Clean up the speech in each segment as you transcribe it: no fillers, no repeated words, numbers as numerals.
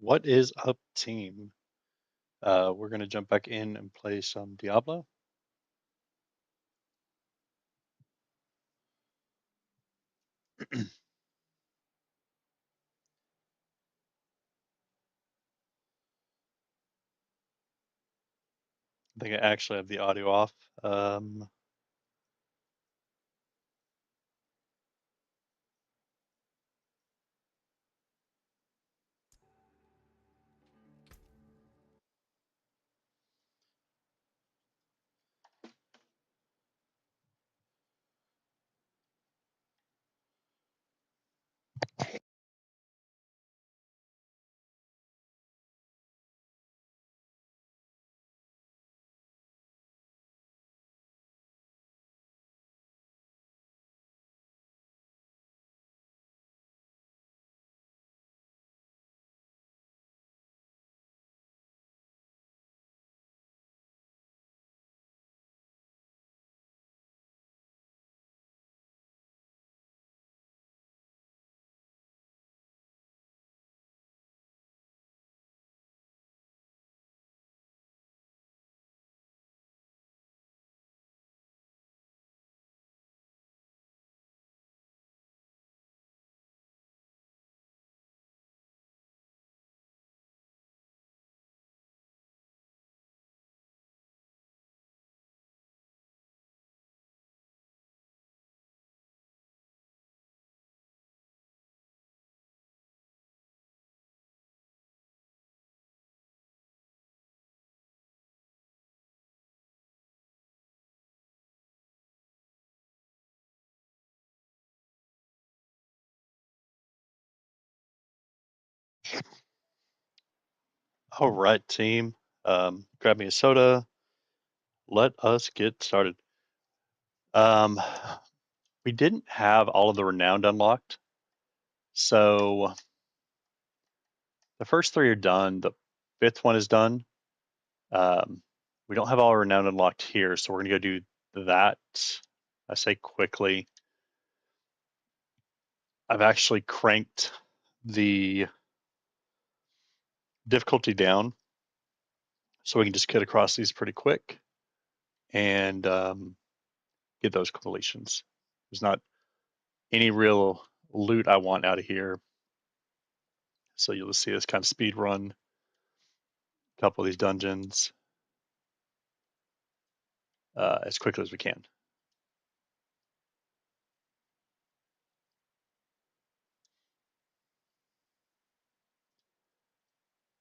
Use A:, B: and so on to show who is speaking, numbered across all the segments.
A: What is up, team? We're going to jump back in and play some Diablo. I think I actually have the audio off. All right, team. Grab me a soda. Let us get started. Um, we didn't have all of the renowned unlocked, so the first three are done. The fifth one is done. We don't have all renowned unlocked here, so we're gonna go do that. I say quickly. I've actually cranked the difficulty down, so we can just get across these pretty quick and get those completions. There's not any real loot I want out of here, so you'll just see us kind of speed run a couple of these dungeons as quickly as we can.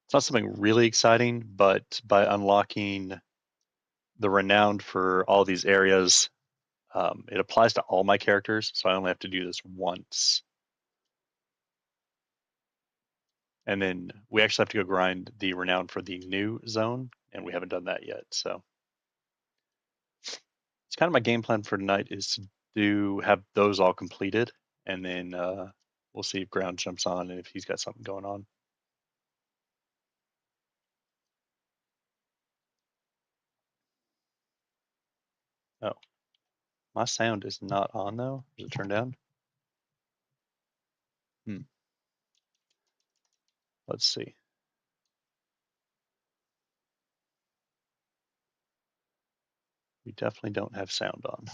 A: It's not something really exciting, but by unlocking the renowned for all these areas, it applies to all my characters, so I only have to do this once. And then we actually have to go grind the renown for the new zone, and we haven't done that yet. So it's kind of my game plan for tonight is to have those all completed, and then we'll see if Ground jumps on and if he's got something going on. Oh, my sound is not on though. Is it turned down? Let's see. We definitely don't have sound on.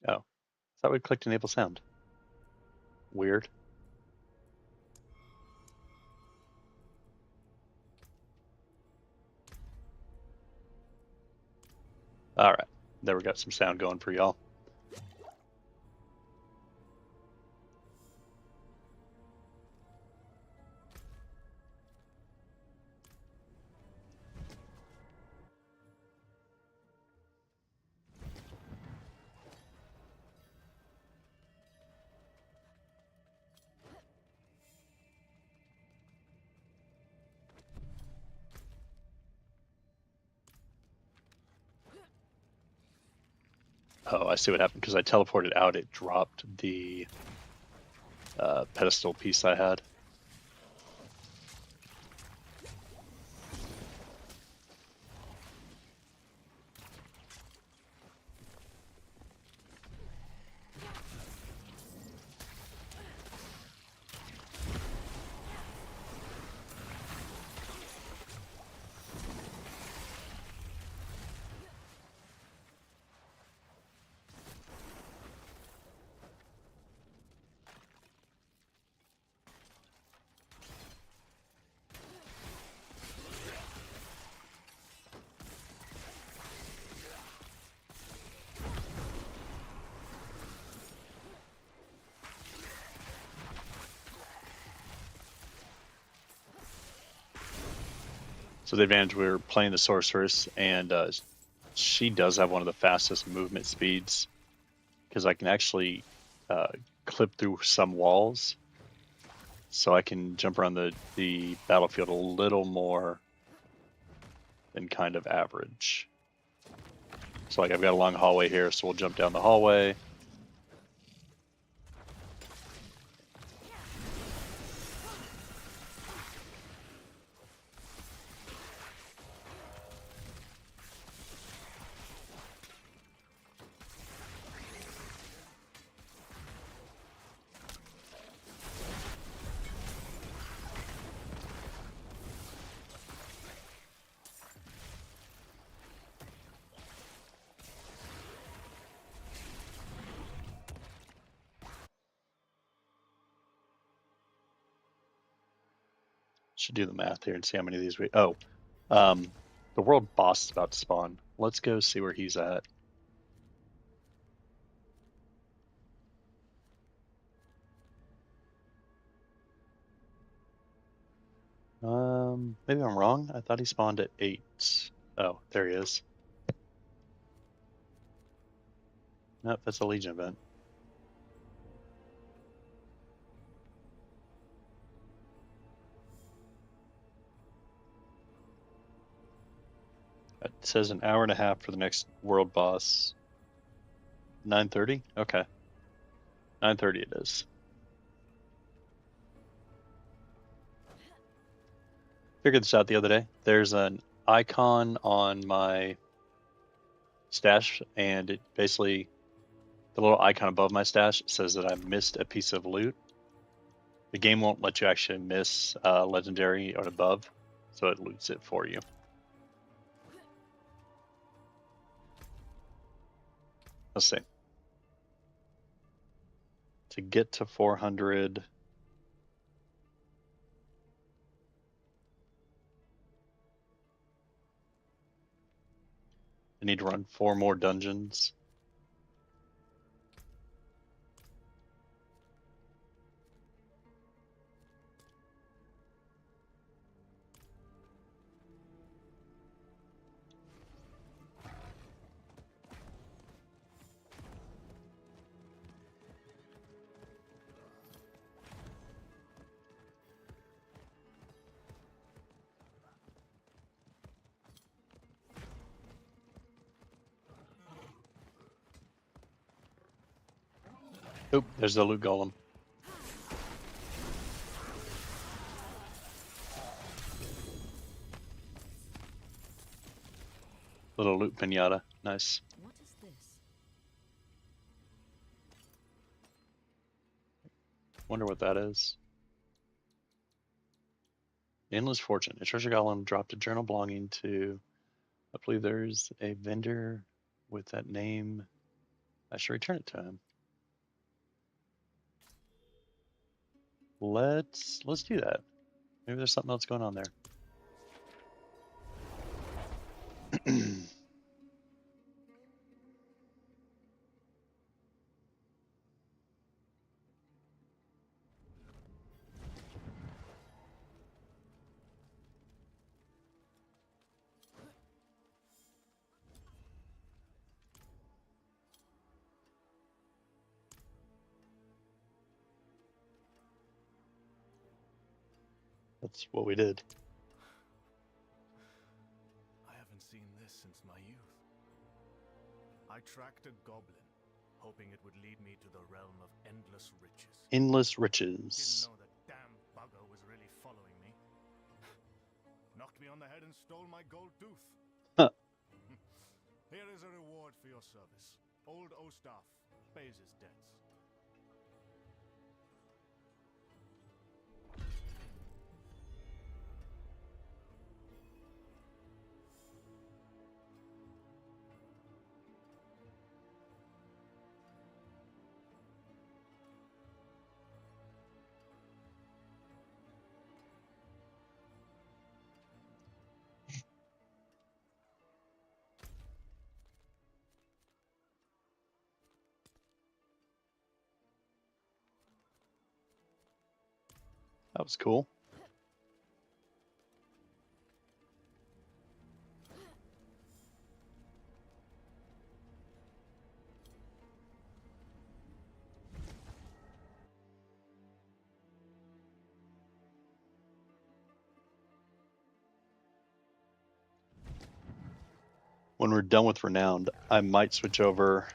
A: Oh, I thought we clicked enable sound. Weird. All right, there we got some sound going for y'all. Oh, I see what happened because I teleported out. It dropped the pedestal piece I had. So the advantage, we're playing the sorceress, and she does have one of the fastest movement speeds because I can actually clip through some walls, so I can jump around the battlefield a little more than kind of average. So like I've got a long hallway here, so we'll jump down the hallway. Should do the math here and see how many of these we. Oh, the world boss is about to spawn. Let's go see where he's at. Maybe I'm wrong. I thought he spawned at 8. Oh, there he is. Nope, that's a Legion event. It says an hour and a half for the next world boss. 9:30? Okay. 9:30 it is. Figured this out the other day. There's an icon on my stash, and it basically, the little icon above my stash says that I missed a piece of loot. The game won't let you actually miss legendary or above, so it loots it for you. Let's see. To get to 400, I need to run 4 more dungeons. Oop, there's the loot golem. Little loot pinata. Nice.
B: What is this?
A: Wonder what that is. Endless Fortune. A treasure golem dropped a journal belonging to, I believe there's a vendor with that name. I should return it to him. Let's do that. Maybe there's something else going on there. That's what we did.
C: I haven't seen this since my youth. I tracked a goblin, hoping it would lead me to the realm of endless riches.
A: Endless
C: Didn't
A: riches.
C: know that damn bugger was really following me. Knocked me on the head and stole my gold tooth.
A: Huh.
C: Here is a reward for your service. Old Ostaf pays his debts.
A: That was cool. when we're done with Renowned, I might switch over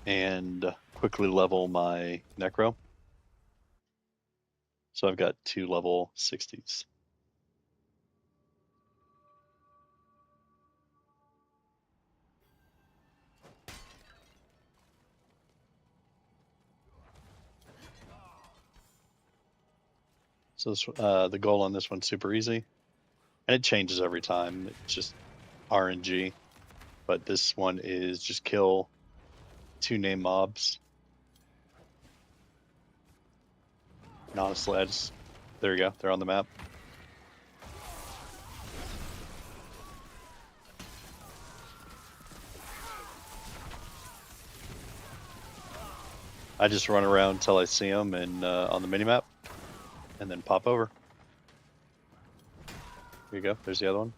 A: and quickly level my Necro. So I've got 2 level 60s. So this, the goal on this one's super easy. And it changes every time. It's just RNG. But this one is just kill 2 name mobs. And honestly, there you go. They're on the map. I just run around until I see them and on the minimap, and then pop over. Here you go. There's the other one.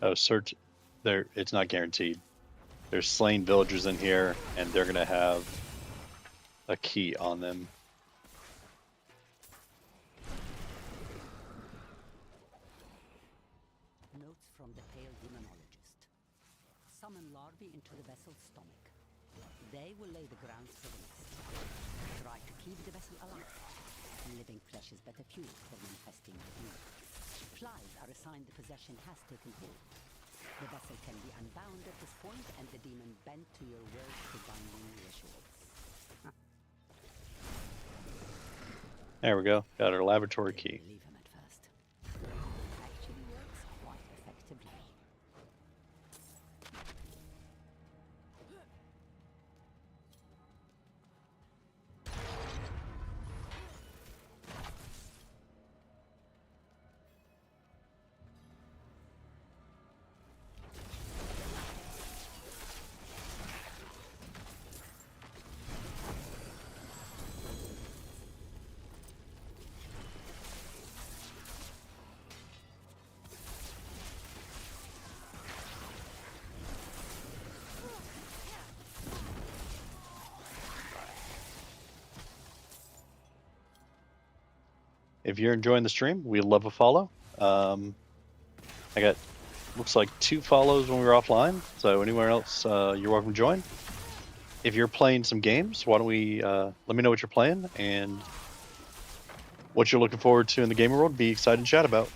A: Oh, search. There, it's not guaranteed. There's slain villagers in here, and they're gonna have a key on them.
B: Notes from the pale demonologist. Summon larvae into the vessel's stomach. They will lay the grounds for the nest. Try to keep the vessel alive. Living flesh is better fuel for manifesting the demon. Flies are a sign the possession has taken hold. The vessel can be unbound at this point, and the demon bent to your will through binding rituals.
A: There we go. Got our laboratory key.
B: Leave him at first. Actually works quite effectively.
A: If you're enjoying the stream, we love a follow. I got looks like 2 follows when we were offline. So anywhere else, you're welcome to join. If you're playing some games, why don't we let me know what you're playing and what you're looking forward to in the gaming world. Be excited to chat about.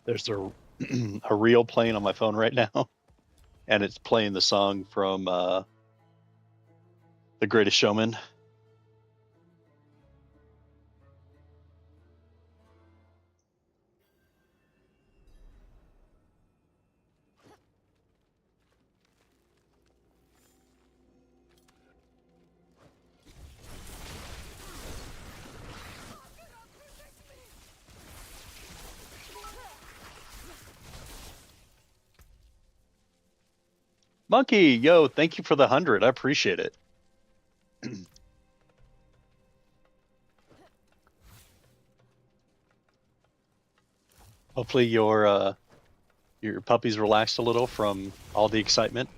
A: There's a reel playing on my phone right now, and it's playing the song from The Greatest Showman. Monkey, yo, thank you for the 100. I appreciate it. Hopefully your puppy's relaxed a little from all the excitement.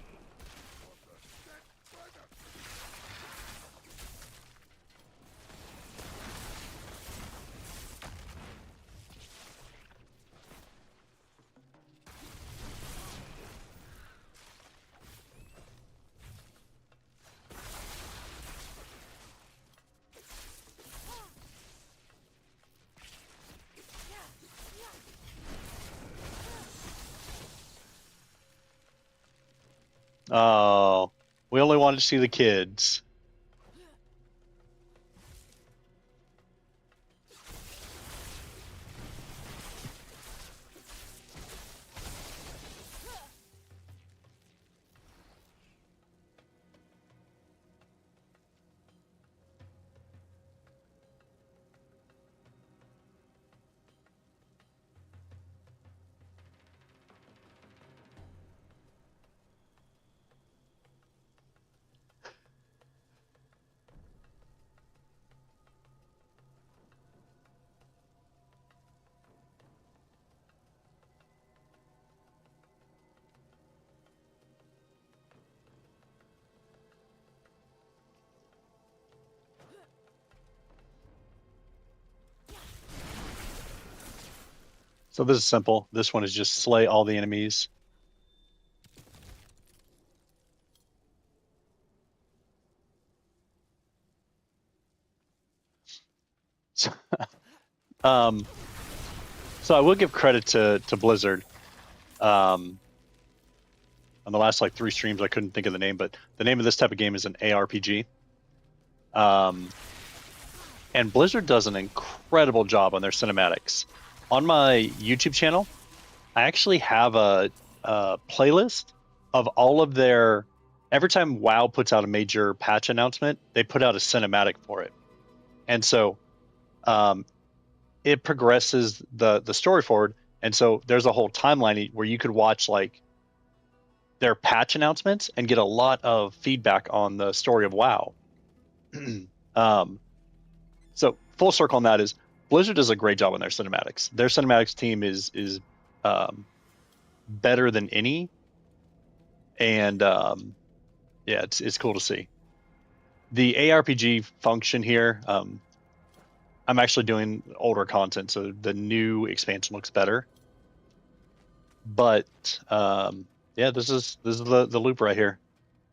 A: Oh, we only wanted to see the kids. So this is simple. This one is just slay all the enemies. So, um, so I will give credit to Blizzard. On the last like 3 streams, I couldn't think of the name, but the name of this type of game is an ARPG. And Blizzard does an incredible job on their cinematics. On my YouTube channel, I actually have a playlist of all of their. Every time WoW puts out a major patch announcement, they put out a cinematic for it, and so it progresses the story forward. And so there's a whole timeline where you could watch like their patch announcements and get a lot of feedback on the story of WoW. So full circle on that is Blizzard does a great job on their cinematics. Their cinematics team is better than any, and yeah, it's cool to see. The ARPG function here, I'm actually doing older content, so the new expansion looks better. But yeah, this is the loop right here.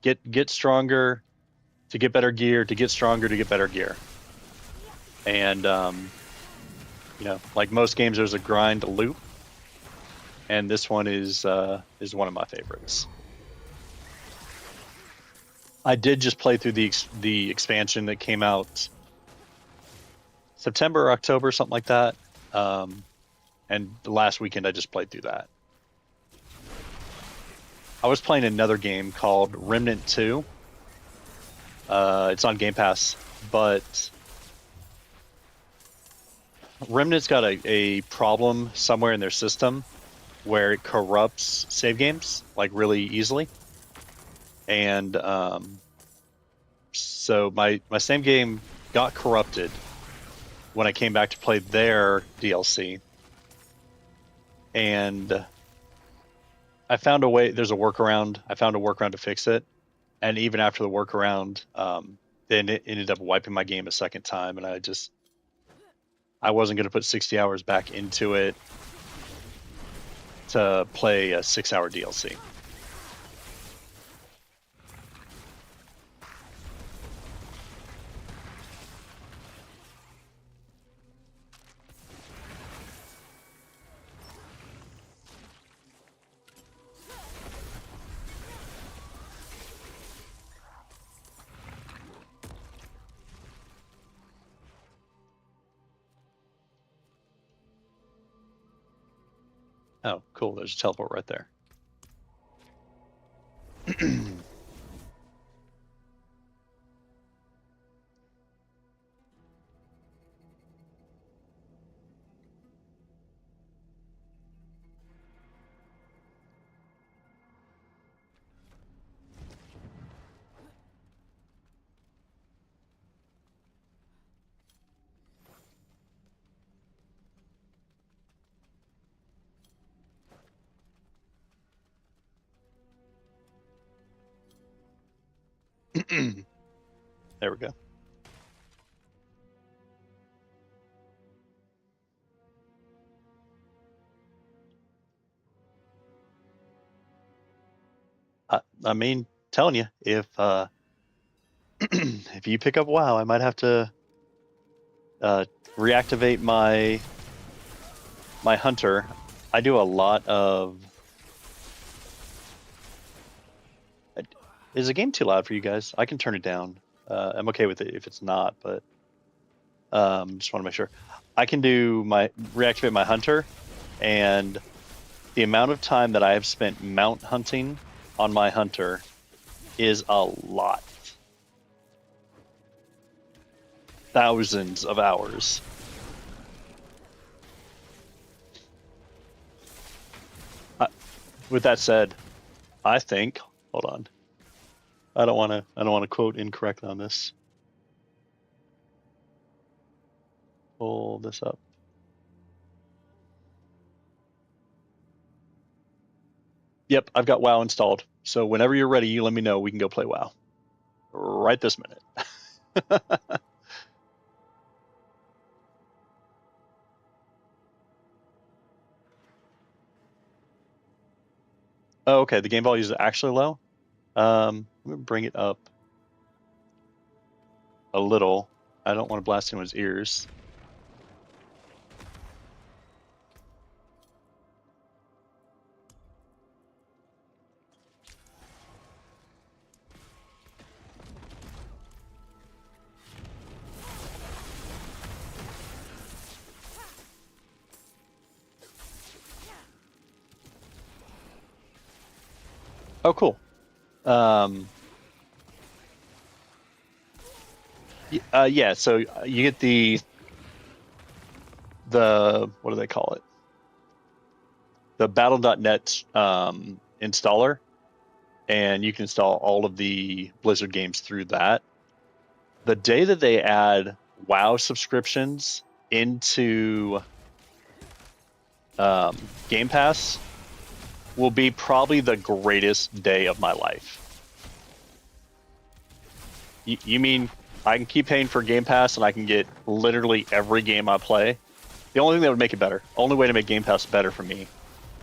A: Get stronger to get better gear, to get stronger to get better gear. And you know, like most games, there's a grind loop, and this one is one of my favorites. I did just play through the expansion that came out September or October, something like that. And the last weekend I just played through that. I was playing another game called Remnant 2. It's on Game Pass, but Remnant's got a problem somewhere in their system where it corrupts save games like really easily. And so my same game got corrupted when I came back to play their DLC, and I found a way. There's a workaround. I found a workaround to fix it, and even after the workaround, then it ended up wiping my game a second time, and I wasn't going to put 60 hours back into it to play a 6-hour DLC. Oh, cool. There's a teleport right there. There we go. I mean, telling you, if if you pick up WoW, I might have to reactivate my hunter. I do a lot of. Is the game too loud for you guys? I can turn it down. I'm okay with it if it's not, but just want to make sure. I can do reactivate my hunter, and the amount of time that I have spent mount hunting on my hunter is a lot. Thousands of hours. With that said, I think. Hold on. I don't want to quote incorrectly on this. Pull this up. Yep, I've got WoW installed. So whenever you're ready, you let me know. We can go play WoW. Right this minute. Oh, okay. The game volume is actually low. Let me bring it up a little. I don't want to blast anyone's ears. Oh, cool. Yeah. So you get the what do they call it? The Battle.net installer, and you can install all of the Blizzard games through that. The day that they add WoW subscriptions into Game Pass will be probably the greatest day of my life. You mean I can keep paying for Game Pass and I can get literally every game I play? The only thing that would make it better, only way to make Game Pass better for me,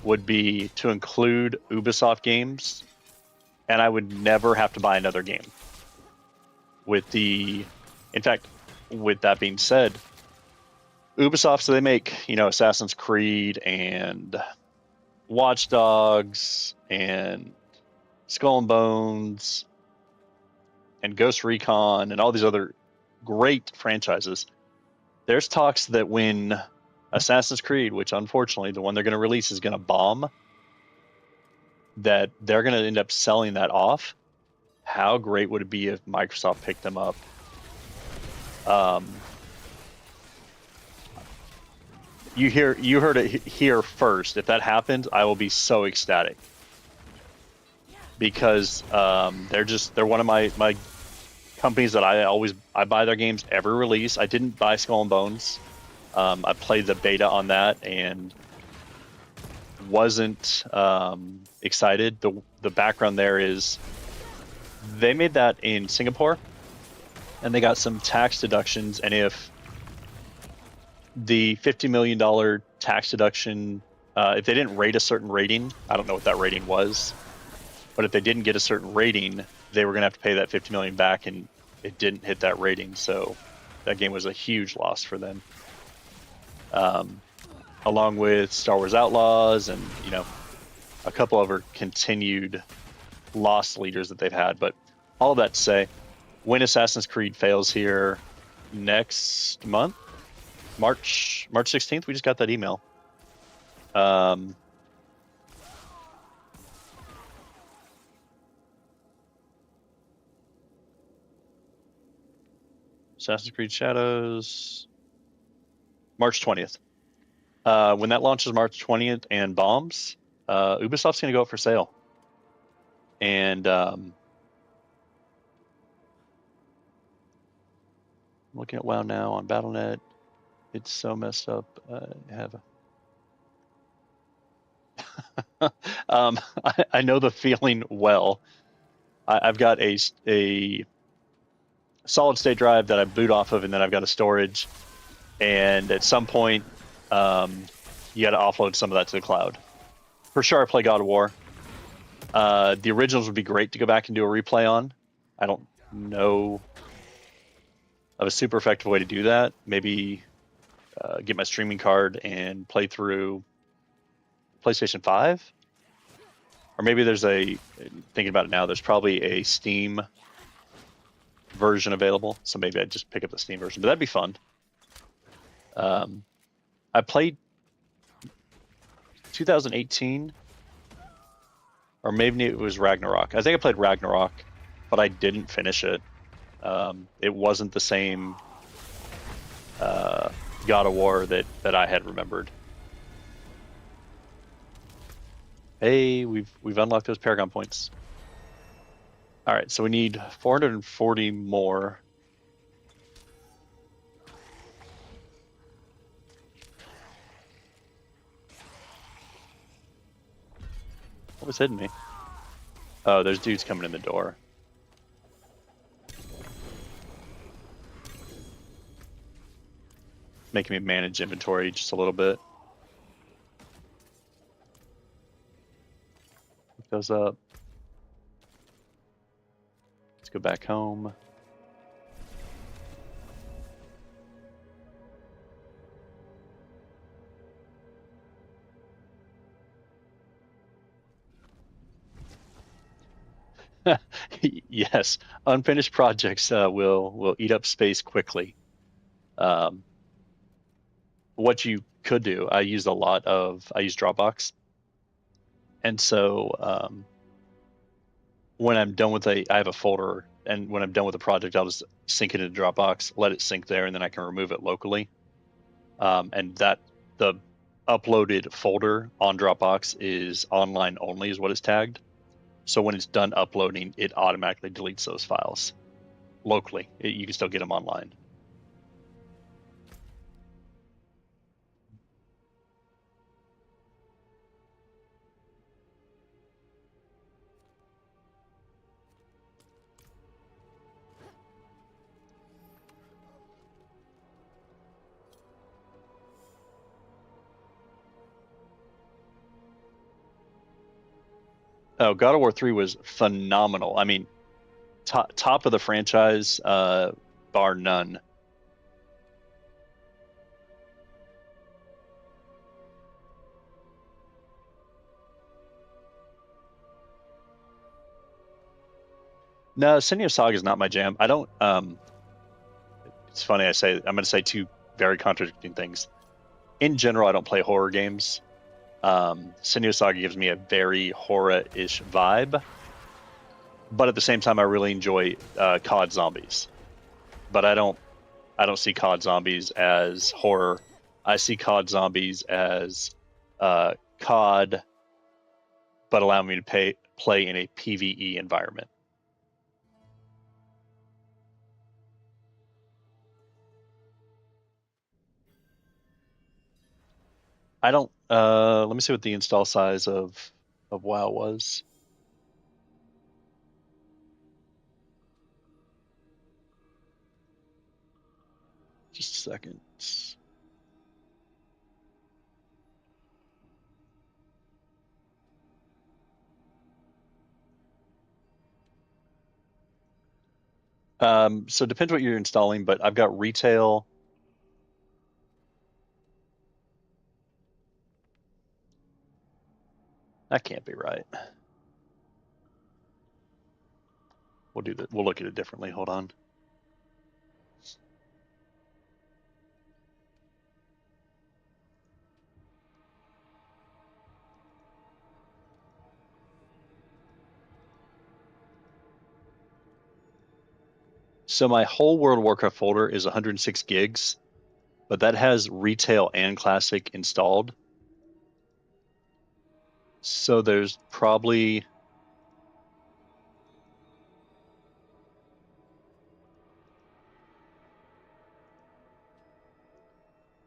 A: would be to include Ubisoft games, and I would never have to buy another game. In fact, with that being said, Ubisoft, so they make, Assassin's Creed and Watch Dogs and Skull and Bones and Ghost Recon and all these other great franchises. There's talks that when Assassin's Creed, which unfortunately the one they're going to release is going to bomb, that they're going to end up selling that off. How great would it be if Microsoft picked them up? You heard it here first. If that happens, I will be so ecstatic because they're one of my companies that I buy their games every release. I didn't buy Skull and Bones. I played the beta on that and wasn't excited. The background there is they made that in Singapore, and they got some tax deductions. And if the $50 million tax deduction, if they didn't rate a certain rating, I don't know what that rating was, but if they didn't get a certain rating, they were going to have to pay that $50 million back, and it didn't hit that rating. So that game was a huge loss for them. Along with Star Wars Outlaws and, a couple other continued loss leaders that they've had. But all of that to say, when Assassin's Creed fails here next month, March 16th, we just got that email. Assassin's Creed Shadows, March 20th. When that launches March 20th and bombs, Ubisoft's going to go up for sale. And looking at WoW now on BattleNet, it's so messed up. I have I know the feeling well. I've got a solid state drive that I boot off of, and then I've got a storage. And at some point, you got to offload some of that to the cloud. For sure, I play God of War. The originals would be great to go back and do a replay on. I don't know of a super effective way to do that. Maybe get my streaming card and play through PlayStation 5. Or maybe there's thinking about it now, there's probably a Steam version available. So maybe I'd just pick up the Steam version, but that'd be fun. I played 2018, or maybe it was Ragnarok. I think I played Ragnarok, but I didn't finish it. It wasn't the same God of War that I had remembered. Hey, we've unlocked those Paragon points. All right, so we need 440 more. What was hitting me? Oh, there's dudes coming in the door. Making me manage inventory just a little bit. Pick those up. Let's go back home. Yes, unfinished projects will eat up space quickly. What you could do, I use Dropbox, and so when I'm done with I have a folder, and when I'm done with a project, I'll just sync it into Dropbox, let it sync there, and then I can remove it locally. And that the uploaded folder on Dropbox is online only, is what it's tagged. So when it's done uploading, it automatically deletes those files locally. You can still get them online. Oh, God of War 3 was phenomenal. I mean, top of the franchise, bar none. No, Senua Saga is not my jam. I don't. It's funny. I'm going to say two very contradicting things. In general, I don't play horror games. Senua Saga gives me a very horror-ish vibe, but at the same time, I really enjoy COD Zombies. But I don't see COD Zombies as horror. I see COD Zombies as COD, but allow me to play in a PvE environment. I don't. Let me see what the install size of WoW was. Just a second. So it depends what you're installing, but I've got retail. That can't be right. We'll do that. We'll look at it differently. Hold on. So my whole World of Warcraft folder is 106 gigs, but that has retail and classic installed. So there's probably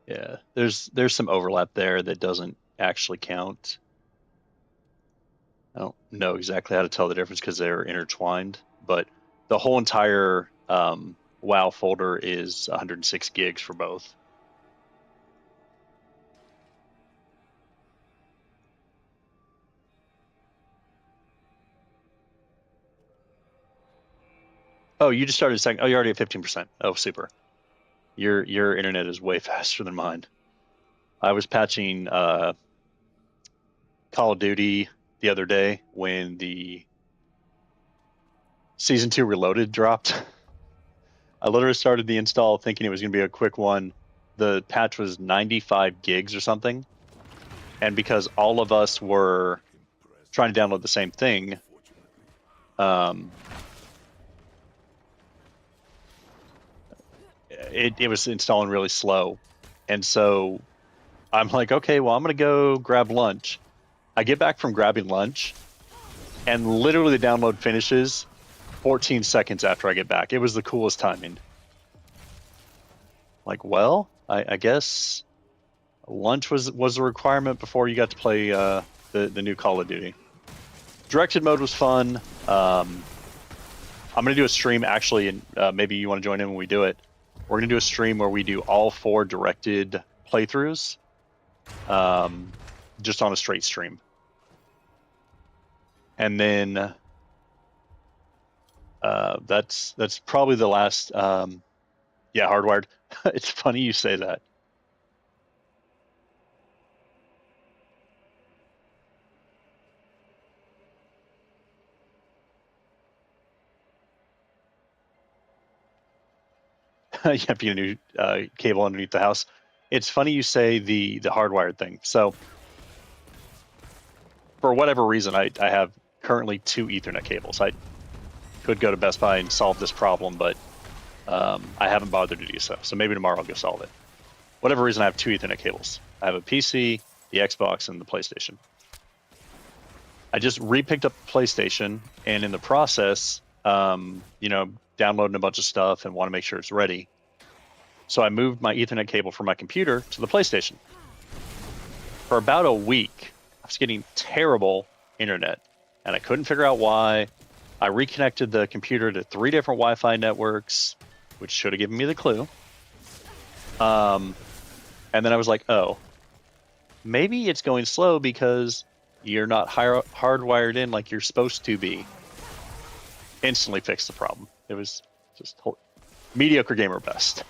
A: yeah, there's some overlap there that doesn't actually count. I don't know exactly how to tell the difference because they're intertwined, but the whole entire WoW folder is 106 gigs for both. Oh, you just started saying, oh, you're already at 15%. Oh, super. Your internet is way faster than mine. I was patching Call of Duty the other day when the Season 2 Reloaded dropped. I literally started the install thinking it was going to be a quick one. The patch was 95 gigs or something. And because all of us were trying to download the same thing, it was installing really slow. And so I'm like, okay, well, I'm going to go grab lunch. I get back from grabbing lunch, and literally the download finishes 14 seconds after I get back. It was the coolest timing. Like, well, I guess lunch was a requirement before you got to play the new Call of Duty. Directed mode was fun. I'm gonna do a stream actually, and maybe you want to join in when we do it. We're gonna do a stream where we do all 4 directed playthroughs, just on a straight stream, and then that's probably the last. Yeah, Hardwired. It's funny you say that. You have to get a new cable underneath the house. It's funny you say the hardwired thing. So for whatever reason, I have currently 2 Ethernet cables. I could go to Best Buy and solve this problem, but I haven't bothered to do so. So maybe tomorrow I'll go solve it. Whatever reason, I have 2 Ethernet cables. I have a PC, the Xbox, and the PlayStation. I just repicked up the PlayStation, and in the process, downloading a bunch of stuff and want to make sure it's ready. So I moved my Ethernet cable from my computer to the PlayStation. For about a week, I was getting terrible internet, and I couldn't figure out why. I reconnected the computer to 3 different Wi-Fi networks, which should have given me the clue. And then I was like, oh, maybe it's going slow because you're not hardwired in like you're supposed to be. Instantly fixed the problem. It was just mediocre gamer best.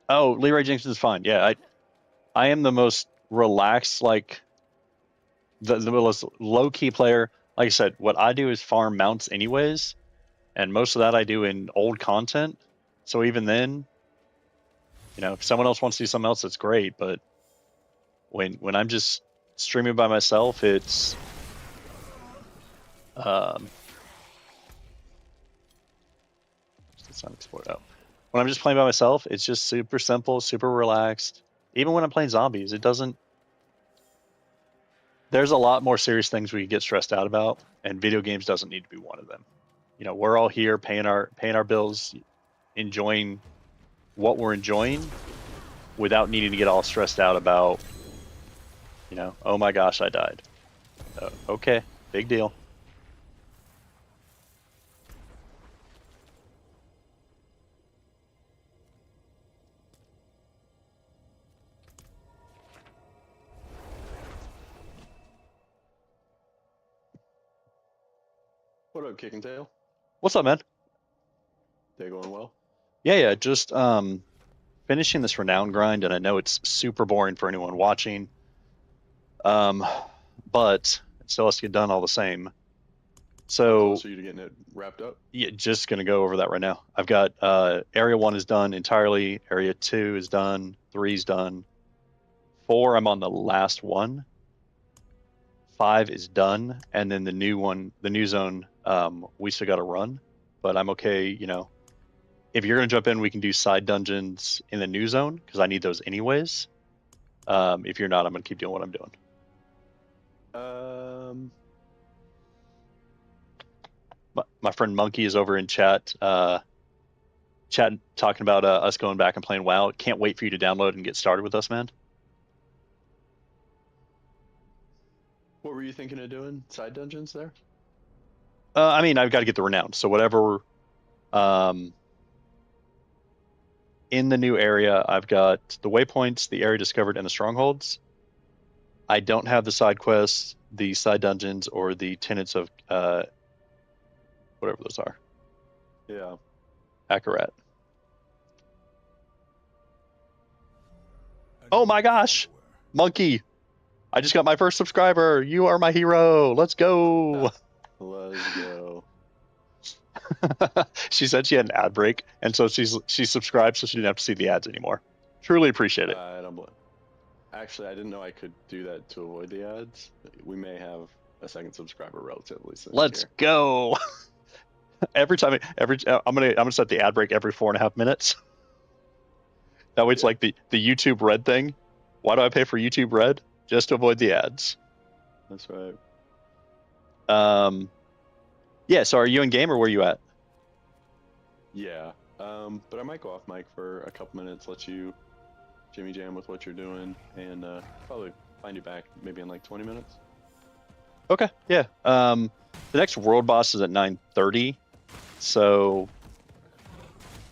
A: Oh, Leroy Jenkins is fine. Yeah, I am the most relaxed, like the most low key player. Like I said, what I do is farm mounts anyways, and most of that I do in old content. So even then, if someone else wants to do something else, that's great. But when I'm just streaming by myself, it's it's not explored out. When I'm just playing by myself, it's just super simple, super relaxed. Even when I'm playing zombies, it doesn't. There's a lot more serious things we get stressed out about, and video games doesn't need to be one of them. We're all here paying our bills, enjoying what we're enjoying, without needing to get all stressed out about, oh my gosh, I died. Okay, big deal.
D: What up, Kick and Tail?
A: What's up, man?
D: Day going well?
A: Yeah, just finishing this renown grind, and I know it's super boring for anyone watching, but it still has to get done all the same. So
D: Close are you to getting it wrapped up?
A: yeah, just gonna go over that right now. I've got area 1 is done entirely, area 2 is done, 3 is done, 4 I'm on the last one, 5 is done, and then the new zone, we still got to run. But I'm okay, if you're gonna jump in, we can do side dungeons in the new zone because I need those anyways. If you're not, I'm gonna keep doing what I'm doing. My friend Monkey is over in chat, talking about us going back and playing WoW. Can't wait for you to download and get started with us, man.
D: What were you thinking of doing? Side dungeons there?
A: I mean, I've got to get the renown, so whatever. In the new area, I've got the waypoints, the area discovered, and the strongholds. I don't have the side quests, the side dungeons, or the tenets of whatever those are.
D: Yeah.
A: Akarat. Oh my gosh, Monkey! I just got my first subscriber. You are my hero. Let's go.
D: Let's go.
A: She said she had an ad break, and so she subscribed so she didn't have to see the ads anymore. Truly appreciate it.
D: I don't blame. Actually, I didn't know I could do that to avoid the ads. We may have a second subscriber relatively soon.
A: Let's go. I'm gonna set the ad break every 4.5 minutes. That way it's like the YouTube Red thing. Why do I pay for YouTube Red? Just to avoid the ads.
D: That's right.
A: Yeah, so are you in game or where are you at?
D: Yeah. But I might go off mic for a couple minutes, let you Jimmy jam with what you're doing, and probably find you back maybe in like 20 minutes.
A: Okay, yeah. The next world boss is at 9:30, so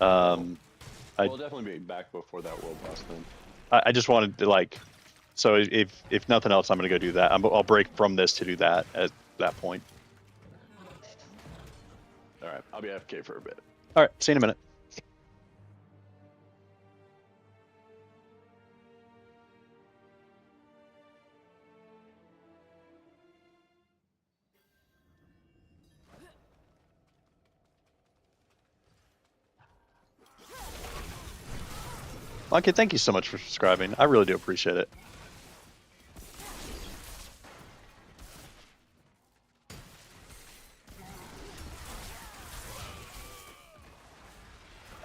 D: We'll definitely be back before that world boss then.
A: I just wanted to so if nothing else, I'm gonna go do that. I'll break from this to do that at that point.
D: All right, I'll be AFK for a bit.
A: All right, see you in a minute. Monkey, thank you so much for subscribing. I really do appreciate it.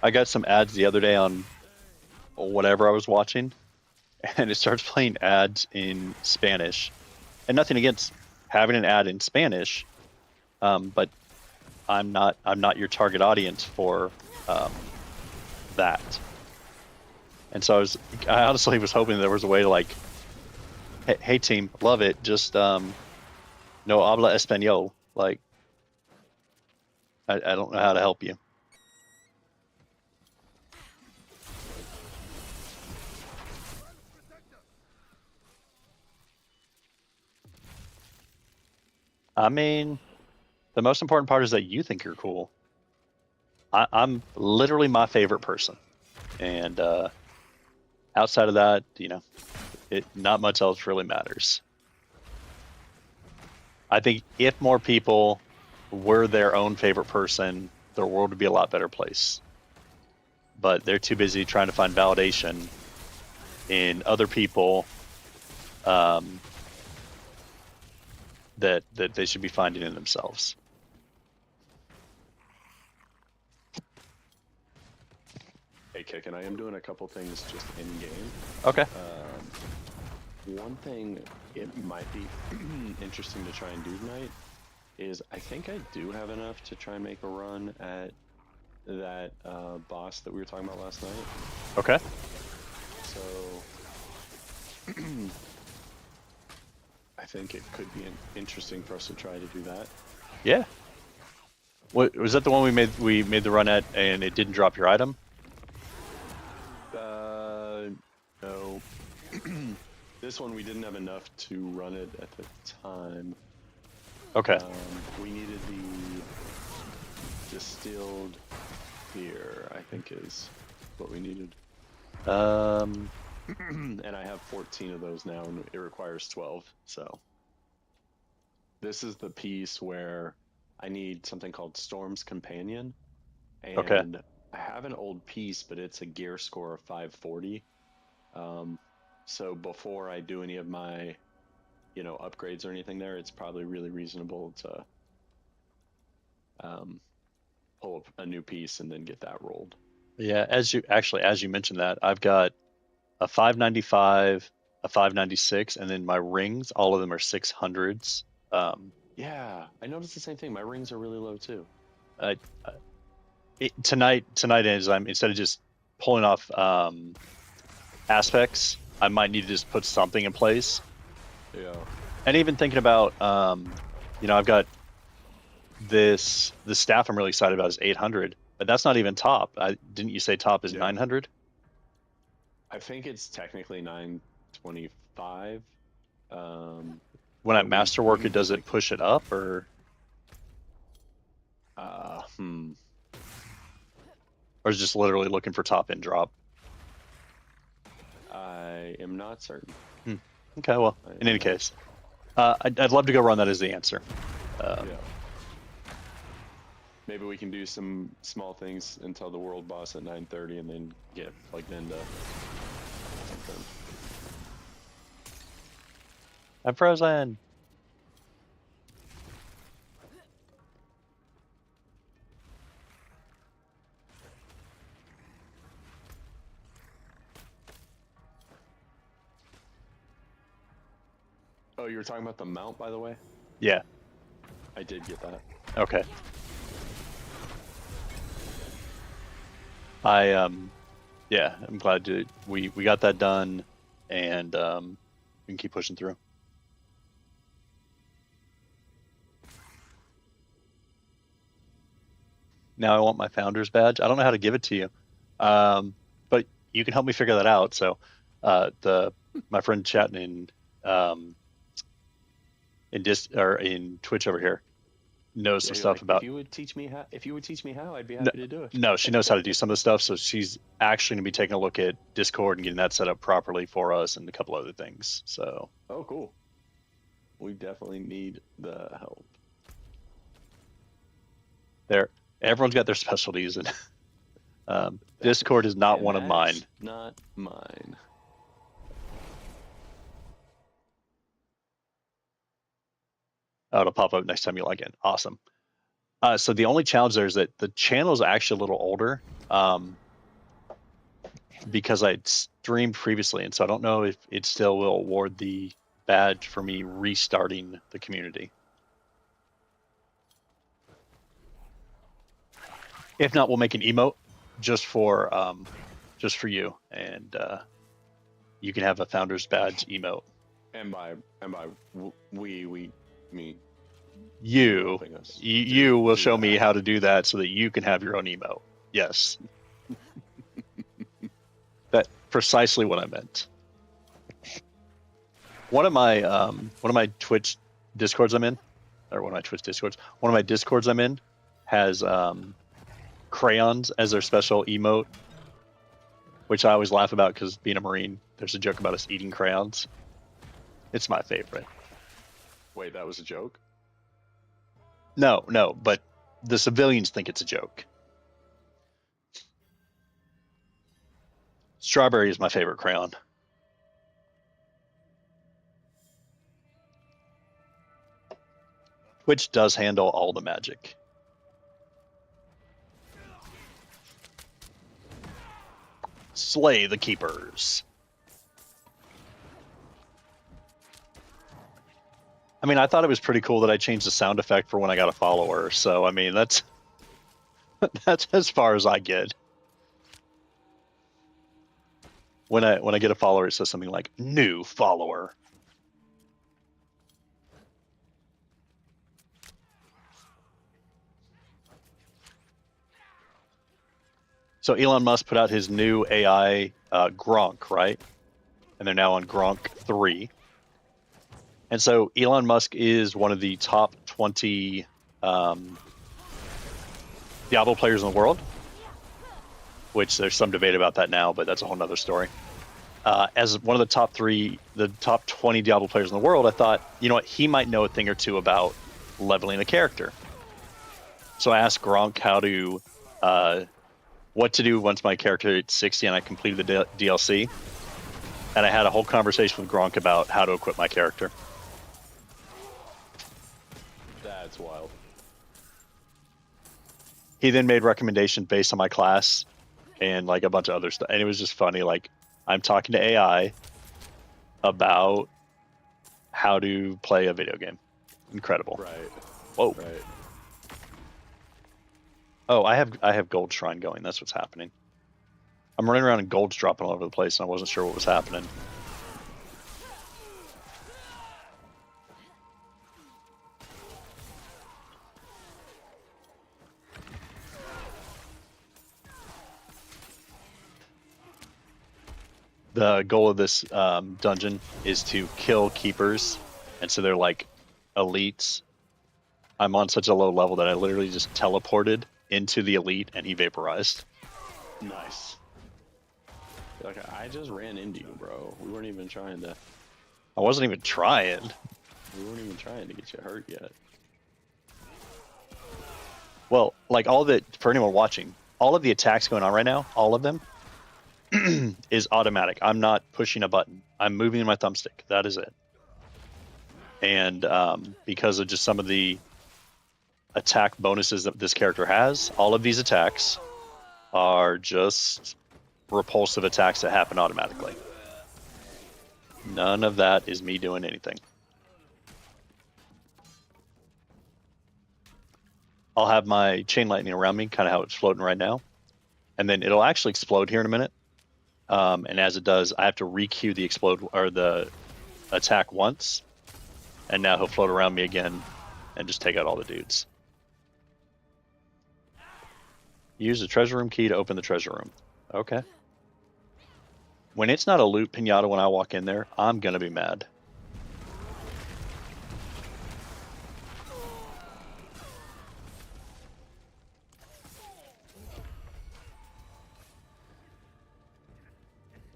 A: I got some ads the other day on whatever I was watching, and it starts playing ads in Spanish. And nothing against having an ad in Spanish, but I'm not your target audience for that. And so I honestly was hoping there was a way to hey team, love it, just no habla español. Like, I don't know how to help you. I mean, the most important part is that you think you're cool. I'm literally my favorite person, and outside of that, not much else really matters. I think if more people were their own favorite person, the world would be a lot better place. But they're too busy trying to find validation in other people that they should be finding in themselves.
D: Hey, Kick, and I am doing a couple things just in game.
A: Okay.
D: One thing it might be interesting to try and do tonight is I think I do have enough to try and make a run at that boss that we were talking about last night.
A: Okay.
D: So I think it could be interesting for us to try to do that.
A: Yeah. What was that? The one we made the run at, and it didn't drop your item?
D: No. This one we didn't have enough to run it at the time.
A: Okay.
D: We needed the distilled beer, I think is what we needed. And I have 14 of those now, and it requires 12. So this is the piece where I need something called Storm's Companion. And
A: okay.
D: I have an old piece, but it's a gear score of 540. So before I do any of my, upgrades or anything there, it's probably really reasonable to pull up a new piece and then get that rolled.
A: Yeah, as you mentioned that, I've got a 595, a 596, and then my rings, all of them are 600s.
D: Yeah, I noticed the same thing. My rings are really low too.
A: Tonight is I'm instead of just pulling off aspects, I might need to just put something in place.
D: Yeah.
A: And even thinking about, I've got the staff I'm really excited about is 800, but that's not even top. Didn't you say top is 900?
D: I think it's technically 925.
A: When I masterwork it, does it push it up or? Or is it just literally looking for top end drop?
D: I am not certain.
A: Okay, well, in any case, I'd love to go run that as the answer.
D: Yeah. Maybe we can do some small things until the world boss at 9:30, and then get plugged into something.
A: I'm frozen.
D: Oh, you were talking about the mount, by the way?
A: Yeah.
D: I did get that.
A: Okay. Yeah, I'm glad we got that done, and we can keep pushing through. Now I want my founder's badge. I don't know how to give it to you, but you can help me figure that out. So, my friend chatting in Twitch over here knows some stuff about.
D: If you would teach me how, I'd be happy to do it.
A: No, she knows how to do some of the stuff, so she's actually gonna be taking a look at Discord and getting that set up properly for us, and a couple other things. So.
D: Oh, cool. We definitely need the help.
A: Everyone's got their specialties, and Discord is not one of mine.
D: Not mine.
A: Oh, it'll pop up next time you log in. Awesome. So the only challenge there is that the channel is actually a little older, because I streamed previously, and so I don't know if it still will award the badge for me restarting the community. If not, we'll make an emote just for you, and you can have a founder's badge emote.
D: And by we mean
A: you will show me how to do that so that you can have your own emote. Yes. That's precisely what I meant. One of my Twitch Discords I'm in, or one of my Discords I'm in has crayons as their special emote, which I always laugh about because being a Marine, there's a joke about us eating crayons. It's my favorite.
D: Wait, that was a joke?
A: No, but the civilians think it's a joke. Strawberry is my favorite crayon. Which does handle all the magic. Slay the keepers. I mean, I thought it was pretty cool that I changed the sound effect for when I got a follower. So, I mean, that's as far as I get. When I get a follower, it says something like "new follower." So Elon Musk put out his new AI, Gronk, right? And they're now on Gronk 3. And so Elon Musk is one of the top 20 Diablo players in the world, which there's some debate about that now, but that's a whole nother story. As one of the top 20 Diablo players in the world, I thought, you know what, he might know a thing or two about leveling a character. So I asked Gronk what to do once my character hit 60 and I completed the DLC. And I had a whole conversation with Gronk about how to equip my character.
D: That's wild.
A: He then made recommendations based on my class and like a bunch of other stuff. And it was just funny. Like I'm talking to AI about how to play a video game. Incredible.
D: Right.
A: Whoa.
D: Right.
A: Oh, I have Gold Shrine going. That's what's happening. I'm running around and gold's dropping all over the place, and I wasn't sure what was happening. The goal of this dungeon is to kill keepers, and so they're like elites. I'm on such a low level that I literally just teleported into the elite, and he vaporized.
D: Nice. Like, I just ran into you, bro. We weren't even trying to.
A: I wasn't even trying.
D: We weren't even trying to get you hurt yet.
A: Well, like all the for anyone watching, all of the attacks going on right now, all of them is automatic. I'm not pushing a button. I'm moving my thumbstick. That is it. And because of just some of the attack bonuses that this character has, all of these attacks are just repulsive attacks that happen automatically. None of that is me doing anything. I'll have my chain lightning around me, kind of how it's floating right now. And then it'll actually explode here in a minute. And as it does, I have to re-queue the explode or the attack once. And now he'll float around me again and just take out all the dudes. Use the treasure room key to open the treasure room. Okay. When it's not a loot pinata when I walk in there, I'm going to be mad.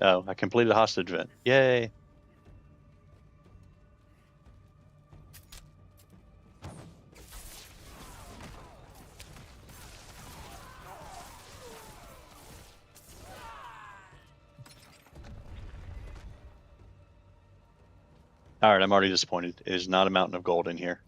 A: Oh, I completed a hostage event. Yay. All right, I'm already disappointed. It is not a mountain of gold in here.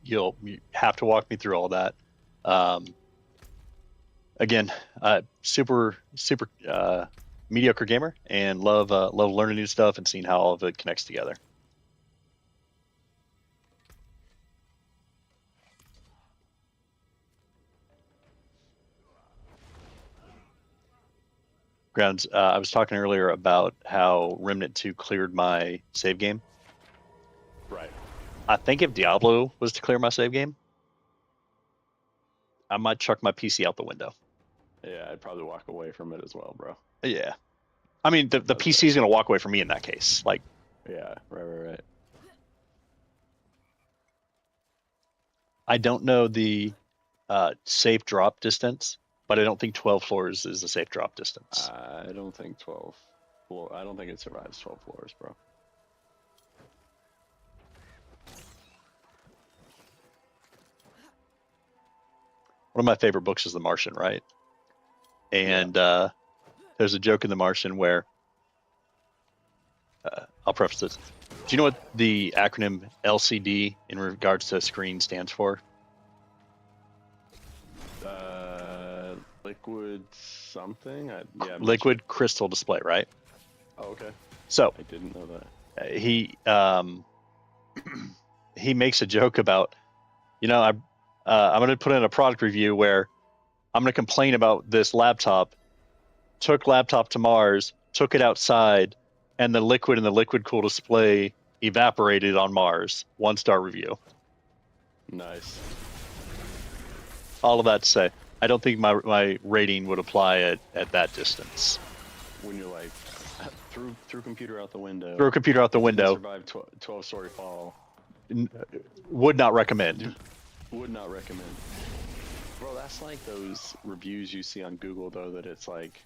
A: You have to walk me through all that. Again, super mediocre gamer, and love learning new stuff and seeing how all of it connects together. Grounds. I was talking earlier about how Remnant 2 cleared my save game.
D: Right.
A: I think if Diablo was to clear my save game, I might chuck my PC out the window.
D: Yeah, I'd probably walk away from it as well, bro.
A: Yeah. I mean, the PC is going to walk away from me in that case. Like,
D: yeah, right.
A: I don't know the safe drop distance, but I don't think 12 floors is a safe drop distance.
D: I don't think 12. I don't think it survives 12 floors, bro.
A: One of my favorite books is The Martian, right? And there's a joke in The Martian where I'll preface this. Do you know what the acronym LCD in regards to screen stands for?
D: Liquid something? Yeah.
A: Liquid crystal display, right?
D: Oh, okay.
A: So
D: I didn't know that.
A: He makes a joke about, I'm going to put in a product review where I'm going to complain about this laptop. Took laptop to Mars, took it outside, and the liquid in the liquid cool display evaporated on Mars. 1-star review.
D: Nice.
A: All of that to say, I don't think my rating would apply at that distance.
D: when you're like threw computer out the window.
A: Throw a computer out the
D: didn't
A: window.
D: Survive 12-story fall.
A: Would not recommend.
D: Would not recommend. Bro, that's like those reviews you see on Google though that it's like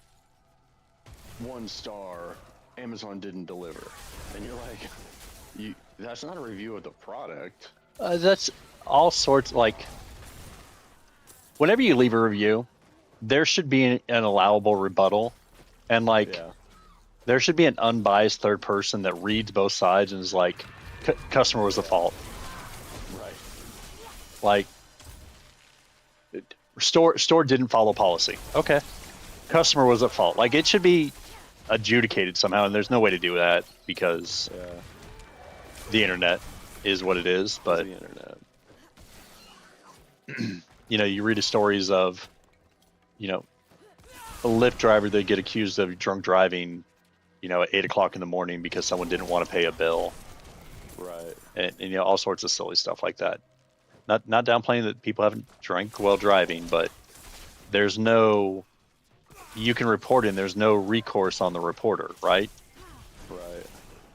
D: 1 star, Amazon didn't deliver, and you're like, that's not a review of the product.
A: That's all sorts. Like, whenever you leave a review, there should be an allowable rebuttal, and like,
D: Yeah.
A: there should be an unbiased third person that reads both sides and is like, customer was the fault.
D: Right.
A: Like, store didn't follow policy. Okay. Customer was at fault. Like, it should be adjudicated somehow, and there's no way to do that because the internet is what it is. But
D: the internet.
A: you know, you read stories of, you know, a Lyft driver that get accused of drunk driving, you know, at 8 o'clock in the morning because someone didn't want to pay a bill.
D: Right.
A: And you know, all sorts of silly stuff like that. Not downplaying that people haven't drank while driving, but there's no, you can report it and there's no recourse on the reporter, right?
D: Right.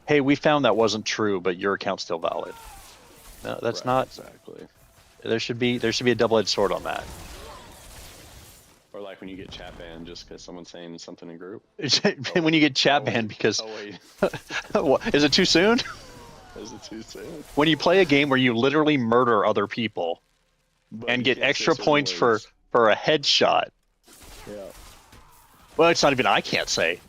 A: Hey, we found that wasn't true, but your account's still valid. No, that's
D: Right,
A: not.
D: exactly.
A: There should be a double-edged sword on that.
D: Or like when you get chat banned just because someone's saying something in group.
A: When you get chat banned because
D: wait,
A: is it too soon?
D: is it too soon?
A: When you play a game where you literally murder other people
D: But
A: and
D: you
A: get
D: can't say
A: extra
D: certain
A: points
D: words.
A: for a headshot.
D: Yeah.
A: Well, it's not even I can't say.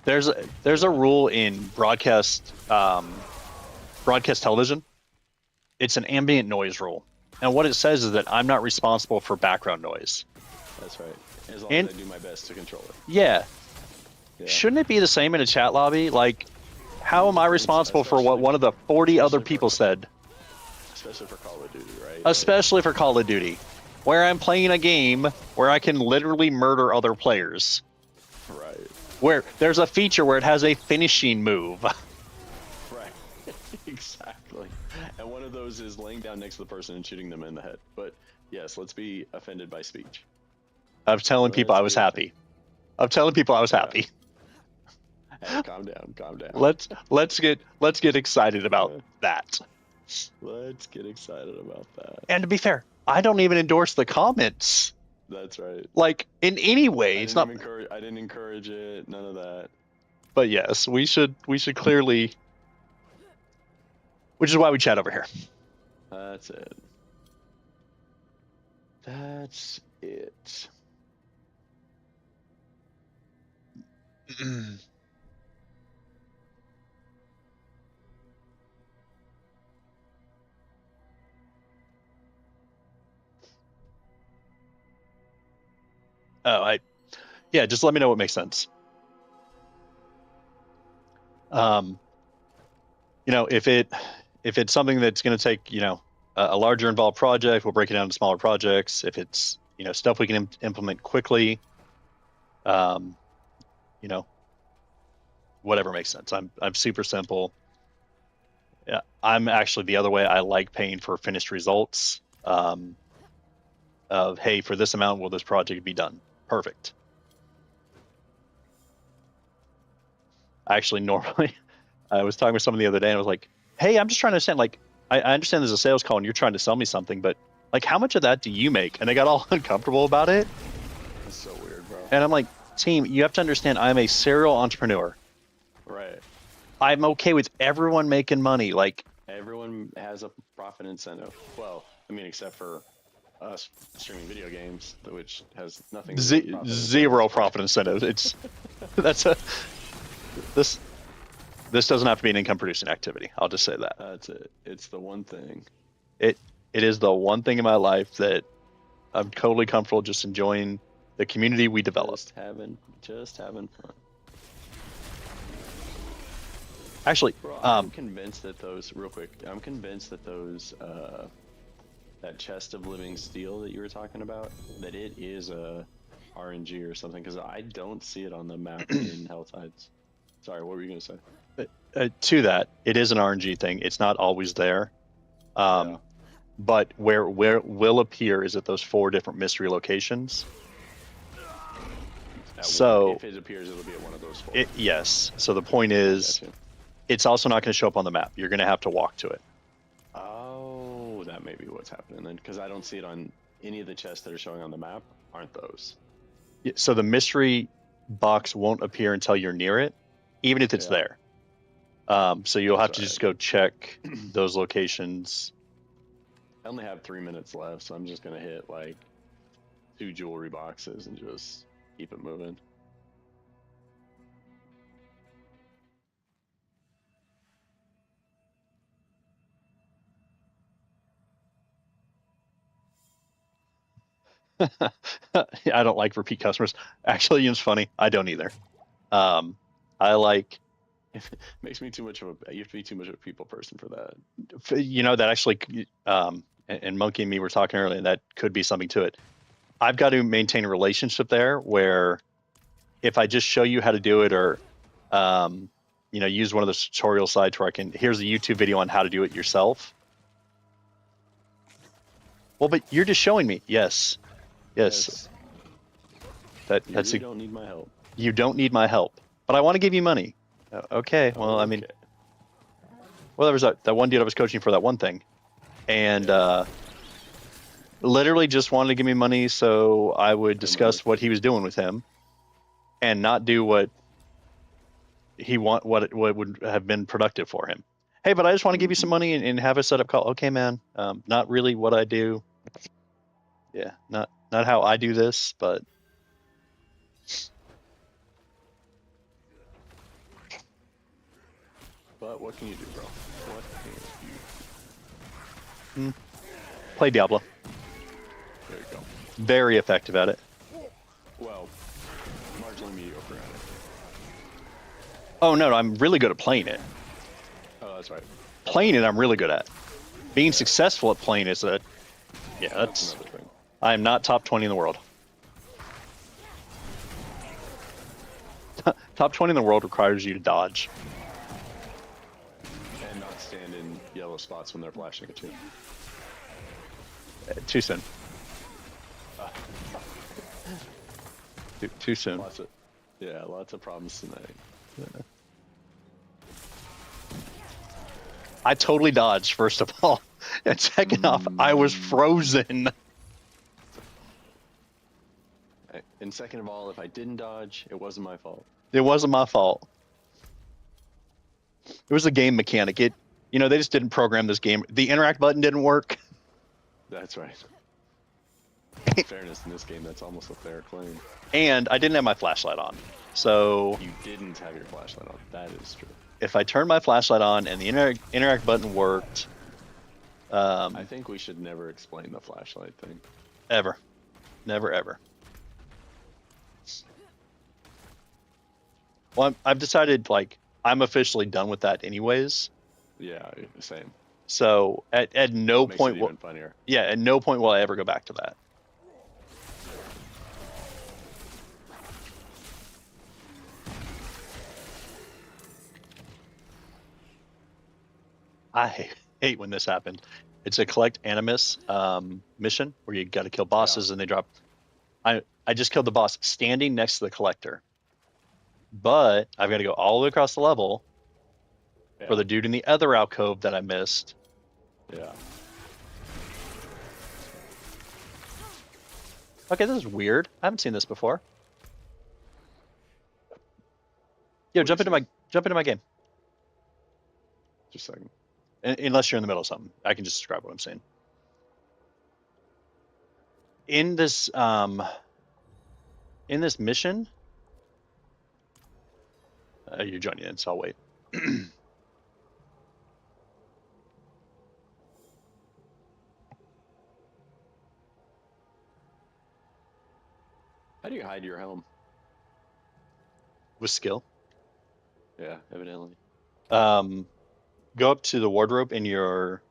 A: There's a rule in broadcast television. It's an ambient noise rule, and what it says is that I'm not responsible for background noise.
D: That's right. As long
A: And-
D: as I do my best to control it.
A: Yeah.
D: Yeah.
A: Shouldn't it be the same in a chat lobby? Like, how am I responsible for what
D: Especially-
A: one of the 40 other
D: especially
A: people
D: for-
A: said?
D: Especially for Call of Duty, right?
A: Especially for Call of Duty, where I'm playing a game where I can literally murder other players.
D: Right.
A: Where there's a feature where it has a finishing move.
D: Right. Exactly. And one of those is laying down next to the person and shooting them in the head. But yes, let's be offended by speech.
A: I'm telling people I was happy. I'm telling people I was happy.
D: Hey, calm down, calm down.
A: Let's get excited about that.
D: Let's get excited about that.
A: And to be fair, I don't even endorse the comments.
D: That's right.
A: Like, in any way. It's not.
D: I didn't encourage it. None of that.
A: But yes, we should clearly. Which is why we chat over here.
D: That's it. That's it.
A: Yeah, just let me know what makes sense. You know, if it's something that's going to take, you know, a larger involved project, we'll break it down into smaller projects. If it's, you know, stuff we can implement quickly, you know, whatever makes sense. I'm super simple. Yeah, I'm actually the other way. I like paying for finished results. Of, hey, for this amount, will this project be done? Perfect. Actually, normally, I was talking with someone the other day, and I was like, hey, I'm just trying to understand, like, I understand there's a sales call and you're trying to sell me something, but like, how much of that do you make? And they got all uncomfortable about it.
D: That's so weird, bro.
A: And I'm like, team, you have to understand, I'm a serial entrepreneur.
D: Right.
A: I'm okay with everyone making money. Like,
D: Everyone has a profit incentive. Well, I mean, except for us streaming video games, which has nothing. To do with profit
A: zero profit incentive. It's this doesn't have to be an income producing activity. I'll just say that.
D: That's it. It's the one thing.
A: It is the one thing in my life that I'm totally comfortable just enjoying the community we developed.
D: Just having fun.
A: Actually,
D: Bro, I'm convinced that those that chest of living steel that you were talking about, that it is a RNG or something, because I don't see it on the map in Helltides. Sorry, what were you gonna say?
A: to that, it is an RNG thing. It's not always there.
D: Yeah.
A: But where will appear is at those 4 different mystery locations. So
D: if it appears, it'll be at one of those 4.
A: yes. So the point is,
D: Gotcha.
A: it's also not going to show up on the map. You're going to have to walk to it.
D: Oh, that may be what's happening then, because I don't see it on any of the chests that are showing on the map. Aren't those?
A: So the mystery box won't appear until you're near it, even if it's there. So you'll have to just go check those locations.
D: I only have 3 minutes left, so I'm just gonna hit like 2 jewelry boxes and just keep it moving.
A: I don't like repeat customers. Actually, it's funny. I don't either. I like,
D: Makes me too much of a. You have to be too much of a people person for that.
A: that actually, and Monkey and me were talking earlier, and that could be something to it. I've got to maintain a relationship there where if I just show you how to do it, or use one of the tutorial sites where here's a YouTube video on how to do it yourself. Well, but you're just showing me. Yes.
D: You
A: That's
D: really don't need my help.
A: You don't need my help, but I want to give you money. Okay. Well, I mean, there was that one dude I was coaching for that one thing, and literally just wanted to give me money so I would discuss what he was doing with him, and not do what would have been productive for him. Hey, but I just want to give you some money and have a setup call. Okay, man. Not really what I do. Yeah, not how I do this, but.
D: But what can you do, bro? What can you do?
A: Play Diablo.
D: There you go.
A: Very effective at it.
D: Well, marginally mediocre at it.
A: Oh no, I'm really good at playing it.
D: Oh, that's right.
A: Playing it, I'm really good at. Being successful at playing is that's
D: another thing.
A: I am not top 20 in the world. Top 20 in the world requires you to dodge.
D: And not stand in yellow spots when they're flashing at you.
A: Too soon. Too soon.
D: Lots of problems tonight.
A: Yeah. I totally dodged, first of all. And second off, I was frozen.
D: And second of all, if I didn't dodge, it wasn't my fault.
A: It wasn't my fault. It was a game mechanic. They just didn't program this game. The interact button didn't work.
D: That's right. In fairness, in this game, that's almost a fair claim.
A: And I didn't have my flashlight on. So
D: you didn't have your flashlight on. That is true.
A: If I turned my flashlight on and the interact button worked,
D: I think we should never explain the flashlight thing.
A: Ever. Never, ever. Well, I've decided, I'm officially done with that anyways.
D: Yeah, same.
A: So at no
D: Makes
A: point
D: it even funnier.
A: Yeah, at no point will I ever go back to that. I hate when this happened. It's a collect animus mission where you got to kill bosses and they drop. I just killed the boss standing next to the collector, but I've got to go all the way across the level for the dude in the other alcove that I missed.
D: Yeah.
A: Okay, this is weird. I haven't seen this before. Yo, jump into my game.
D: Just a second.
A: Unless you're in the middle of something, I can just describe what I'm saying. In this mission, you're joining in, so I'll wait.
D: How do you hide your helm?
A: With skill.
D: Yeah, evidently.
A: Go up to the wardrobe in your,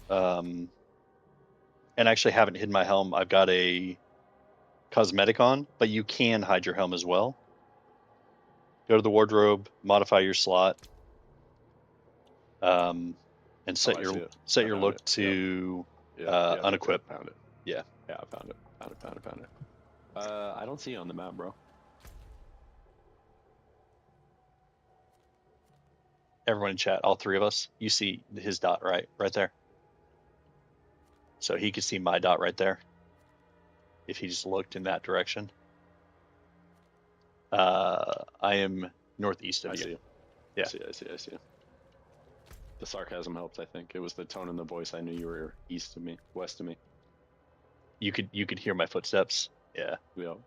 A: and actually haven't hidden my helm. I've got a cosmetic on, but you can hide your helm as well. Go to the wardrobe, modify your slot, and set your look to unequip.
D: Found it.
A: Yeah.
D: Yeah, I found it. Found it. I don't see you on the map, bro.
A: everyone in chat, all three of us, you see his dot right there. So he could see my dot right there if he just looked in that direction. I am northeast of
D: I
A: you.
D: see you.
A: Yeah.
D: I see you. The sarcasm helped, I think. It was the tone in the voice. I knew you were east of me, west of me.
A: You could hear my footsteps. Yeah.
D: Yep.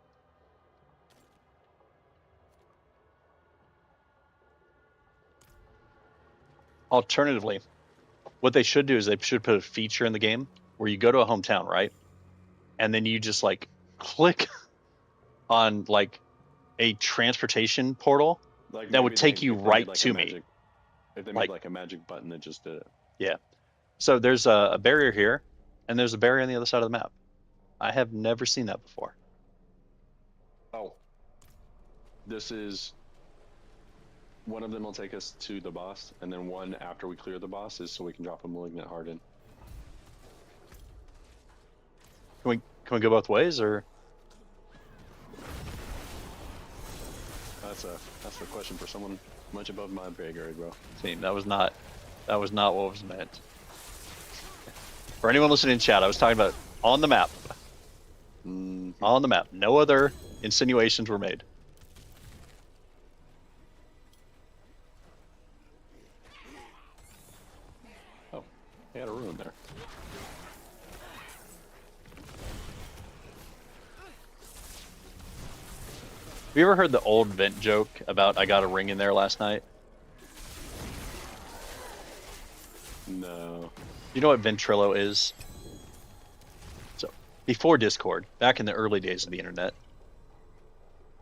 A: Alternatively, what they should do is they should put a feature in the game where you go to a hometown, right? And then you just like click on like a transportation portal
D: Like
A: that would take you
D: if they made,
A: right
D: like,
A: to
D: magic,
A: me.
D: if they made like a magic button that just did it.
A: Yeah. So there's a barrier here, and there's a barrier on the other side of the map. I have never seen that before.
D: Oh. This is one of them will take us to the boss, and then one after we clear the boss is so we can drop a malignant heart in.
A: Can we go both ways, or
D: That's a question for someone much above my pay grade, bro.
A: team? That was not what was meant. For anyone listening in chat, I was talking about on the map. On the map. No other insinuations were made.
D: Oh, he had a ruin there.
A: Have you ever heard the old vent joke about I got a ring in there last night?
D: No.
A: You know what Ventrilo is? So, before Discord, back in the early days of the internet,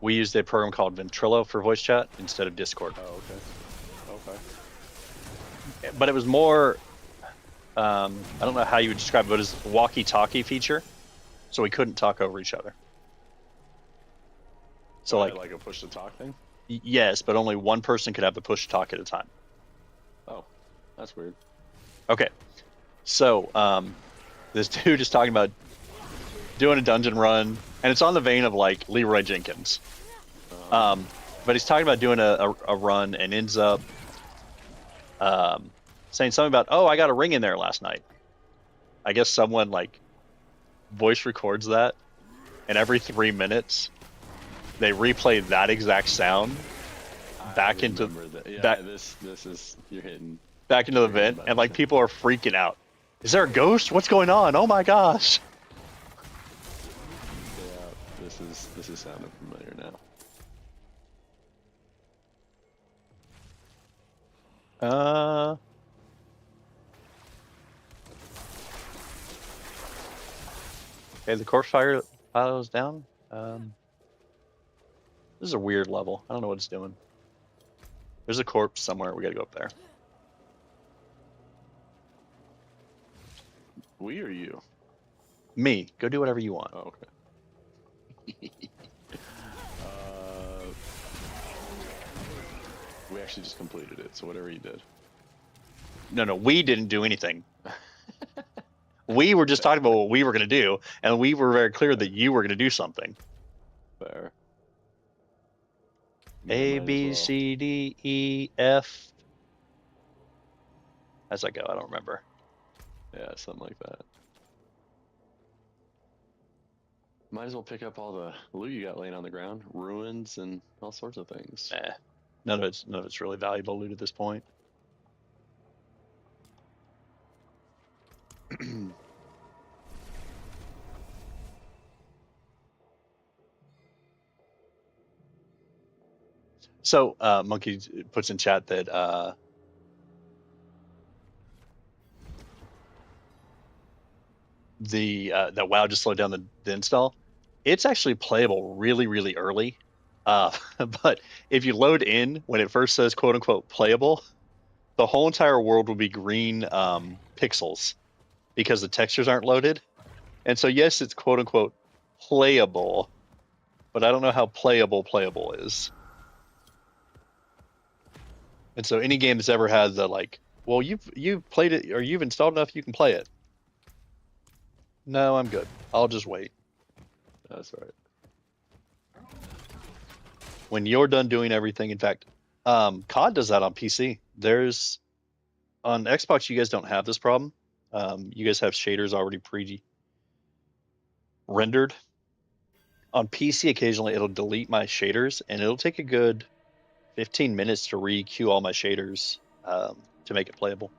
A: we used a program called Ventrilo for voice chat instead of Discord.
D: Oh, okay.
A: But it was more, I don't know how you would describe it, but it was a walkie-talkie feature, so we couldn't talk over each other. So
D: like a push to talk thing?
A: Yes, but only one person could have the push talk at a time.
D: Oh, that's weird.
A: Okay, so this dude is talking about doing a dungeon run, and it's on the vein of like Leroy Jenkins. But he's talking about doing a run and ends up saying something about, oh, I got a ring in there last night. I guess someone like voice records that, and every 3 minutes they replay that exact sound back into
D: this is you're hitting
A: back into the vent, and like people are freaking out. Is there a ghost? What's going on? Oh my gosh!
D: Yeah, this is sounding familiar now.
A: Okay, the corpse fire pile is down. This is a weird level. I don't know what it's doing. There's a corpse somewhere. We gotta go up there.
D: We or you?
A: Me. Go do whatever you want.
D: Oh, okay. We actually just completed it, so whatever you did.
A: No, we didn't do anything. We were just talking about what we were gonna do, and we were very clear that you were gonna do something.
D: Fair.
A: A, B, C, D, E, F. How's that go? I don't remember.
D: Yeah, something like that. Might as well pick up all the loot you got laying on the ground, ruins and all sorts of things.
A: None of it's really valuable loot at this point. So, Monkey puts in chat that that WoW just slowed down the install. It's actually playable really, really early. But if you load in when it first says "quote unquote" playable, the whole entire world will be green pixels because the textures aren't loaded. And so yes, it's quote unquote playable, but I don't know how playable is. And so any game that's ever had the like, well, you've played it or you've installed enough, you can play it. No, I'm good. I'll just wait.
D: That's right.
A: When you're done doing everything, in fact, COD does that on PC. there's on Xbox, you guys don't have this problem. You guys have shaders already pre-rendered. On PC, occasionally it'll delete my shaders, and it'll take a good 15 minutes to re-queue all my shaders to make it playable.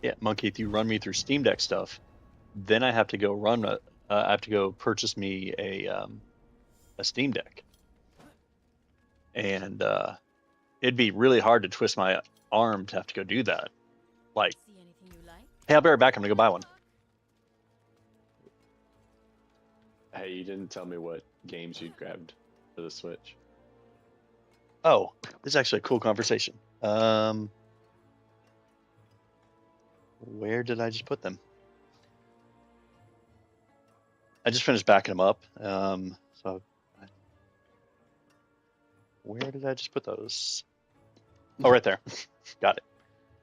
A: Yeah, Monkey, if you run me through Steam Deck stuff, then I have to go I have to go purchase me a Steam Deck, and it'd be really hard to twist my arm to have to go do that. Like,
E: See anything you like?
A: hey, I'll be right back. I'm gonna go buy one.
D: Hey, you didn't tell me what games you grabbed for the Switch.
A: Oh, this is actually a cool conversation. Where did I just put them? I just finished backing them up. Where did I just put those? Oh, right there. Got it.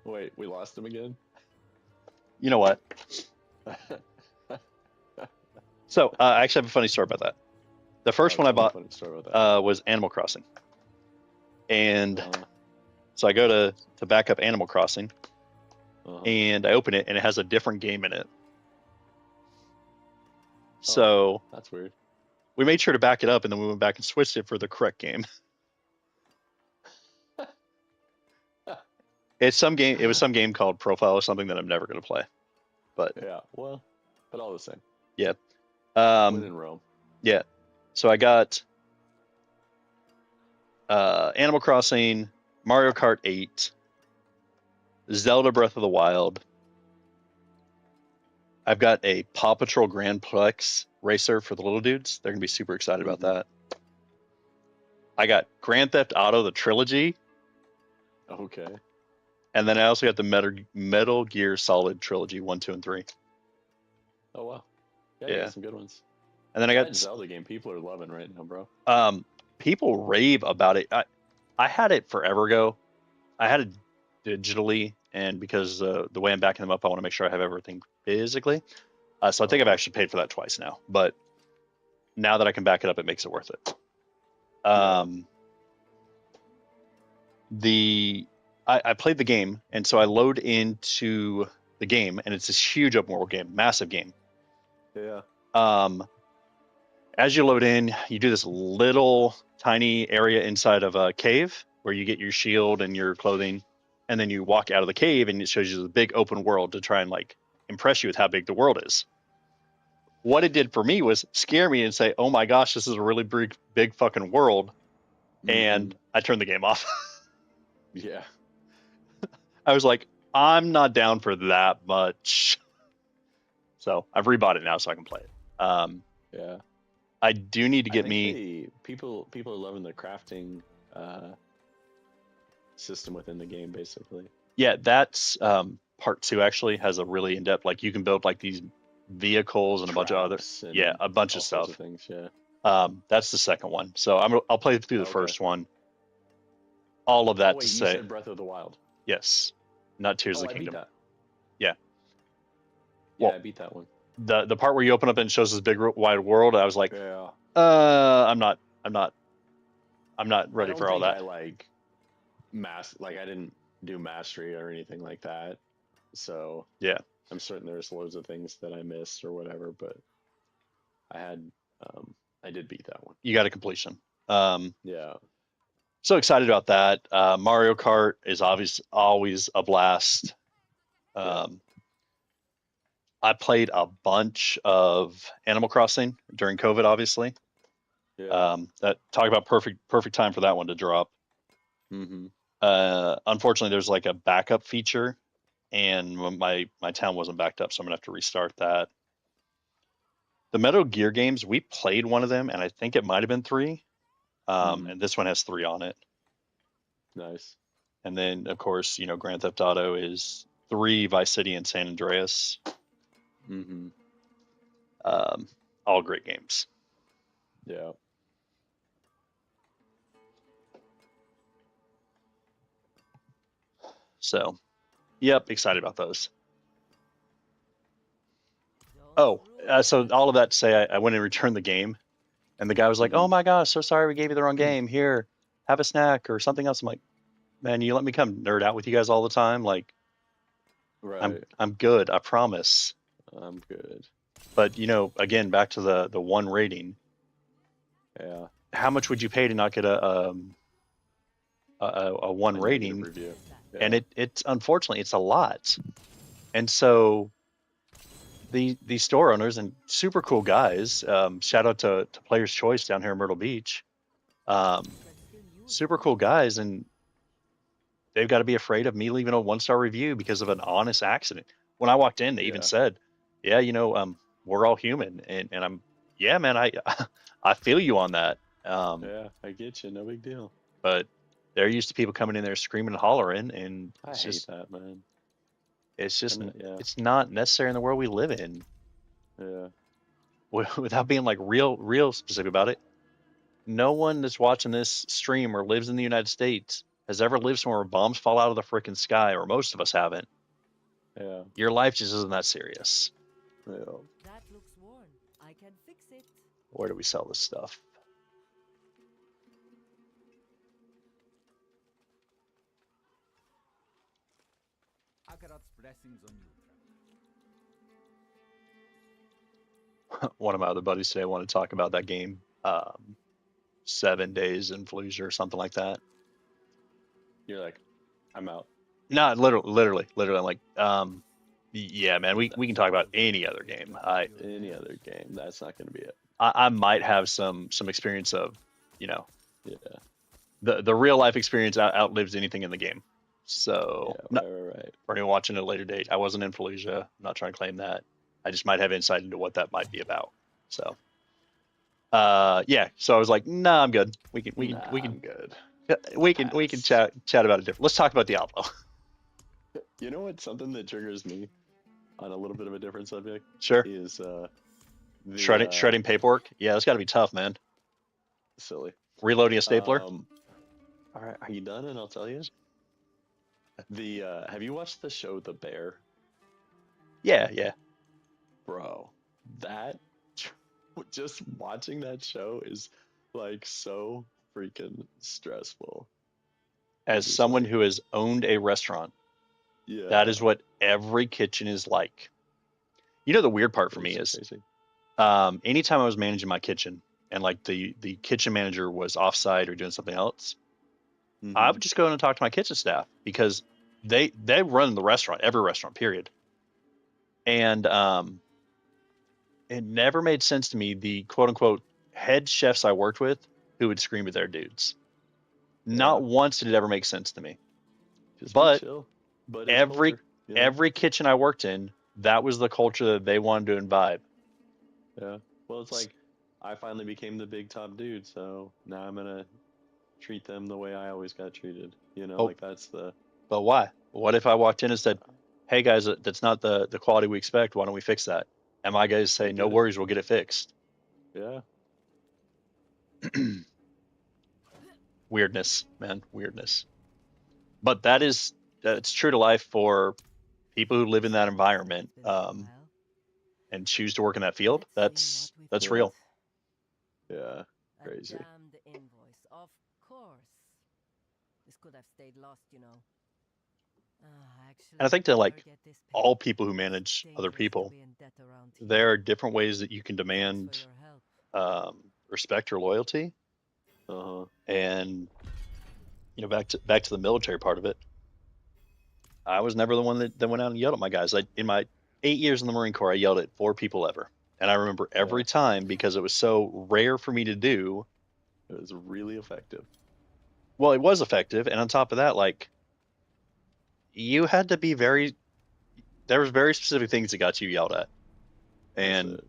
D: Wait, we lost him again?
A: You know what? So I actually have a funny story about that. The first one I bought was Animal Crossing, and so I go to back up Animal Crossing, and I open it, and it has a different game in it. So
D: that's weird.
A: We made sure to back it up, and then we went back and switched it for the correct game. It's some game. It was some game called Profile or something that I'm never going to play. But
D: yeah, well, but all the same.
A: Yeah.
D: When in Rome.
A: Yeah. So I got Animal Crossing, Mario Kart 8, Zelda Breath of the Wild. I've got a Paw Patrol Grand Plex racer for the little dudes. They're going to be super excited about that. I got Grand Theft Auto, the trilogy.
D: Okay.
A: And then I also got the Metal Gear Solid trilogy, 1, 2, and 3.
D: Oh, wow. Yeah, you got some good ones.
A: And then I got
D: that Zelda game people are loving right now, bro.
A: People rave about it. I had it forever ago. I had it digitally, and because the way I'm backing them up, I want to make sure I have everything physically. So I think I've actually paid for that twice now. But now that I can back it up, it makes it worth it. I played the game, and so I load into the game, and it's this huge open world game, massive game.
D: Yeah.
A: As you load in, you do this little tiny area inside of a cave where you get your shield and your clothing, and then you walk out of the cave, and it shows you the big open world to try and like impress you with how big the world is. What it did for me was scare me and say, "Oh my gosh, this is a really big fucking world," and I turned the game off.
D: Yeah.
A: I was like, I'm not down for that much. So I've rebought it now so I can play it.
D: Yeah.
A: I do need to get
D: people are loving the crafting system within the game, basically.
A: Yeah, that's part 2 actually has a really in-depth, like you can build like these vehicles and a bunch of other a bunch of stuff.
D: Things, yeah.
A: That's the second one. So I'll play through the first one. All of that to say.
D: You said Breath of the Wild.
A: Yes, not Tears of the Kingdom.
D: Beat that.
A: Yeah.
D: Well, I beat that one.
A: The part where you open up and it shows this big wide world, I was like,
D: yeah.
A: I'm not ready for all that.
D: I didn't do mastery or anything like that. So
A: yeah,
D: I'm certain there's loads of things that I missed or whatever, but I did beat that one.
A: You got a completion.
D: Yeah.
A: So excited about that. Mario Kart is always a blast. I played a bunch of Animal Crossing during COVID, obviously.
D: Yeah.
A: Talk about perfect time for that one to drop. Unfortunately, there's like a backup feature, and my town wasn't backed up, so I'm gonna have to restart that. The Metal Gear games, we played one of them, and I think it might have been 3. And this one has 3 on it.
D: Nice.
A: And then, of course, Grand Theft Auto is 3, Vice City, and San Andreas. All great games.
D: Yeah.
A: So, Yep, excited about those.
B: Don't
A: Oh,
B: ruin
A: so
B: the
A: all of that to say, I went and returned the game, and the guy was like, "Oh
D: Mhm.
A: my gosh, so sorry we gave you the wrong game. Here, have a snack or something else." I'm like, "Man, you let me come nerd out with you guys all the time. Like,
D: Right.
A: I'm good, I promise."
D: I'm good.
A: But again, back to the one rating.
D: Yeah.
A: How much would you pay to not get a one
D: A negative
A: rating?
D: review.
A: And
D: Yeah.
A: it's unfortunately it's a lot. And so the store owners and super cool guys, shout out to Player's Choice down here in Myrtle Beach, um,
B: You can still use
A: super
B: them.
A: cool guys, and they've got to be afraid of me leaving a 1-star review because of an honest accident. When I walked in, they even
D: Yeah.
A: said, "Yeah, we're all human," and I'm, yeah, man, I I feel you on that. Um,
D: Yeah. I get you. No big deal.
A: but they're used to people coming in there screaming and hollering, and
D: I hate that, man.
A: it's just
D: And yeah.
A: it's not necessary in the world we live in.
D: Yeah.
A: Without being like real specific about it, no one that's watching this stream or lives in the United States has ever lived somewhere where bombs fall out of the freaking sky, or most of us haven't.
D: Yeah.
A: Your life just isn't that serious.
D: Yeah.
B: That looks worn. I can fix it.
A: Where do we sell this stuff?
E: Akarat's blessings on you.
A: One of my other buddies today wanted to talk about that game, 7 days in Fallujah or something like that.
D: You're like, I'm out.
A: Not literally. I'm like, yeah, man, we can talk about any other game.
D: Any other game, that's not going to be it.
A: I might have some experience of,
D: Yeah.
A: the real life experience outlives anything in the game. So,
D: Yeah. Right.
A: for anyone watching at a later date, I wasn't in Fallujah. I'm not trying to claim that. I just might have insight into what that might be about. So, yeah. So I was like, nah, I'm good. We can
D: I'm good.
A: we can
D: Pass.
A: chat about it different. Let's talk about Diablo.
D: You know what? Something that triggers me on a little bit of a different subject
A: Sure.
D: is the
A: Shredding paperwork. Yeah, that's got to be tough, man.
D: silly.
A: Reloading a stapler.
D: All right, are you done? And I'll tell you. Have you watched the show The Bear?
A: Yeah.
D: Bro, that just watching that show is like so freaking stressful.
A: As
D: Just
A: someone
D: like,
A: who has owned a restaurant, that
D: yeah,
A: is what every kitchen is like. The weird part for me
D: it's
A: is,
D: crazy.
A: anytime I was managing my kitchen and like the kitchen manager was offsite or doing something else, I
D: Mm-hmm.
A: would just go in and talk to my kitchen staff because they run the restaurant, every restaurant, period. And it never made sense to me, the quote unquote head chefs I worked with who would scream at their dudes.
D: Yeah,
A: Not once did it ever make sense to me.
D: just be
A: But
D: chill. But it's
A: every
D: culture, you know?
A: every kitchen I worked in, that was the culture that they wanted to imbibe.
D: Yeah. Well, it's like I finally became the big top dude, so now I'm gonna treat them the way I always got treated. You know,
A: Oh,
D: like that's the
A: but why? What if I walked in and said, "Hey guys, that's not the quality we expect. Why don't we fix that?" And my guys
D: they
A: say, "No
D: get it.
A: worries, we'll get it fixed."
D: Yeah.
A: Weirdness, man, weirdness. But that's true to life for people who live in that environment,
B: Been a while.
A: and choose to work in that field.
B: Let's see what we've
A: That's
D: Yeah.
A: real.
D: Yeah.
B: A
D: Crazy.
B: damned invoice, of course. This could have stayed lost, you know. Actually,
A: And I think to
B: better
A: like
B: get this paid.
A: all people who manage other
B: Dangerous to
A: people,
B: be in debt around here.
A: there are different ways that you can
B: Thanks for
A: demand,
B: your help.
A: respect or loyalty.
D: Uh huh.
A: And back to the military part of it. I was never the one that went out and yelled at my guys. In my 8 years in the Marine Corps, I yelled at 4 people ever, and I remember every
D: Yeah.
A: time because it was so rare for me to do.
D: It was really effective.
A: Well, it was effective, and on top of that, like, you had to be very. There was very specific things that got you yelled at,
D: That's
A: and
D: it.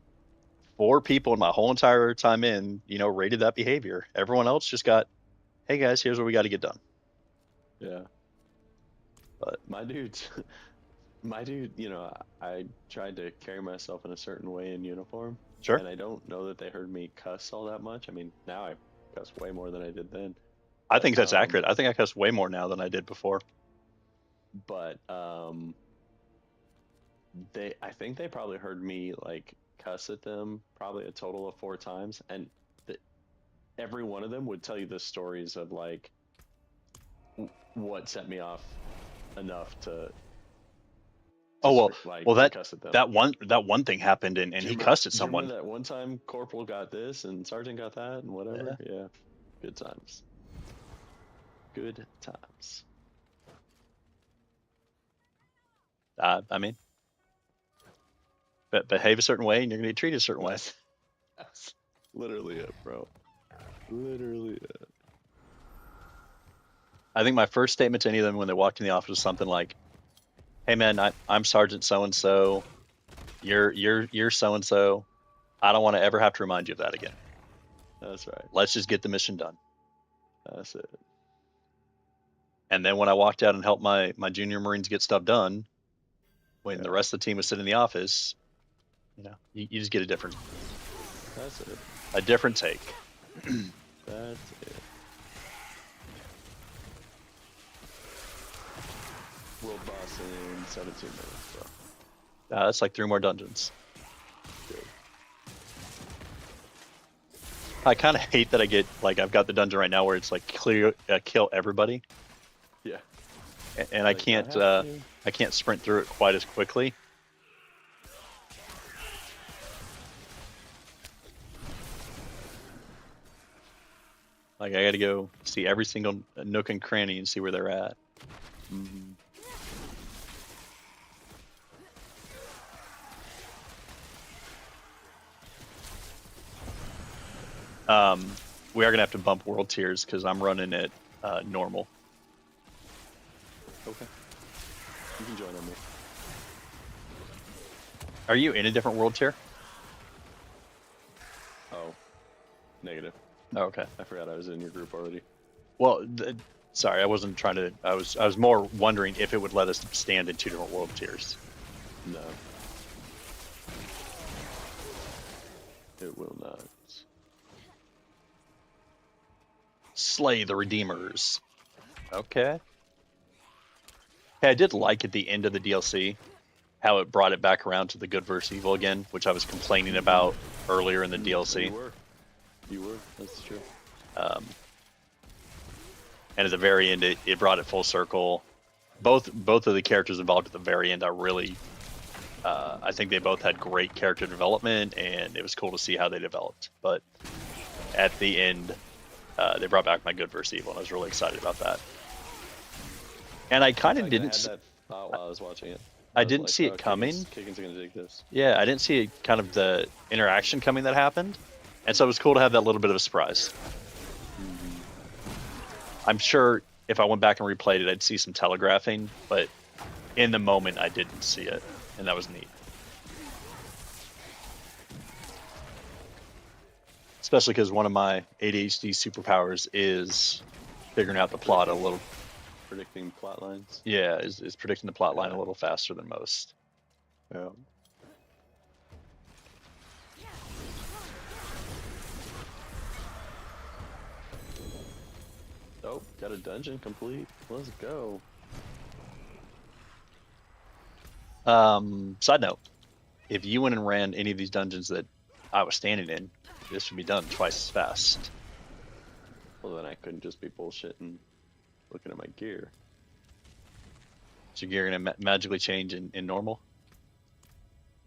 A: 4 people in my whole entire time rated that behavior. Everyone else just got, "Hey guys, here's what we got to get done."
D: Yeah.
A: But
D: My dude, my dude, I tried to carry myself in a certain way in uniform,
A: sure,
D: and I don't know that they heard me cuss all that much. I mean, now I cuss way more than I did then.
A: I think that's
D: Um,
A: accurate. I think I cuss way more now than I did before.
D: but I think they probably heard me like cuss at them probably a total of 4 times, and every one of them would tell you the stories of like what set me off enough to
A: Oh well,
D: like
A: well
D: to cuss at them.
A: that one thing happened, and he cussed at
D: Do you
A: someone.
D: remember that one time Corporal got this and Sergeant got that and whatever? Yeah. Good times. Good times.
A: I mean, behave a certain way, and you're gonna get treated a certain way.
D: That's literally it, bro. Literally it.
A: I think my first statement to any of them when they walked in the office was something like, "Hey man, I'm Sergeant so and so. You're so and so. I don't want to ever have to remind you of that again.
D: That's right.
A: Let's just get the mission done."
D: That's it.
A: And then when I walked out and helped my junior Marines get stuff done, when the rest of the team was sitting in the office, you know, you just get a different take.
D: That's it. World boss in 17 minutes, bro.
A: That's like 3 more dungeons.
D: Good.
A: I kind of hate that I've got the dungeon right now where it's like kill everybody.
D: Yeah.
A: And I can't sprint through it quite as quickly. Like I got to go see every single nook and cranny and see where they're at.
D: Mm-hmm.
A: We are gonna have to bump world tiers because I'm running it normal.
D: Okay. You can join on me.
A: Are you in a different world tier?
D: Oh, negative.
A: Oh, okay.
D: I forgot I was in your group already.
A: Well, sorry, I wasn't trying to. I was more wondering if it would let us stand in 2 different world tiers.
D: No. It will not.
A: Slay the Redeemers. Okay. Hey, I did like at the end of the DLC how it brought it back around to the good versus evil again, which I was complaining about earlier in the DLC.
D: You were. That's true.
A: And at the very end, it brought it full circle. Both of the characters involved at the very end, I think they both had great character development, and it was cool to see how they developed. But at the end, they brought back my good versus evil, and I was really excited about that. And I kind of didn't.
D: I had that thought while I was watching it.
A: I didn't see it coming.
D: Kickin's gonna dig this.
A: Yeah, I didn't see kind of the interaction coming that happened, and so it was cool to have that little bit of a surprise. I'm sure if I went back and replayed it, I'd see some telegraphing, but in the moment, I didn't see it, and that was neat. Especially because one of my ADHD superpowers is figuring out the plot a little.
D: Predicting plot lines.
A: Yeah, is predicting the plot line a little faster than most.
D: Yeah. Oh, got a dungeon complete. Let's go.
A: Side note, if you went and ran any of these dungeons that I was standing in, this would be done twice as fast.
D: Well, then I couldn't just be bullshitting looking at my gear.
A: Is your gear going to magically change in normal?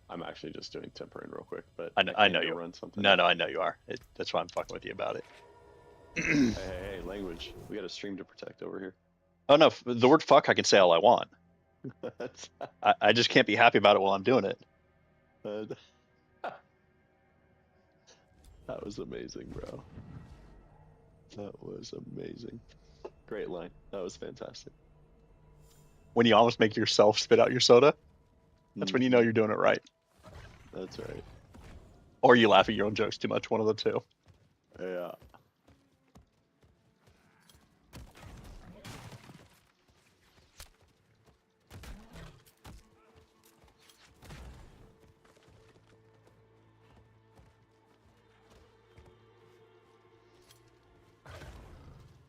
D: I'm actually just doing tempering real quick, but
A: I know you
D: run something.
A: No, I know you are. That's why I'm fucking with you about it.
D: Hey, language. We got a stream to protect over here.
A: Oh no, the word fuck I can say all I want. I just can't be happy about it while I'm doing it.
D: That was amazing, bro. That was amazing. Great line. That was fantastic.
A: When you almost make yourself spit out your soda, that's when you know you're doing it right.
D: That's right.
A: Or you laugh at your own jokes too much, one of the two.
D: Yeah.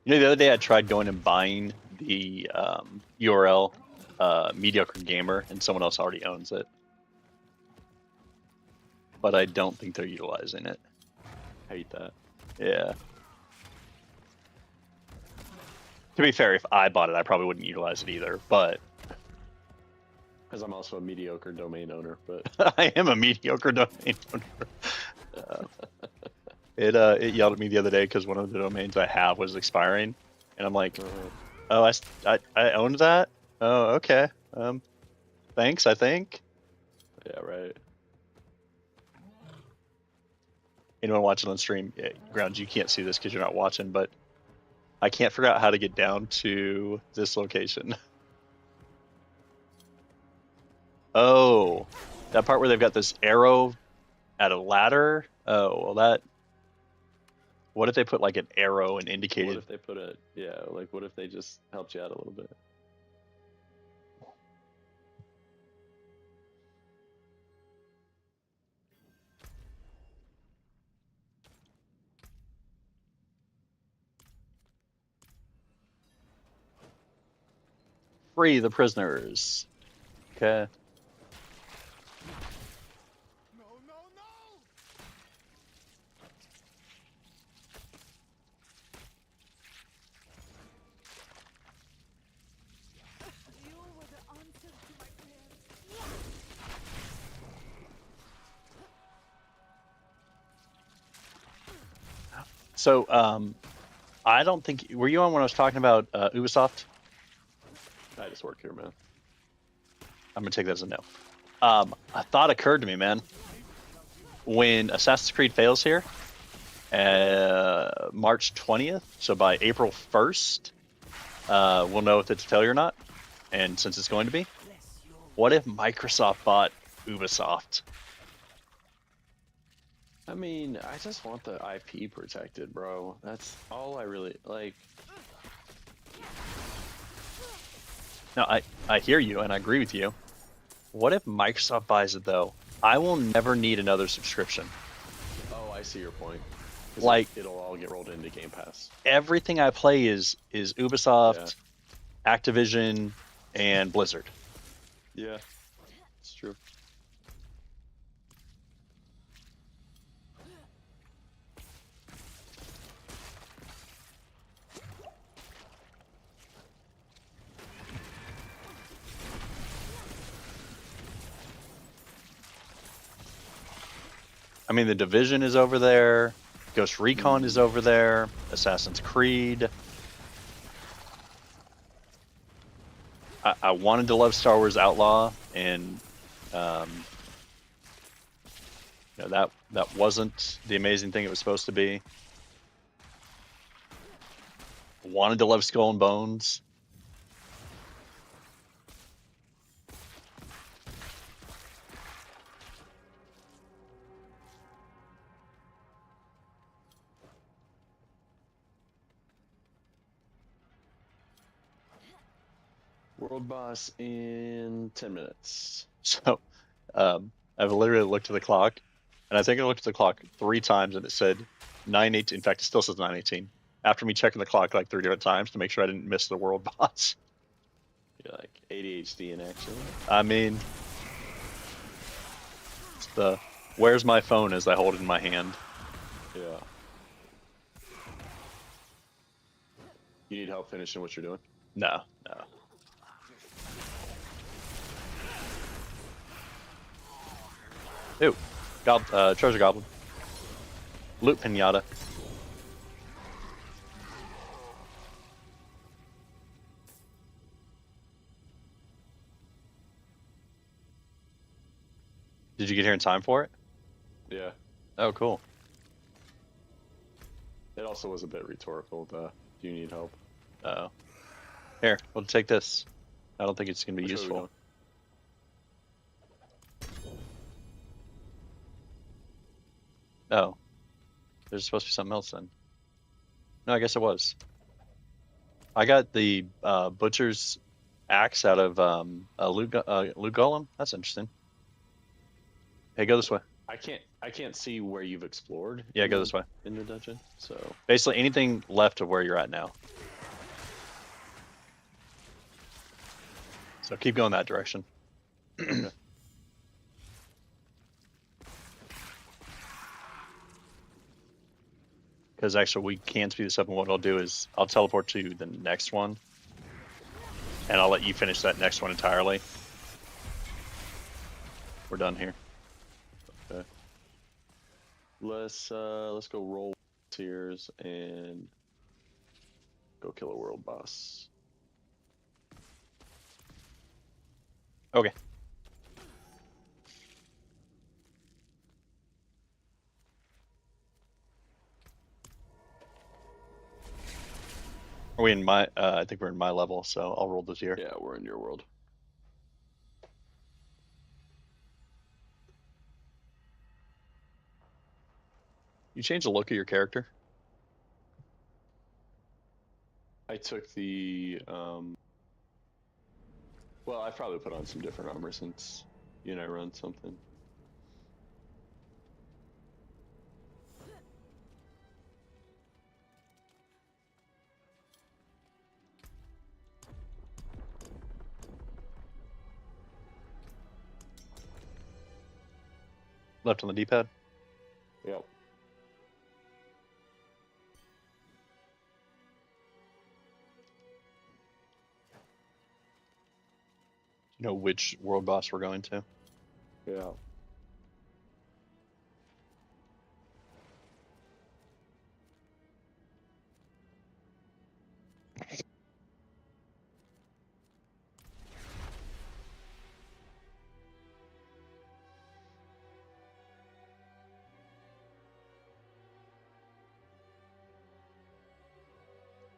A: You know, the other day I tried going and buying the URL mediocre gamer and someone else already owns it. But I don't think they're utilizing it.
D: Hate that.
A: Yeah. To be fair, if I bought it, I probably wouldn't utilize it either. But
D: Because I'm also a mediocre domain owner, but
A: I am a mediocre domain owner. It yelled at me the other day because one of the domains I have was expiring, and I'm like, oh, I owned that. Oh, okay. Thanks. I think.
D: yeah, right.
A: Anyone watching on stream, yeah, Grounds, you can't see this because you're not watching, but I can't figure out how to get down to this location. Oh, that part where they've got this arrow at a ladder. Oh, well, that. What if they put like an arrow and indicated?
D: What if they put a like what if they just helped you out a little bit?
A: Free the prisoners. Okay.
C: No, no, no!
F: You were the answer to my prayers.
A: So, I don't think were you on when I was talking about Ubisoft?
D: I just work here, man.
A: I'm gonna take that as a no. A thought occurred to me, man. When Assassin's Creed fails here, March 20th, so by April 1st, we'll know if it's a failure or not. And since it's going to be, what if Microsoft bought Ubisoft?
D: I mean, I just want the IP protected, bro. That's all I really like.
A: No, I hear you and I agree with you. What if Microsoft buys it though? I will never need another subscription.
D: Oh, I see your point. 'Cause
A: Like
D: it'll all get rolled into Game Pass.
A: everything I play is Ubisoft, Activision, and Blizzard.
D: Yeah, it's true.
A: I mean, The Division is over there, Ghost Recon is over there, Assassin's Creed. I wanted to love Star Wars Outlaw, and that wasn't the amazing thing it was supposed to be. Wanted to love Skull and Bones.
D: World boss in 10 minutes.
A: So I've literally looked at the clock, and I think I looked at the clock 3 times, and it said 9:18. In fact, it still says 9:18. After me checking the clock like 3 different times to make sure I didn't miss the world boss.
D: You're like ADHD in action.
A: I mean, it's the where's my phone as I hold it in my hand.
D: Yeah. You need help finishing what you're doing?
A: No. Ooh, treasure goblin. Loot pinata. Did you get here in time for it?
D: Yeah.
A: Oh, cool.
D: It also was a bit rhetorical. Do you need help?
A: Oh. Here, we'll take this. I don't think it's going to be
D: Which way are we
A: useful. Oh. There's supposed to be something else then. No, I guess it was. I got the butcher's axe out of loot golem. That's interesting. Hey, go this way.
D: I can't see where you've explored.
A: Yeah, go this way.
D: In the dungeon. So
A: Basically, anything left of where you're at now. So keep going that direction.
D: Okay.
A: Because actually we can speed this up, and what I'll do is I'll teleport to the next one, and I'll let you finish that next one entirely. We're done here.
D: Okay. Let's go roll tears and go kill a world boss.
A: Okay. Are we in my? I think we're in my level, so I'll roll this here.
D: Yeah, we're in your world.
A: You change the look of your character.
D: I took the well, I probably put on some different armor since you and I run something.
A: Left on the D-pad.
D: Yep.
A: You know which world boss we're going to.
D: Yeah.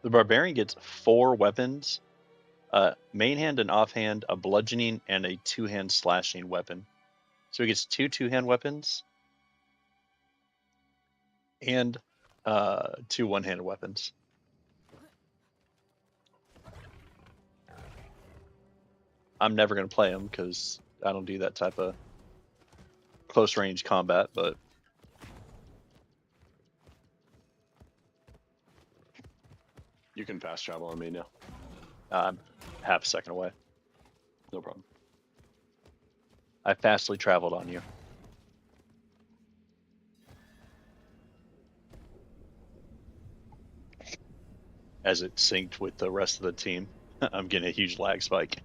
A: The barbarian gets 4 weapons: main hand and offhand, a bludgeoning, and a 2-hand slashing weapon. So he gets 2 2-hand weapons and 2 1-handed weapons. I'm never going to play him because I don't do that type of close range combat, but
D: You can fast travel on me now.
A: I'm half a second away.
D: No problem.
A: I fastly traveled on you. As it synced with the rest of the team, I'm getting a huge lag spike.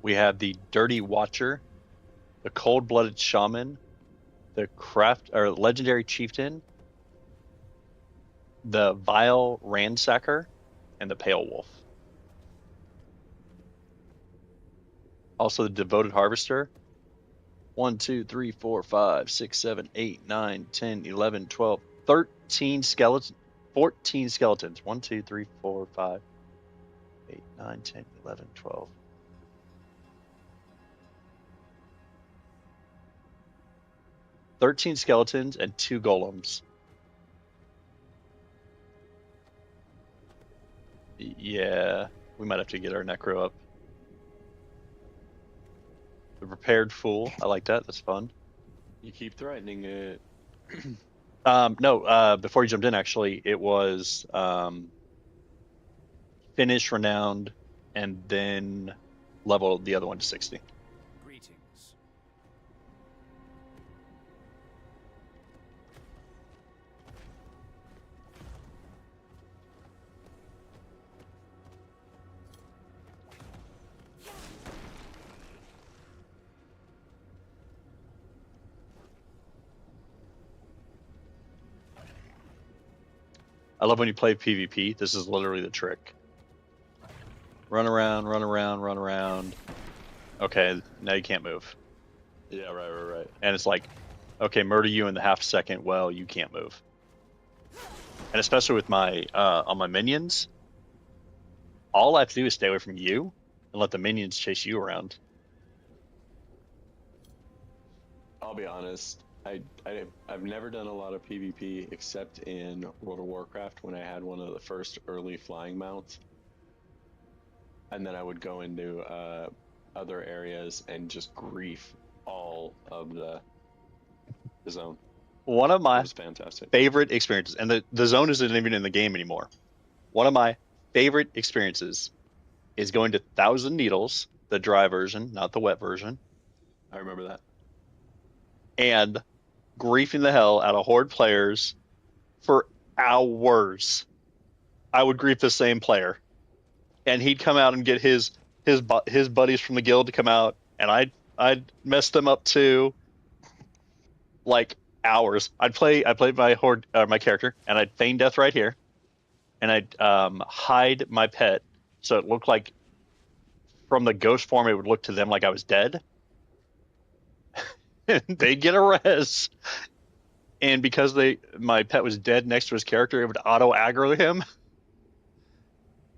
A: We have the Dirty Watcher, the Cold-Blooded Shaman, the Legendary Chieftain, the Vile Ransacker, and the Pale Wolf. Also the Devoted Harvester. 1, 2, 3, 4, 5, 6, 7, 8, 9, 10, 11, 12, 13 skeletons. 14 skeletons. 1, 2, 3, 4, 5, 8, 9, 10, 11, 12. "13 skeletons and 2 golems." Yeah, we might have to get our necro up. The Prepared Fool. I like that. That's fun.
D: You keep threatening it.
A: No, before you jumped in, actually, it was finish renowned and then level the other one to 60.
C: Greetings.
A: I love when you play PvP. This is literally the trick. Run around, run around, run around. Okay, now you can't move.
D: Yeah, right.
A: And it's like, okay, murder you in the half second. Well, you can't move. And especially with my on my minions, all I have to do is stay away from you and let the minions chase you around.
D: I'll be honest. I've never done a lot of PvP except in World of Warcraft when I had one of the first early flying mounts, and then I would go into other areas and just grief all of the zone.
A: One of
D: It
A: my
D: was fantastic.
A: favorite experiences, and the zone isn't even in the game anymore. One of my favorite experiences is going to Thousand Needles, the dry version, not the wet version,
D: I remember that.
A: and griefing the hell out of horde players for hours. I would grief the same player, and he'd come out and get his buddies from the guild to come out, and I'd mess them up too, like hours. I'd play my horde my character, and I'd feign death right here, and I'd hide my pet so it looked like from the ghost form it would look to them like I was dead. They'd get a res, and because my pet was dead next to his character, it would auto aggro him,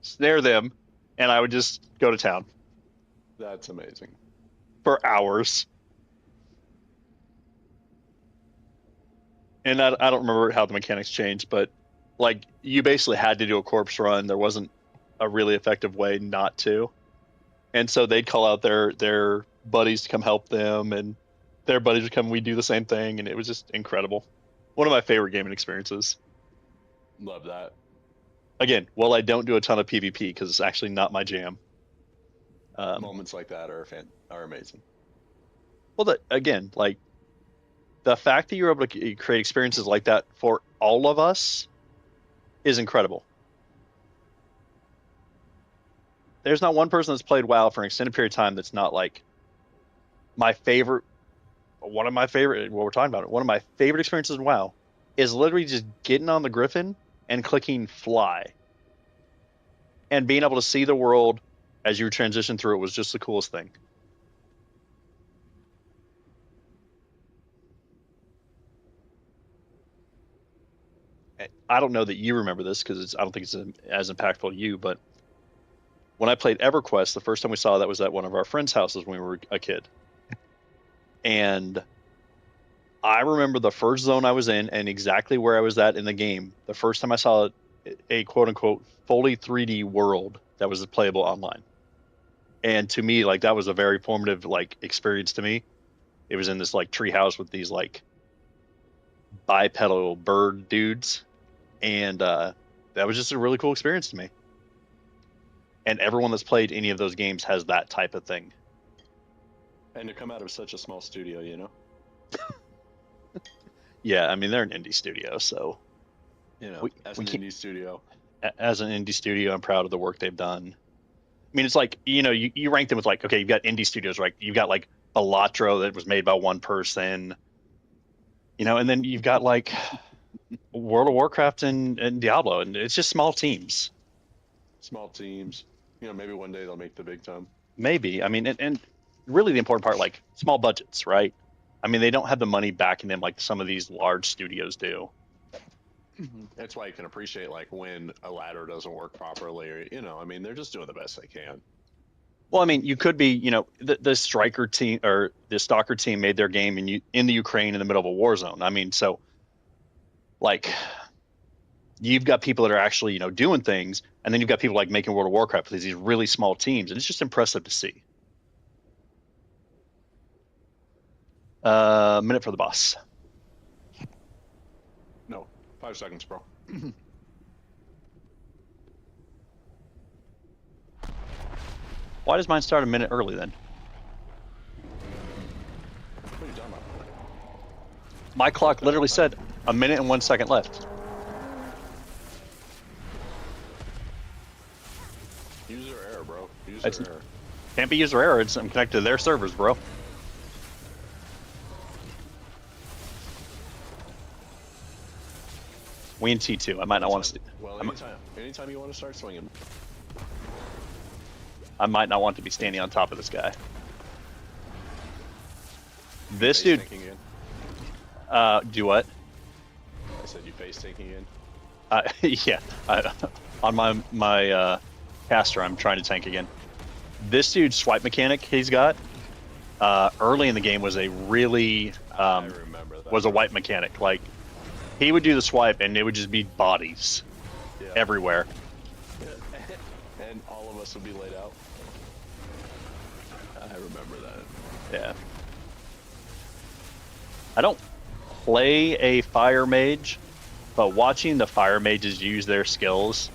A: snare them, and I would just go to town
D: That's amazing.
A: for hours. And I don't remember how the mechanics changed, but like you basically had to do a corpse run. There wasn't a really effective way not to, and so they'd call out their buddies to come help them, and their buddies would come. We'd do the same thing, and it was just incredible. One of my favorite gaming experiences.
D: Love that.
A: Again, well, I don't do a ton of PvP because it's actually not my jam.
D: Moments like that are amazing.
A: Well, again, like the fact that you're able to create experiences like that for all of us is incredible. There's not one person that's played WoW for an extended period of time that's not like my favorite. One of my favorite. What we're talking about. One of my favorite experiences in WoW is literally just getting on the Griffin and clicking fly, and being able to see the world as you transition through it was just the coolest thing. I don't know that you remember this because I don't think it's as impactful to you, but when I played EverQuest, the first time we saw that was at one of our friends' houses when we were a kid. And I remember the first zone I was in and exactly where I was at in the game. The first time I saw a quote unquote fully 3D world that was playable online. And to me, like that was a very formative like experience to me. It was in this like tree house with these like bipedal bird dudes. And that was just a really cool experience to me. And everyone that's played any of those games has that type of thing.
D: And to come out of such a small studio, you know.
A: Yeah, I mean they're an indie studio, so
D: You know,
A: we,
D: as
A: we
D: an
A: can't,
D: indie studio.
A: as an indie studio, I'm proud of the work they've done. I mean, it's like you rank them with like, okay, you've got indie studios, right? You've got like Balatro that was made by one person, and then you've got like World of Warcraft and Diablo, and it's just small teams.
D: Small teams. You know, maybe one day they'll make the big time.
A: Maybe, I mean, and really the important part, like small budgets, right? I mean, they don't have the money backing them like some of these large studios do.
D: That's why you can appreciate like when a ladder doesn't work properly, or I mean, they're just doing the best they can.
A: Well, I mean, you could be, the striker team or the stalker team made their game in the Ukraine in the middle of a war zone. I mean, so like you've got people that are actually, doing things, and then you've got people like making World of Warcraft with these really small teams, and it's just impressive to see. Minute for the boss.
D: No, 5 seconds, bro.
A: Why does mine start a minute early then?
D: What are you talking about?
A: My clock literally said a minute and 1 second left.
D: User error, bro.
A: It's-
D: User error.
A: Can't be user error. I'm connected to their servers, bro. We in T2. I might not want to.
D: Well, anytime you want to start swinging.
A: I might not want to be standing on top of this guy. This
D: Face
A: dude.
D: tanking again.
A: Do what?
D: I said you face taking again.
A: Yeah. On my caster, I'm trying to tank again. This dude's swipe mechanic he's got early in the game was a really
D: I remember that.
A: was a wipe mechanic. Like he would do the swipe and it would just be bodies
D: Yeah.
A: everywhere.
D: And all of us would be laid out. I remember that.
A: Yeah. I don't play a fire mage, but watching the fire mages use their skills,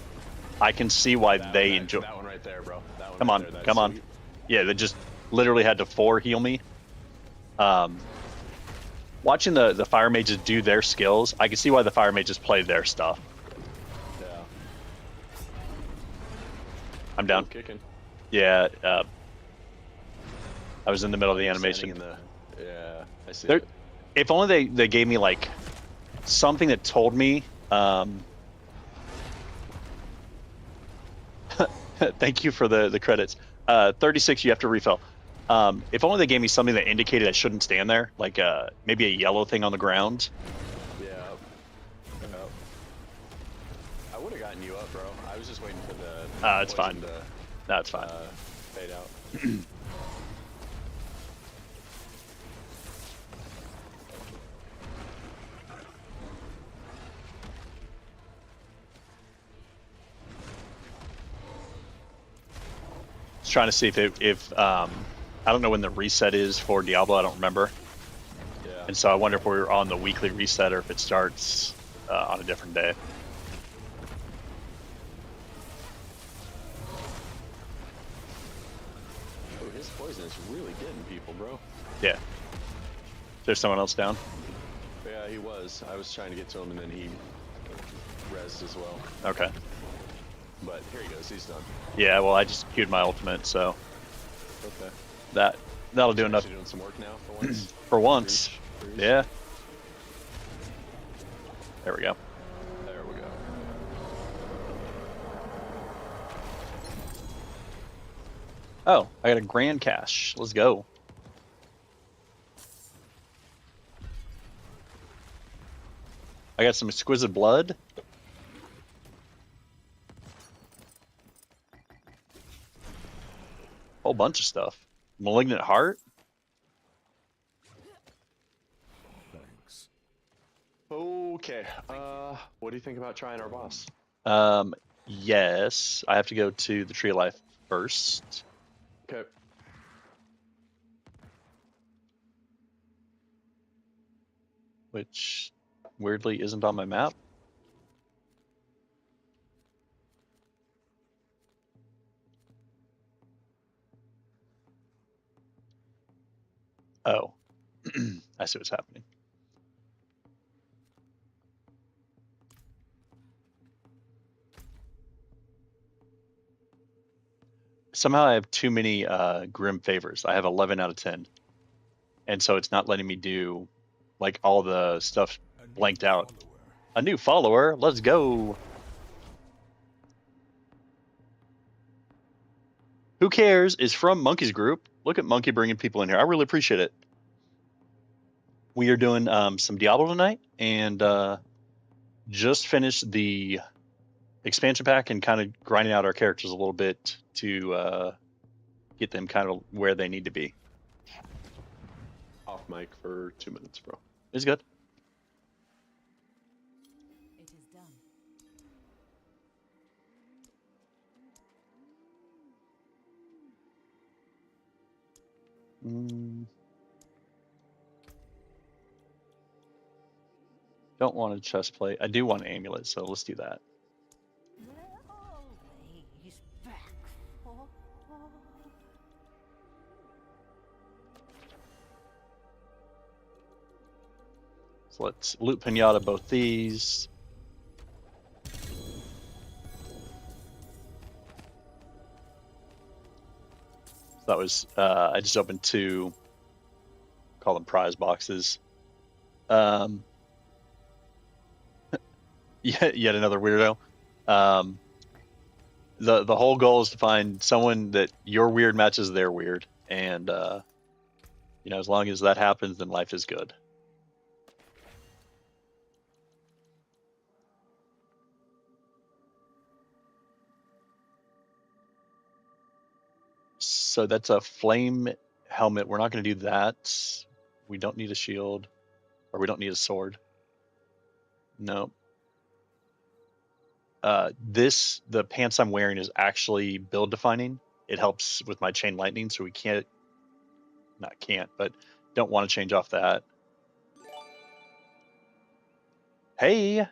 A: I can see why they enjoy.
D: That one right there, bro. That one
A: Come
D: right
A: on,
D: there. That's
A: come on.
D: sweet.
A: Yeah, they just literally had to 4 heal me. Watching the fire mages do their skills, I can see why the fire mages play their stuff.
D: Yeah.
A: I'm down.
D: Ooh, kicking.
A: Yeah, I was in the middle of the
D: You're
A: animation.
D: standing in the, yeah, I see
A: There-
D: it.
A: If only they gave me like something that told me. Thank you for the credits. 36, you have to refill. If only they gave me something that indicated I shouldn't stand there, like maybe a yellow thing on the ground.
D: Yeah. Yeah. I would have gotten you up, bro. I was just waiting for the
A: It's fine.
D: poison to
A: That's fine.
D: fade out.
A: Just trying to see if I don't know when the reset is for Diablo. I don't remember,
D: Yeah.
A: and so I wonder if we're on the weekly reset or if it starts on a different day.
D: Oh, his poison is really getting people, bro.
A: Yeah. There's someone else down.
D: Yeah, he was. I was trying to get to him, and then he rezzed as well.
A: Okay.
D: But here he goes. He's done.
A: Yeah. Well, I just queued my ultimate, so
D: Okay.
A: that'll do enough
D: Actually doing some work now for once.
A: for once.
D: Freeze.
A: Yeah. There we go.
D: There we go.
A: Oh, I got a grand cash. Let's go. I got some exquisite blood. Whole bunch of stuff. Malignant heart.
C: Thanks.
D: Okay. What do you think about trying our boss?
A: Yes. I have to go to the Tree of Life first.
D: Okay.
A: Which weirdly isn't on my map. Oh, I see what's happening. Somehow I have too many Grim favors. I have 11 out of 10. And so it's not letting me do like all the stuff blanked out. A new follower. Let's go. Who Cares is from Monkey's group. Look at Monkey bringing people in here. I really appreciate it. We are doing some Diablo tonight and just finished the expansion pack and kind of grinding out our characters a little bit to get them kind of where they need to be.
D: Off mic for 2 minutes, bro.
A: It's good.
F: It is done.
A: Don't want a chest plate. I do want an amulet, so let's do that.
F: They're always back for.
A: So let's loot pinata both these. So that was I just opened 2. Call them prize boxes. Yet another weirdo. The whole goal is to find someone that your weird matches their weird, and as long as that happens, then life is good. So that's a flame helmet. We're not going to do that. We don't need a shield, or we don't need a sword. No. The pants I'm wearing is actually build defining. It helps with my chain lightning, so we but don't want to change off that. Hey.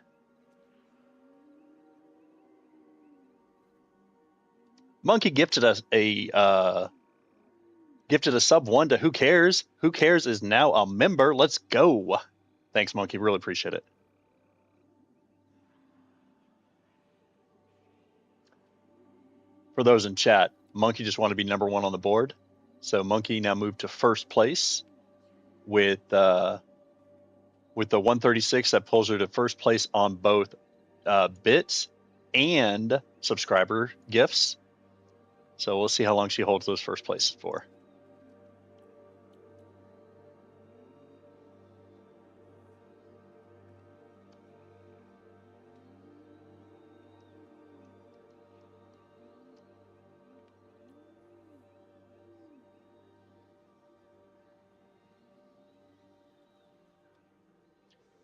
A: Monkey gifted us a sub 1 to Who Cares. Who Cares is now a member. Let's go. Thanks, Monkey. Really appreciate it. For those in chat, Monkey just wanted to be number 1 on the board. So Monkey now moved to first place with the 136 that pulls her to first place on both bits and subscriber gifts. So we'll see how long she holds those first places for.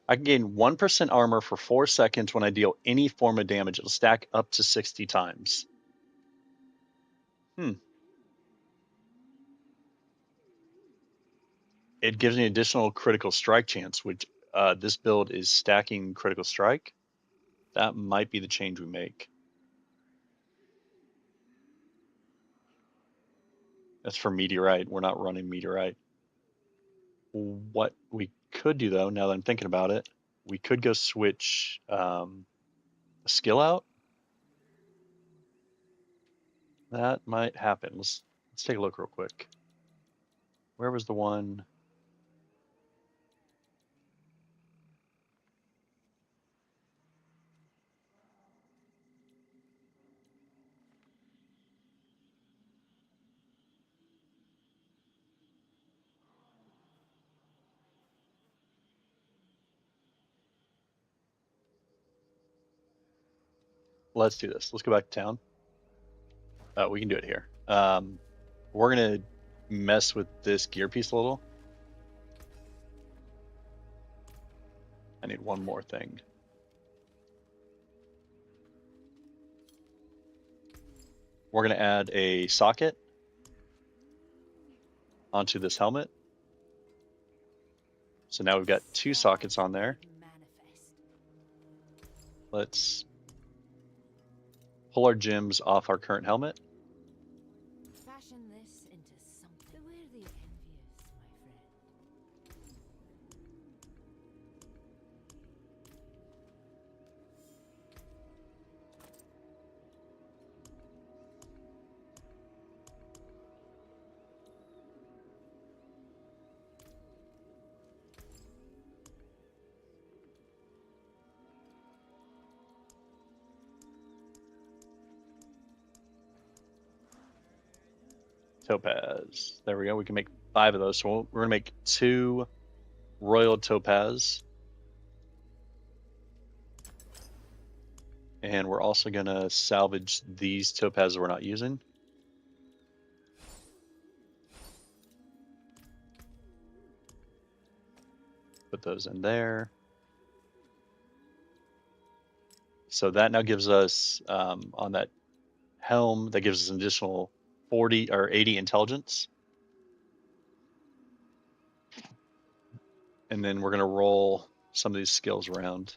A: I can gain 1% armor for 4 seconds when I deal any form of damage. It'll stack up to 60 times. It gives me additional critical strike chance, which this build is stacking critical strike. That might be the change we make. That's for Meteorite. We're not running Meteorite. What we could do, though, now that I'm thinking about it, we could go switch a skill out. That might happen. Let's take a look real quick. Where was the one? Let's do this. Let's go back to town. We can do it here. We're going to mess with this gear piece a little. I need one more thing. We're going to add a socket onto this helmet. So now we've got 2 sockets on there. Let's pull our gems off our current helmet.
F: Fashion this into something. Beware the envious, my friend.
A: Topaz. There we go. We can make 5 of those. So we're going to make 2 royal topaz. And we're also going to salvage these topazes we're not using. Put those in there. So that now gives us, on that helm, that gives us an additional 40 or 80 intelligence. And then we're going to roll some of these skills around.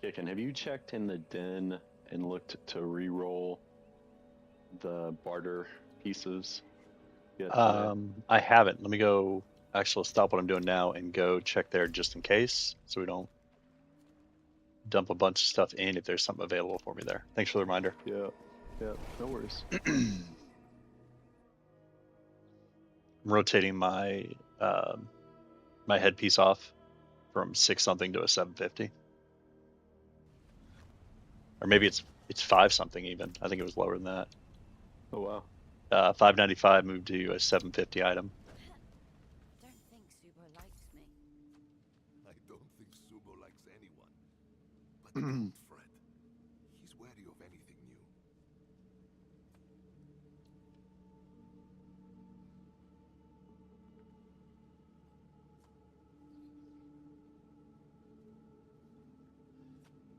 D: Kicken, have you checked in the den and looked to re-roll the barter pieces yet today?
A: I haven't. Let me go. Actually, I'll stop what I'm doing now and go check there just in case, so we don't dump a bunch of stuff in if there's something available for me there. Thanks for the reminder.
D: Yeah, no worries.
A: I'm rotating my my headpiece off from 6 something to a 750, or maybe it's 5 something even. I think it was lower than that.
D: Oh wow.
A: 595 moved to a 750 item.
F: Don't think
G: attacks anyone. But don't fret. He's wary of anything new.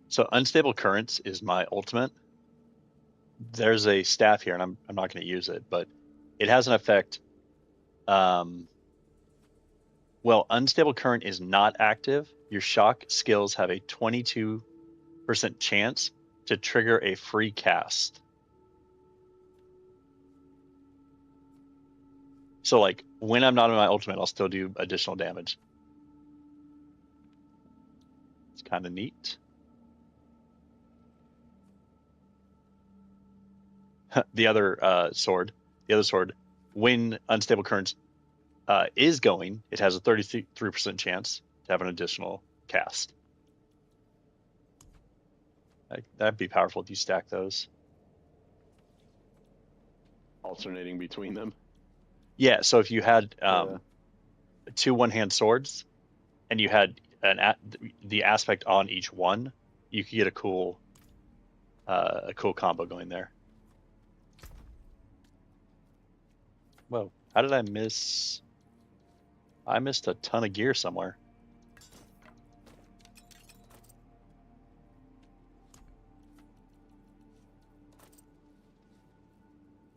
A: So unstable currents is my ultimate. There's a staff here, and I'm not going to use it, but it has an effect. Well, unstable current is not active. Your shock skills have a 22% chance to trigger a free cast. So like when I'm not on my ultimate, I'll still do additional damage. It's kind of neat. The other sword, when unstable currents is going, it has a 33% chance to have an additional cast. That'd be powerful if you stack those.
D: Alternating between them.
A: Yeah, so if you had two one-hand swords, and you had the aspect on each one, you could get a cool combo going there. Whoa, how did I miss? I missed a ton of gear somewhere.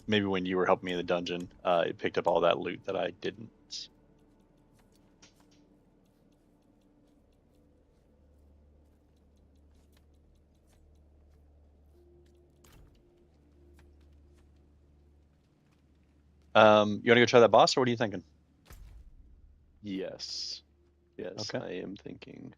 A: Maybe when you were helping me in the dungeon, it picked up all that loot that I didn't. You want to go try that boss, or what are you thinking?
D: Yes. Yes,
A: Okay.
D: I am thinking.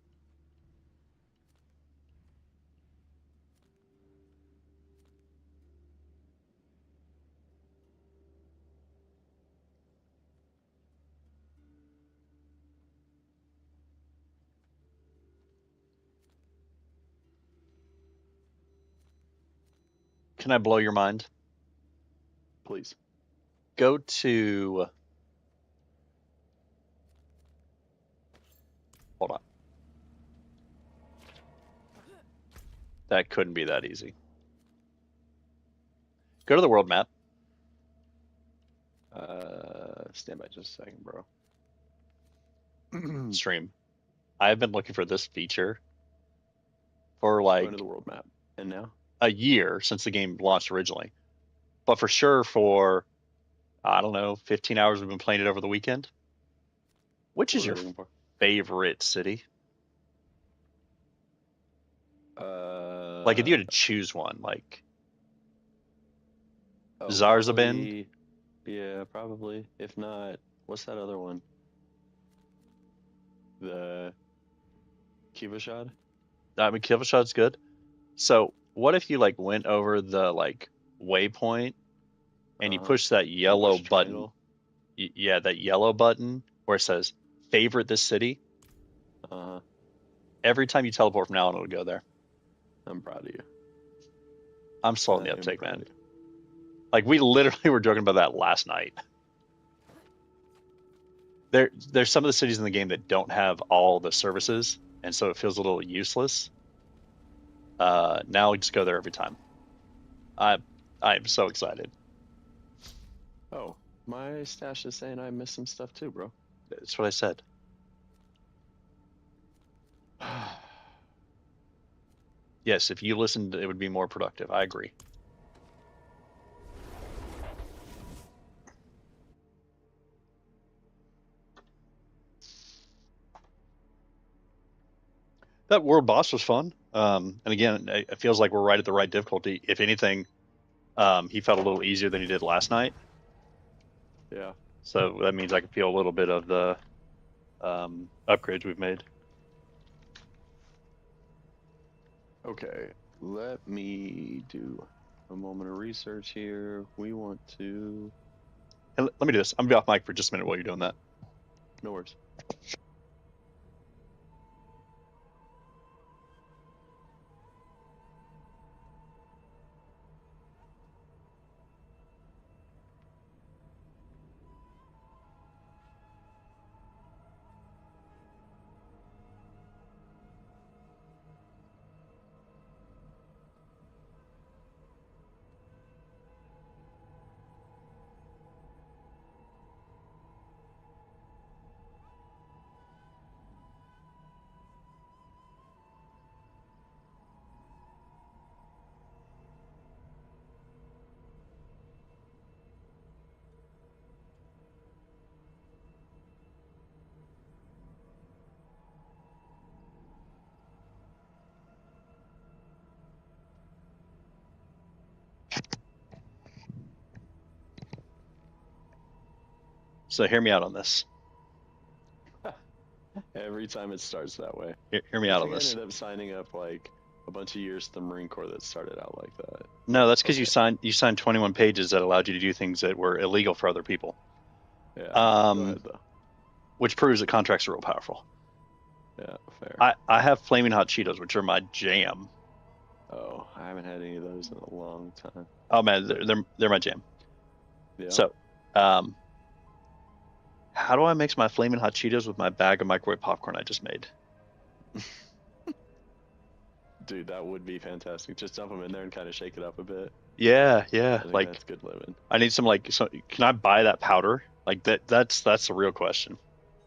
A: Can I blow your mind?
D: Please.
A: Go to. Hold on. That couldn't be that easy. Go to the world map.
D: Stand by just a second, bro.
A: Stream. I have been looking for this feature for
D: Going
A: like
D: to the world map. And now?
A: a year since the game launched originally. But for sure for, I don't know, 15 hours we've been playing it over the weekend. Which is
D: What are
A: your
D: we looking for?
A: favorite city? Like if you had to choose one, like Zarzabin?
D: Probably, yeah, probably. If not, what's that other one? The Kivashad?
A: I mean, Kivashad's good. So what if you like went over the like waypoint and you push that yellow
D: Push
A: button?
D: triangle?
A: Yeah, that yellow button where it says favorite this city. Every time you teleport from now on, it'll go there.
D: I'm proud of you.
A: I'm slow in
D: I
A: the
D: am
A: uptake,
D: proud
A: man.
D: of you.
A: Like we literally were joking about that last night. There's some of the cities in the game that don't have all the services, and so it feels a little useless. Now we just go there every time. I'm so excited.
D: Oh, my stash is saying I missed some stuff too, bro.
A: That's what I said. Yes, if you listened, it would be more productive. I agree. That world boss was fun. And again, it feels like we're right at the right difficulty. If anything, he felt a little easier than he did last night.
D: Yeah.
A: So that means I can feel a little bit of the upgrades we've made.
D: Okay, let me do a moment of research here. We want to.
A: And let me do this. I'm gonna be off mic for just a minute while you're doing that.
D: No worries.
A: So hear me out on this.
D: Every time it starts that way.
A: Hear me
D: I
A: out on
D: think I
A: this.
D: ended up signing up like a bunch of years to the Marine Corps that started out like that.
A: No, that's because
D: Okay.
A: you signed 21 pages that allowed you to do things that were illegal for other people.
D: Yeah. Go ahead though.
A: Which proves that contracts are real powerful.
D: Yeah, fair.
A: I have flaming hot Cheetos, which are my jam.
D: Oh, I haven't had any of those in a long time.
A: Oh man, they're my jam.
D: Yeah.
A: So, how do I mix my flaming hot Cheetos with my bag of microwave popcorn I just made?
D: Dude, that would be fantastic. Just dump them in there and kind of shake it up a bit.
A: Yeah.
D: I think
A: Like
D: that's good living.
A: I need some can I buy that powder? Like that's the real question.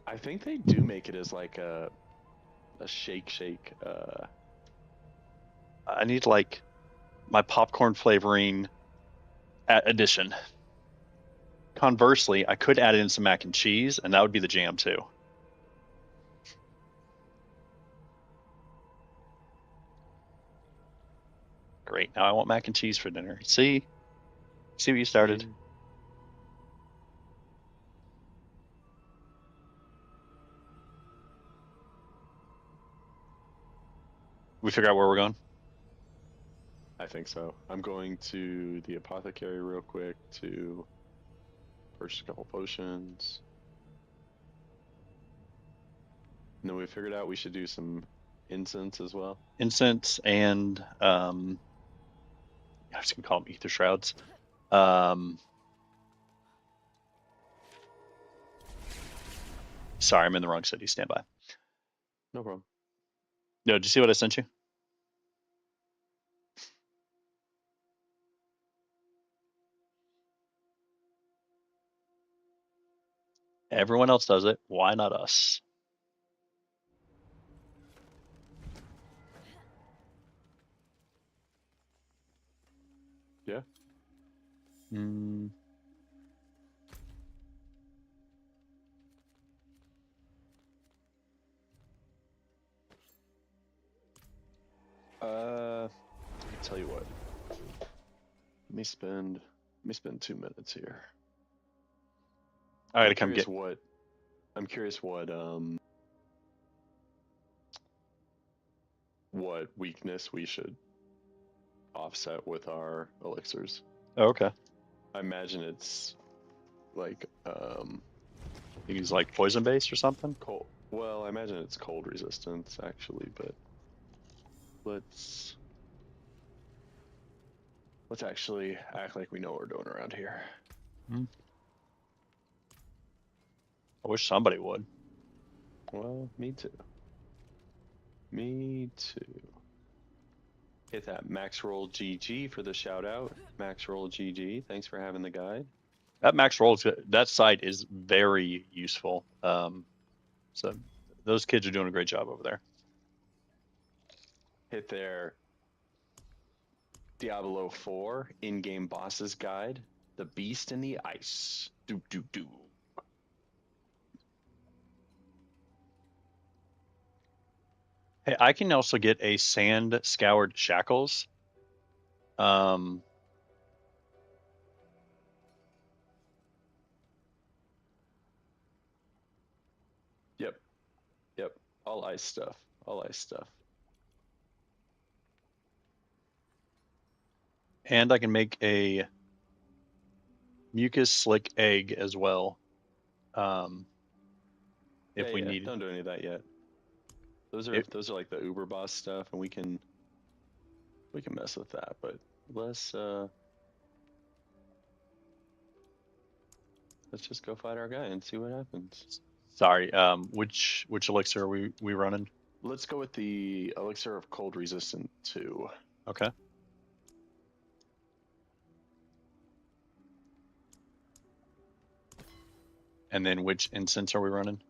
D: I think they do make it as like a shake.
A: I need like my popcorn flavoring addition. Conversely, I could add in some mac and cheese, and that would be the jam too. Great. Now I want mac and cheese for dinner. See what you started.
D: Yeah.
A: We figure out where we're going.
D: I think so. I'm going to the apothecary real quick to purchase a couple potions. And then we figured out we should do some incense as well.
A: Incense and I was gonna call them ether shrouds. Sorry, I'm in the wrong city. Stand by.
D: No problem.
A: No, did you see what I sent you? Everyone else does it. Why not us?
D: Yeah.
A: Mm.
D: I'll tell you what. Let me spend 2 minutes here.
A: I gotta come get.
D: I'm curious what weakness we should offset with our elixirs.
A: Oh, okay.
D: I imagine it's like
A: He's like poison based or something.
D: cold. Well, I imagine it's cold resistance actually, but let's actually act like we know what we're doing around here.
A: I wish somebody would.
D: Well, me too. Me too. Hit that Max Roll GG for the shout out. Max Roll GG. Thanks for having the guide.
A: That max roll, that site is very useful. So those kids are doing a great job over there.
D: Hit their Diablo 4 in-game bosses guide. The Beast in the Ice. Do.
A: Hey, I can also get a sand scoured shackles.
D: Yep. All ice stuff.
A: And I can make a mucus slick egg as well. If we need it.
D: Don't do any of that yet. Those are like the Uber boss stuff, and we can mess with that. But let's just go fight our guy and see what happens.
A: Sorry. Which elixir are we running?
D: Let's go with the elixir of cold resistant 2.
A: Okay. And then which incense are we running?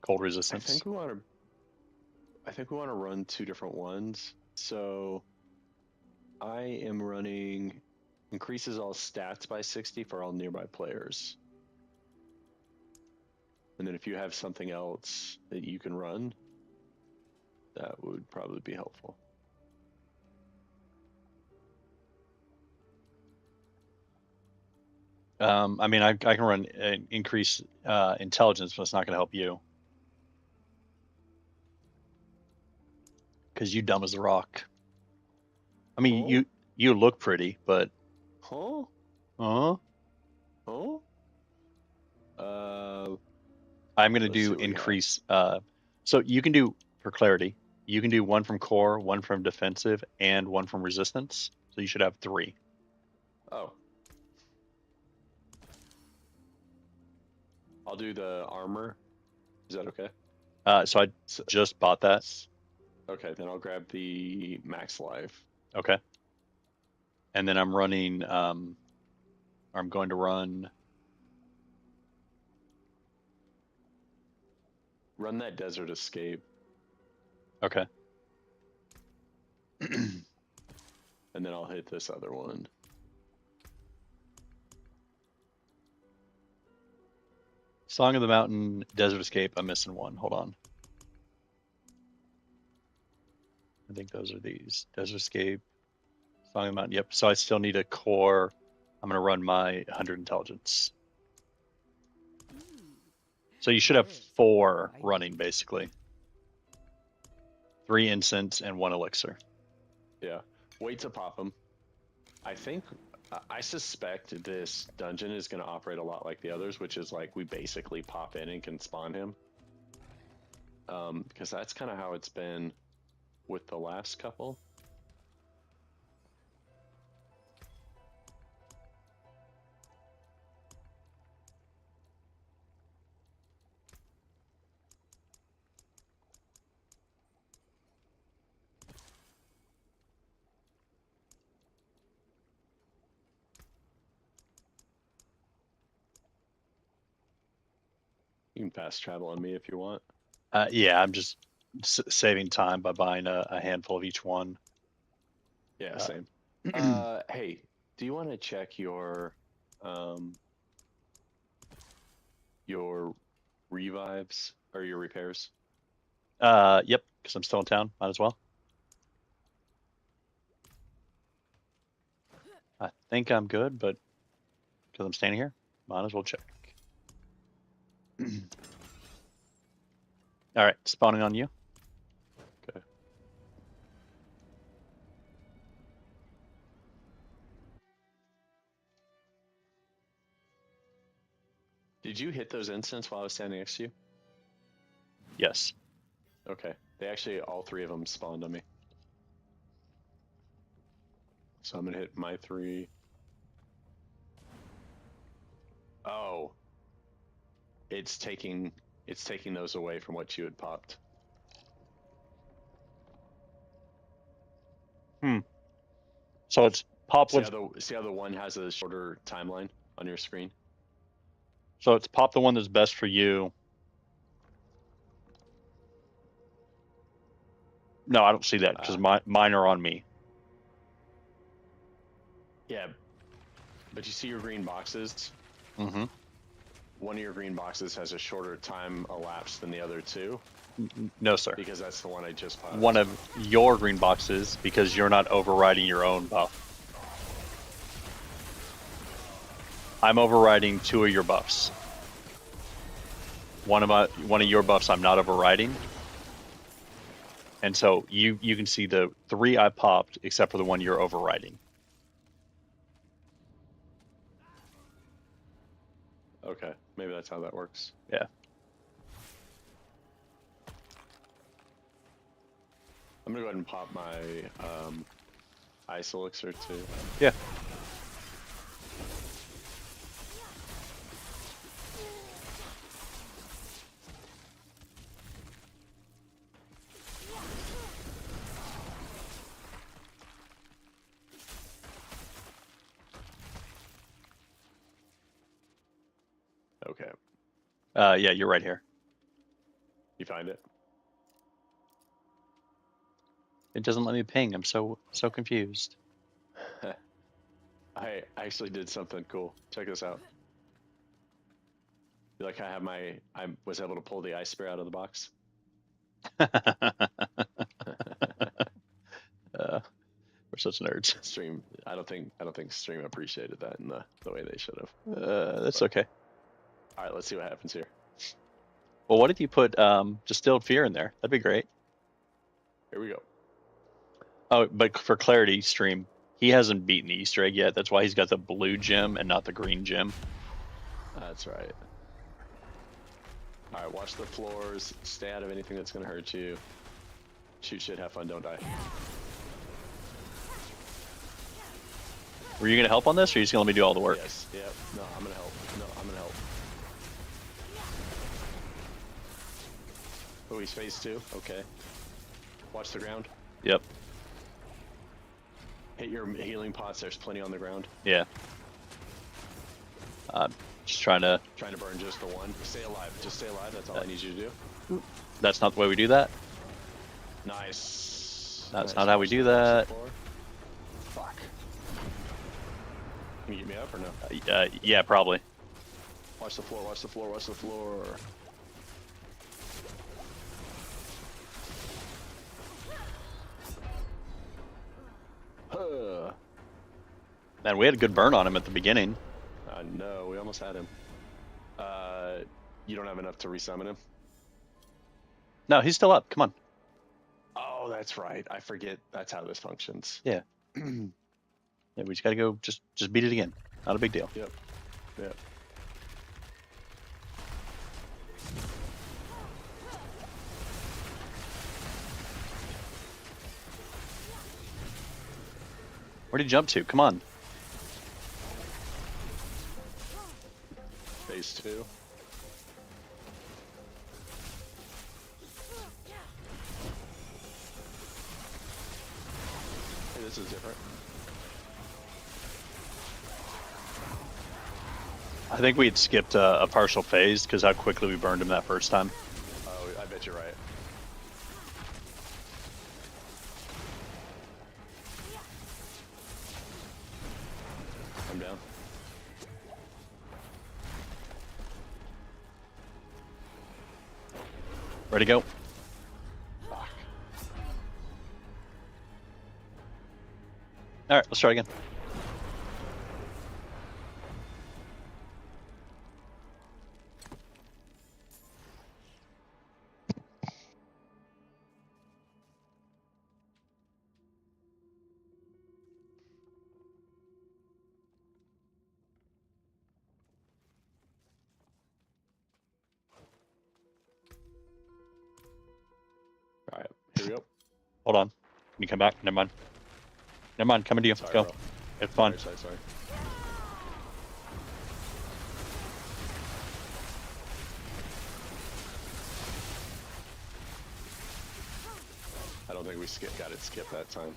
A: Cold resistance.
D: I think we want to run 2 different ones. So I am running increases all stats by 60 for all nearby players. And then if you have something else that you can run, that would probably be helpful.
A: I mean, I can run increase intelligence, but it's not going to help you because you dumb as a rock. I mean,
D: Huh?
A: you look pretty, but
D: Huh?
A: uh,
D: Huh? Uh,
A: I'm going to
D: let's see
A: do
D: what we got.
A: increase. So you can do, for clarity, you can do one from core, one from defensive, and one from resistance. So you should have 3.
D: Oh. I'll do the armor. Is that okay?
A: So I
D: S-
A: just bought that.
D: Okay, then I'll grab the max life.
A: Okay. And then I'm running. I'm going to run.
D: Run that desert escape,
A: Okay.
D: and then I'll hit this other one.
A: Song of the Mountain, Desert Escape. I'm missing one. Hold on. I think those are these. Desert Escape, Song of the Mountain. Yep. So I still need a core. I'm going to run my 100 intelligence. So you should have 4 running, basically. 3 incense and 1 elixir.
D: Yeah. Wait to pop them. I suspect this dungeon is going to operate a lot like the others, which is like we basically pop in and can spawn him. Because that's kind of how it's been with the last couple. You can fast travel on me if you want.
A: Yeah, I'm just saving time by buying a handful of each one.
D: Yeah,
A: Uh,
D: same. Hey, do you want to check your revives or your repairs?
A: Yep, because I'm still in town. Might as well. I think I'm good, but because I'm standing here, might as well check. All right, spawning on you.
D: Okay. Did you hit those instants while I was standing next to you?
A: Yes.
D: Okay. They actually, all 3 of them spawned on me. So I'm going to hit my 3. Oh. It's taking those away from what you had popped.
A: So it's pop
D: See
A: what's
D: how the one has a shorter timeline on your screen?
A: so it's pop the one that's best for you. No, I don't see that because mine are on me.
D: Yeah. But you see your green boxes?
A: Mm-hmm.
D: One of your green boxes has a shorter time elapsed than the other 2?
A: No, sir.
D: Because that's the one I just popped.
A: One of your green boxes because you're not overriding your own buff. I'm overriding 2 of your buffs. One of your buffs I'm not overriding. And so you can see the 3 I popped except for the one you're overriding.
D: Okay, maybe that's how that works.
A: Yeah.
D: I'm gonna go ahead and pop my ice elixir too.
A: Yeah.
D: Okay.
A: Yeah, you're right here.
D: You find it?
A: It doesn't let me ping. I'm so confused.
D: I actually did something cool. Check this out. Like I was able to pull the ice spear out of the box.
A: We're such nerds.
D: Stream. I don't think stream appreciated that in the way they should have.
A: That's okay.
D: All right, let's see what happens here.
A: Well, what if you put distilled fear in there? That'd be great.
D: Here we go.
A: Oh, but for clarity, stream, he hasn't beaten the Easter egg yet. That's why he's got the blue gem and not the green gem.
D: That's right. All right, watch the floors. Stay out of anything that's gonna hurt you. Shoot shit, have fun, don't die.
A: Were you gonna help on this, or are you just gonna let me do all the work?
D: Yes. Yep. No, I'm gonna help. No, I'm gonna help. Oh, he's phase 2. Okay. Watch the ground.
A: Yep.
D: Hit your healing pots. There's plenty on the ground.
A: Yeah. Just trying to.
D: Trying to burn just the one. Stay alive. Just stay alive. That's all I need you to do.
A: That's not the way we do that.
D: Nice.
A: That's
D: Nice.
A: not how we do that.
D: Fuck. Can you get me up or no?
A: Yeah, probably.
D: Watch the floor. Watch the floor. Watch the floor. Huh.
A: Man, we had a good burn on him at the beginning.
D: No, we almost had him. You don't have enough to resummon him?
A: No, he's still up. Come on.
D: Oh, that's right. I forget that's how this functions.
A: Yeah. Yeah, we just gotta go. Just beat it again. Not a big deal.
D: Yep. Yep.
A: Where'd he jump to? Come on.
D: Phase 2. Hey, this is different.
A: I think we had skipped a partial phase because how quickly we burned him that first time.
D: Oh, I bet you're right. I'm down.
A: Ready to go?
D: Fuck.
A: All right, let's try again.
D: All right, here we go.
A: Hold on. Can you come back? Never mind. Never mind. Coming to you. Let's
D: Sorry,
A: go.
D: bro.
A: It's fun.
D: Sorry. I don't think we got it skipped that time.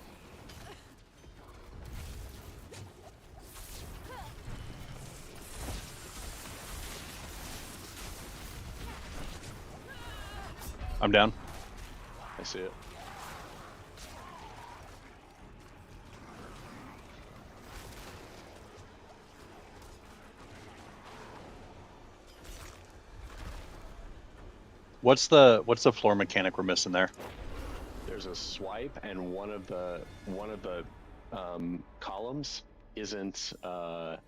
A: I'm down.
D: I see it.
A: What's the floor mechanic we're missing there?
D: There's a swipe, and one of the columns isn't a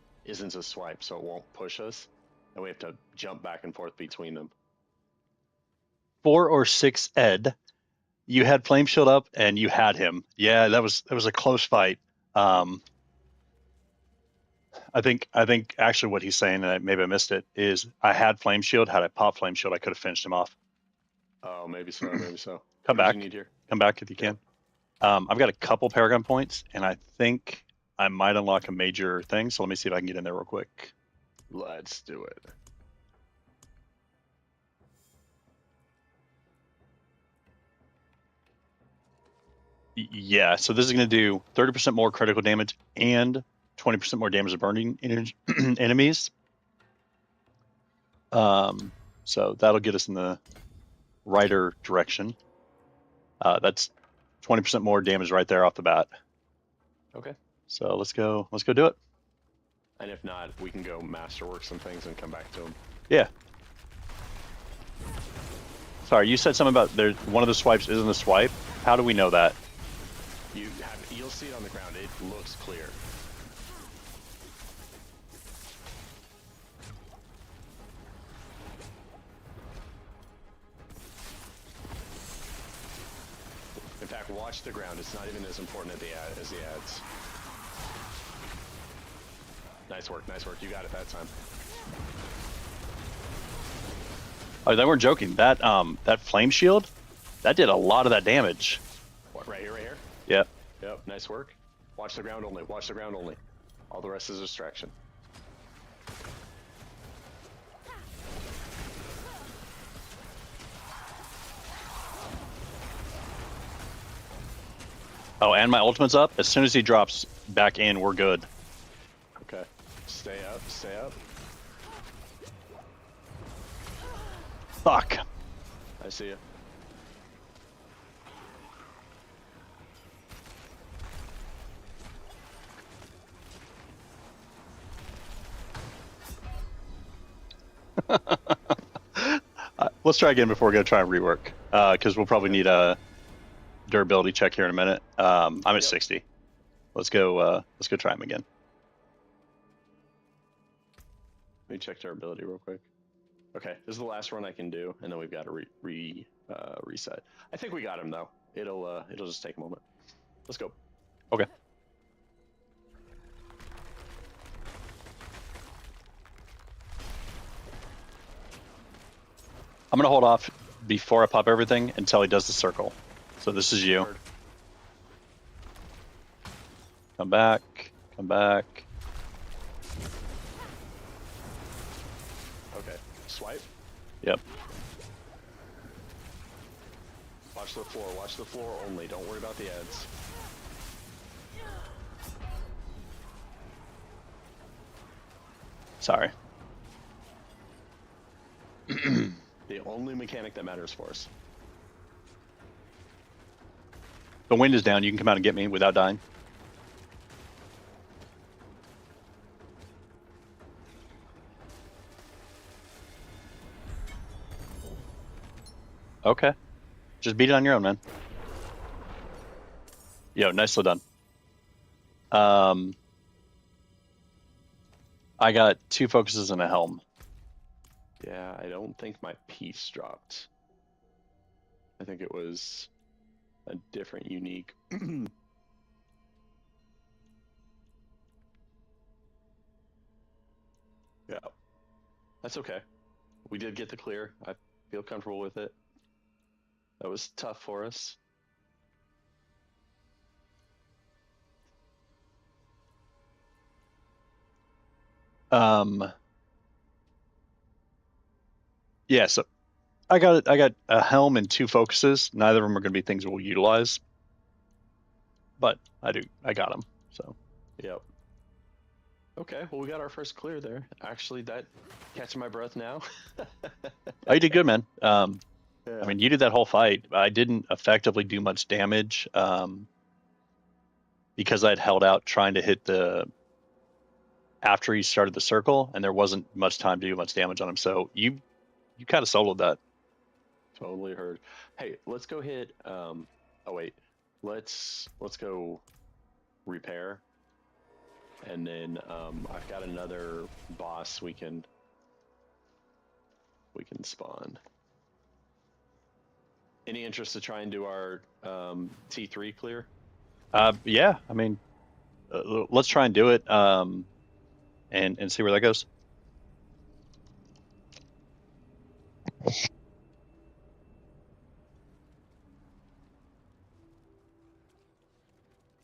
D: swipe, so it won't push us, and we have to jump back and forth between them.
A: 4 or 6 Ed. You had Flame Shield up and you had him. Yeah, that was a close fight. I think actually what he's saying, and maybe I missed it, is I had Flame Shield. Had I popped Flame Shield, I could have finished him off.
D: Oh, maybe so. Maybe so.
A: Come
D: What do
A: back.
D: you need here?
A: Come back if you can. I've got a couple Paragon points, and I think I might unlock a major thing. So let me see if I can get in there real quick.
D: Let's do it.
A: Yeah, so this is going to do 30% more critical damage and 20% more damage to burning enemies. So that'll get us in the righter direction. That's 20% more damage right there off the bat.
D: Okay.
A: So let's go do it.
D: And if not, we can go masterwork some things and come back to them.
A: Yeah. Sorry, you said something about one of the swipes isn't a swipe. How do we know that?
D: You'll see it on the ground. It looks clear. In fact, watch the ground. It's not even as important as the ads. Nice work, nice work. You got it that time.
A: Oh, they weren't joking. That that flame shield, that did a lot of that damage.
D: What, right here, right here?
A: Yep.
D: Yep, nice work. Watch the ground only. Watch the ground only. All the rest is distraction.
A: Oh, and my ultimate's up. As soon as he drops back in, we're good.
D: Okay. Stay up, stay up.
A: Fuck.
D: I see you.
A: Let's try again before we go try and rework. Because we'll probably need a durability check here in a minute. I'm at 60. Let's go try him again.
D: Let me check durability real quick. Okay, this is the last run I can do, and then we've got to reset. I think we got him though. It'll just take a moment. Let's go.
A: Okay. I'm gonna hold off before I pop everything until he does the circle. So this is you.
D: Heard.
A: Come back. Come back.
D: Okay. Swipe.
A: Yep.
D: Watch the floor. Watch the floor only. Don't worry about the ads.
A: Sorry.
D: The only mechanic that matters for us.
A: The wind is down. You can come out and get me without dying. Okay. Just beat it on your own, man. Yo, nicely done. I got 2 focuses and a helm.
D: Yeah, I don't think my piece dropped. I think it was a different unique. Yeah, that's okay. We did get the clear. I feel comfortable with it. That was tough for us.
A: Yeah, so I got a helm and 2 focuses. Neither of them are going to be things we'll utilize, but I got them. So
D: Yep. Okay, well we got our first clear there. Actually, that catching my breath now.
A: oh, you did good, man.
D: Yeah.
A: I mean, you did that whole fight. I didn't effectively do much damage because I'd held out trying to hit the after he started the circle, and there wasn't much time to do much damage on him. So you kind of soloed that.
D: Totally heard. Hey, let's go hit. Oh wait, let's go repair, and then I've got another boss we can spawn. Any interest to try and do our T3 clear?
A: Yeah, I mean, let's try and do it and see where that goes.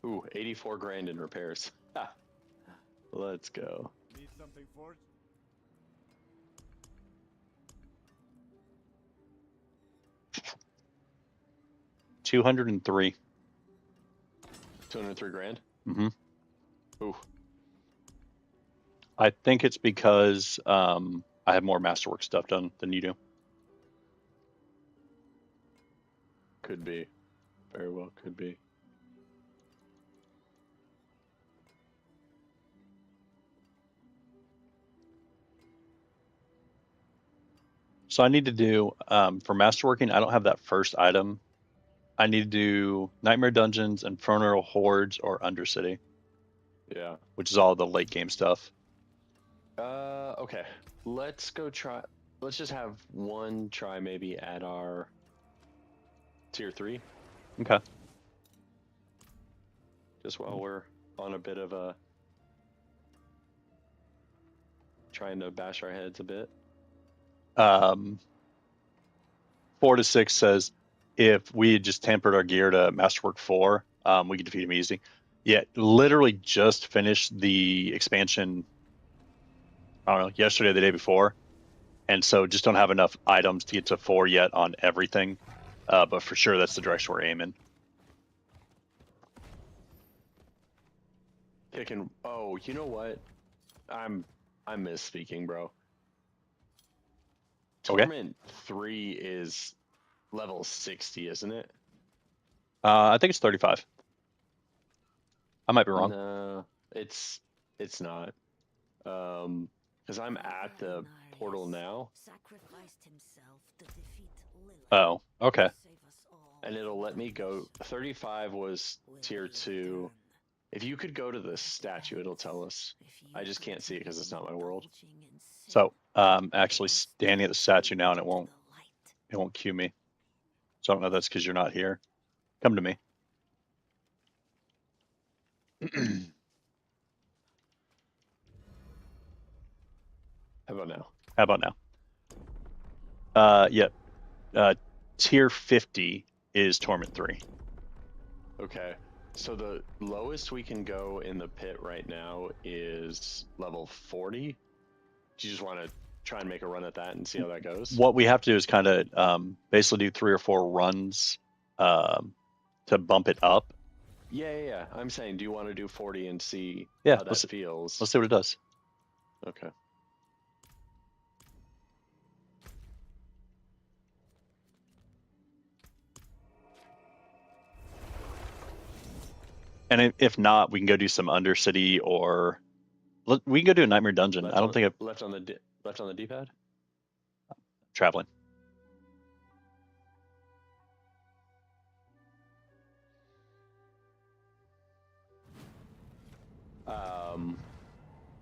D: Ooh, 84 grand in repairs. Let's go.
C: Need something forged?
A: 203.
D: 203 grand?
A: Mm-hmm.
D: Ooh.
A: I think it's because I have more masterwork stuff done than you do.
D: Could be. Very well could be.
A: So I need to do for masterworking. I don't have that first item. I need to do Nightmare Dungeons, Infernal Hordes, or Undercity,
D: Yeah.
A: which is all the late game stuff.
D: Okay. Let's go try. Let's just have one try maybe at our tier 3.
A: Okay.
D: Just while we're on a bit of a trying to bash our heads a bit.
A: 4 to 6 says if we had just tempered our gear to Masterwork 4, we could defeat him easy. Yeah, literally just finished the expansion, I don't know, yesterday or the day before. And so just don't have enough items to get to 4 yet on everything. But for sure, that's the direction we're aiming.
D: Kicking. Oh, you know what? I'm misspeaking, bro.
A: Okay.
D: Torment 3 is level 60, isn't it?
A: I think it's 35. I might be wrong.
D: No, it's not. Because I'm at the portal now,
B: Sacrificed himself to defeat Lilith.
A: Oh, okay.
B: Save us all.
D: and it'll let me go. 35 was tier 2. If you could go to the statue, it'll tell us. I just can't see it because it's not my world.
A: So actually standing at the statue now, and it won't cue me. So I don't know if that's because you're not here. Come to me.
D: How about now?
A: How about now? Yeah. Tier 50 is Torment 3.
D: Okay. So the lowest we can go in the pit right now is level 40. Do you just want to try and make a run at that and see how that goes?
A: What we have to do is kind of basically do 3 or 4 runs to bump it up.
D: Yeah. I'm saying, do you want to do 40 and see
A: Yeah,
D: how that feels?
A: Let's see what it does.
D: Okay.
A: And if not, we can go do some Undercity, or we can go do a Nightmare Dungeon. I don't think I'm
D: left on the D-pad.
A: traveling.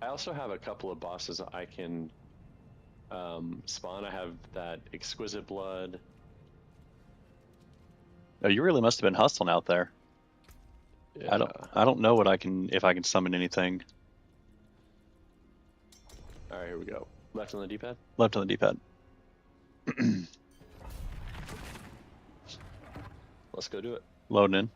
D: I also have a couple of bosses I can spawn. I have that Exquisite Blood.
A: Oh, you really must have been hustling out there.
D: Yeah.
A: I don't know if I can summon anything.
D: All right, here we go. Left on the D-pad.
A: Left on the D-pad.
D: Let's go do it.
A: Loading in.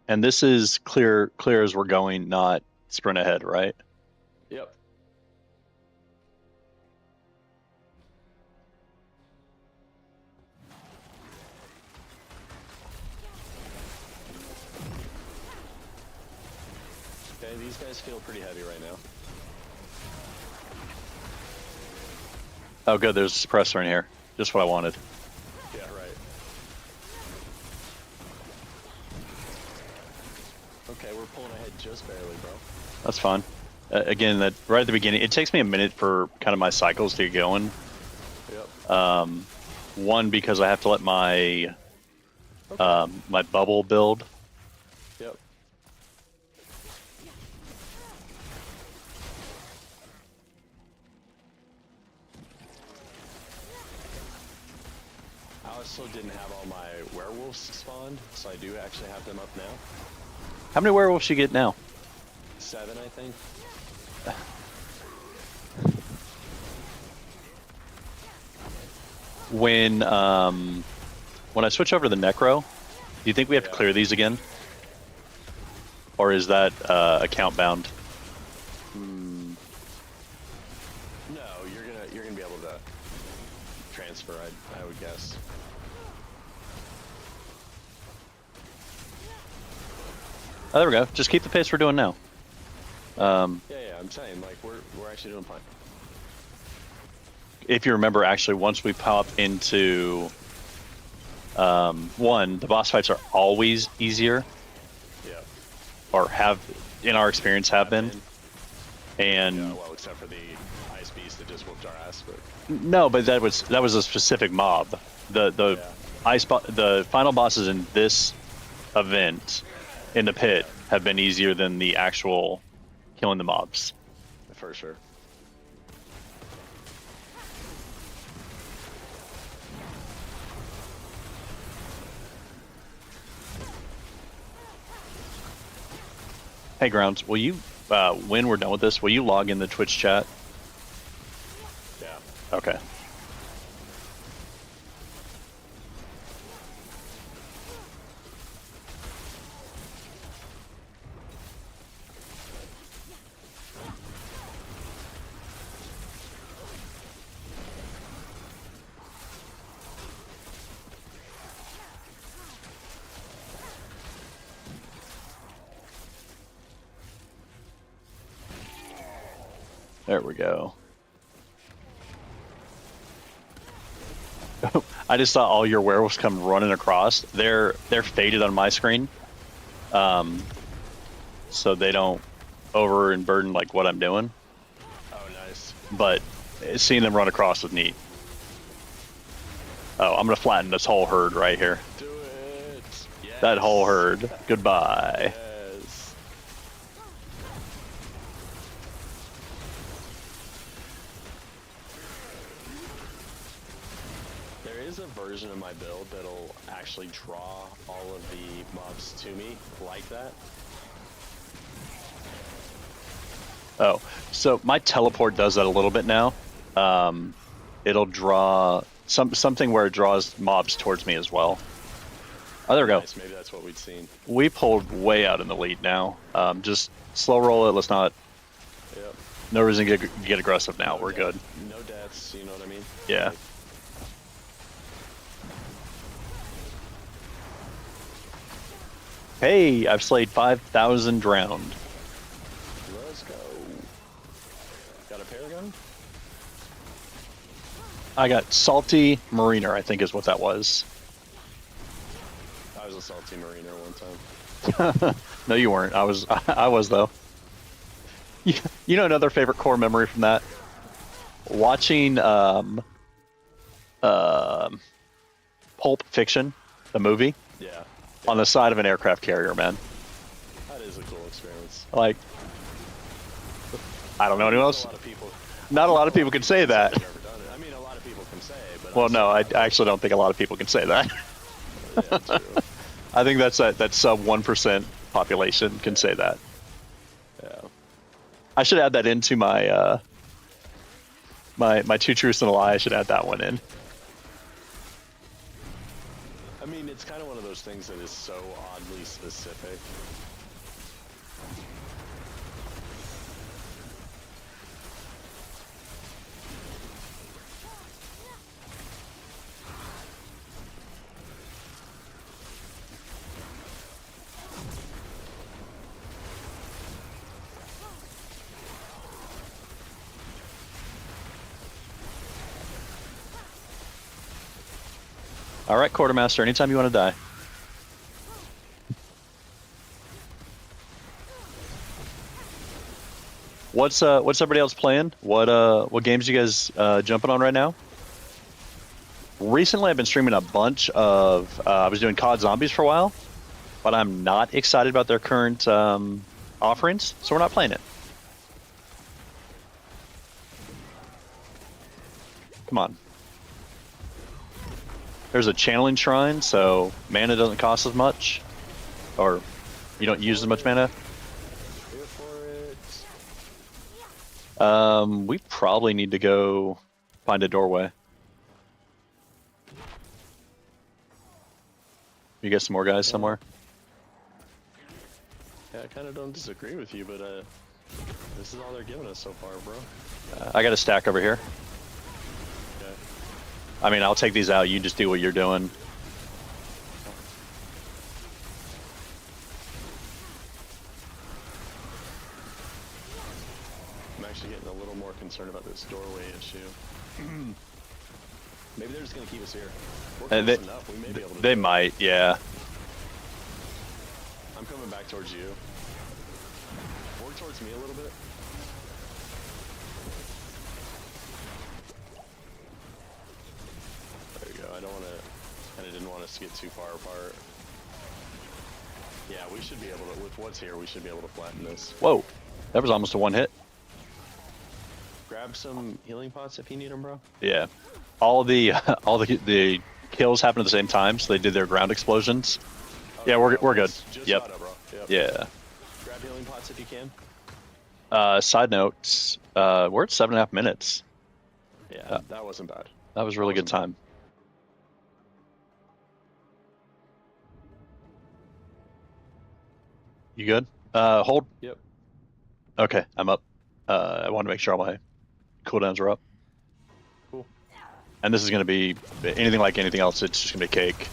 A: And this is clear as we're going, not sprint ahead, right?
D: Yep. Okay, these guys feel pretty heavy right now.
A: Oh, good. There's a suppressor in here. Just what I wanted.
D: Yeah, right. Okay, we're pulling ahead just barely, bro.
A: That's fine. Again, that right at the beginning, it takes me a minute for kind of my cycles to get going.
D: Yep.
A: One, because I have to let my my bubble build.
D: Yep. I also didn't have all my werewolves spawned, so I do actually have them up now.
A: How many werewolves you get now?
D: 7, I think.
A: When I switch over to the Necro, do you think we have to clear these again? Or is that account bound?
D: No, you're gonna be able to transfer, I would guess.
A: Oh, there we go. Just keep the pace we're doing now.
D: Yeah, I'm saying, like, we're actually doing fine.
A: If you remember, actually, once we pop into one, the boss fights are always easier,
D: Yeah.
A: or have, in our experience, have been. And
D: Yeah, well, except for the ice beast that just whooped our ass, but
A: No, but that was a specific mob. The the final bosses in this event in the pit have been easier than the actual killing the mobs.
D: For sure.
A: Hey, Grounds, will you, when we're done with this, will you log in the Twitch chat?
D: Yeah.
A: Okay. There we go. I just saw all your werewolves come running across. They're faded on my screen, so they don't over and burden like what I'm doing.
D: Oh, nice.
A: But seeing them run across was neat. Oh, I'm gonna flatten this whole herd right here.
D: Do it. Yes.
A: That whole herd. Goodbye.
D: Yes. There is a version of my build that'll actually draw all of the mobs to me like that.
A: Oh, so my teleport does that a little bit now. It'll draw something where it draws mobs towards me as well. Oh, there we go.
D: Nice. Maybe that's what we'd seen.
A: We pulled way out in the lead now. Just slow roll it. Let's not.
D: Yep.
A: No reason to get aggressive now. We're good.
D: No deaths, you know what I mean?
A: Yeah.
D: Like,
A: Hey, I've slayed 5,000 drowned.
D: let's go. Got a paragon?
A: I got salty mariner, I think is what that was.
D: I was a salty mariner one time.
A: No, you weren't. I was. I was though. You know another favorite core memory from that? Watching Pulp Fiction, the movie,
D: Yeah.
A: on the side of an aircraft carrier, man.
D: That is a cool experience.
A: Like, I don't know anyone else.
D: A lot of people.
A: Not a lot of people can say that.
D: Have ever done it. I mean, a lot of people can say, but
A: Well, no, I actually don't think a lot of people can say that.
D: yeah, true.
A: I think that's that sub 1% population can say that.
D: Yeah.
A: I should add that into my my two truths and a lie. I should add that one in.
D: I mean, it's kind of one of those things that is so oddly specific.
A: All right, quartermaster. Anytime you want to die. What's everybody else playing? What games you guys jumping on right now? Recently, I've been streaming a bunch of. I was doing COD Zombies for a while, but I'm not excited about their current offerings, so we're not playing it. Come on. There's a channeling shrine, so mana doesn't cost as much, or you don't use as much mana.
D: Here for it.
A: We probably need to go find a doorway. You get some more guys somewhere?
D: Yeah, I kind of don't disagree with you, but this is all they're giving us so far, bro.
A: I got a stack over here.
D: Okay.
A: I mean, I'll take these out. You just do what you're doing.
D: I'm actually getting a little more concerned about this doorway issue. Maybe they're just gonna keep us here. We're close enough. We may be able to.
A: They might, yeah.
D: I'm coming back towards you. More towards me a little bit. don't want to. Kind of didn't want us to get too far apart. Yeah, we should be able to. With what's here, we should be able to flatten this.
A: Whoa, that was almost a one hit.
D: Grab some healing pots if you need them, bro.
A: Yeah, all the the kills happened at the same time, so they did their ground explosions.
D: Oh,
A: Yeah, we're good.
D: Just
A: Yep.
D: auto, bro. Yep.
A: Yeah.
D: Grab healing pots if you can.
A: Side note, we're at 7.5 minutes.
D: Yeah, that wasn't bad.
A: That was a really good time. You good? Hold.
D: Yep.
A: Okay, I'm up. I want to make sure all my cooldowns are up.
D: Cool.
A: And this is going to be anything like anything else. It's just going to be cake.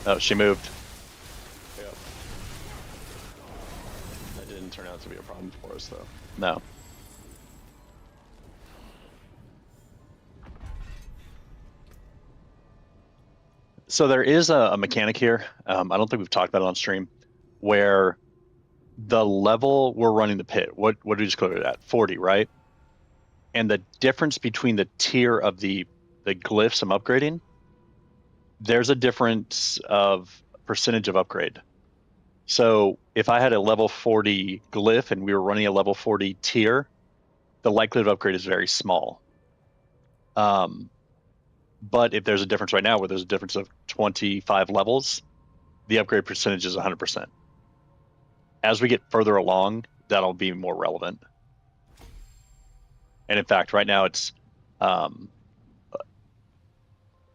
A: Oh, she moved.
D: Yep. That didn't turn out to be a problem for us, though.
A: No. So there is a mechanic here. I don't think we've talked about it on stream, where the level we're running the pit. What did we just clear it at? 40, right? And the difference between the tier of the glyphs I'm upgrading, there's a difference of percentage of upgrade. So if I had a level 40 glyph and we were running a level 40 tier, the likelihood of upgrade is very small. But if there's a difference right now where there's a difference of 25 levels, the upgrade percentage is 100%. As we get further along, that'll be more relevant. And in fact, right now it's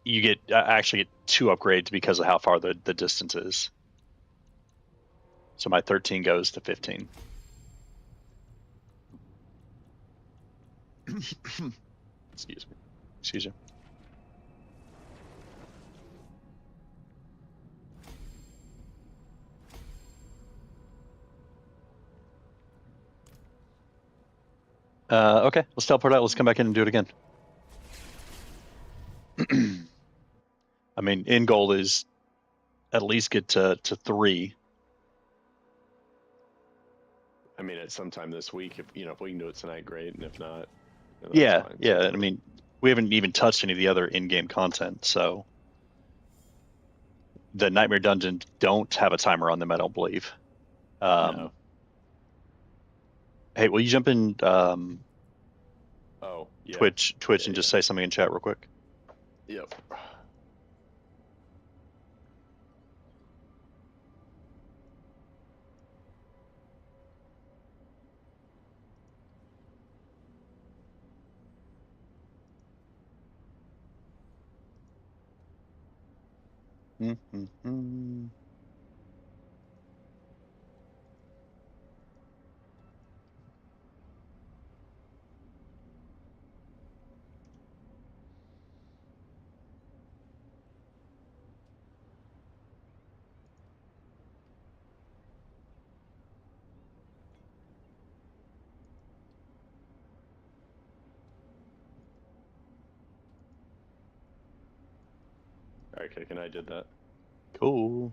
A: you get actually get 2 upgrades because of how far the distance is. So my 13 goes to 15.
D: Excuse me.
A: Excuse you. Okay, let's teleport out. Let's come back in and do it again. I mean, end goal is at least get to 3.
D: I mean, at some time this week, if we can do it tonight, great, and if not,
A: Yeah,
D: fine.
A: yeah.
D: So,
A: I mean, we haven't even touched any of the other in-game content, so the Nightmare Dungeons don't have a timer on them, I don't believe.
D: no.
A: Hey, will you jump in
D: Oh, yeah.
A: Twitch and just say something in chat real quick?
D: Yep.
A: Mm-hmm.
D: Okay, and I did that.
A: Cool.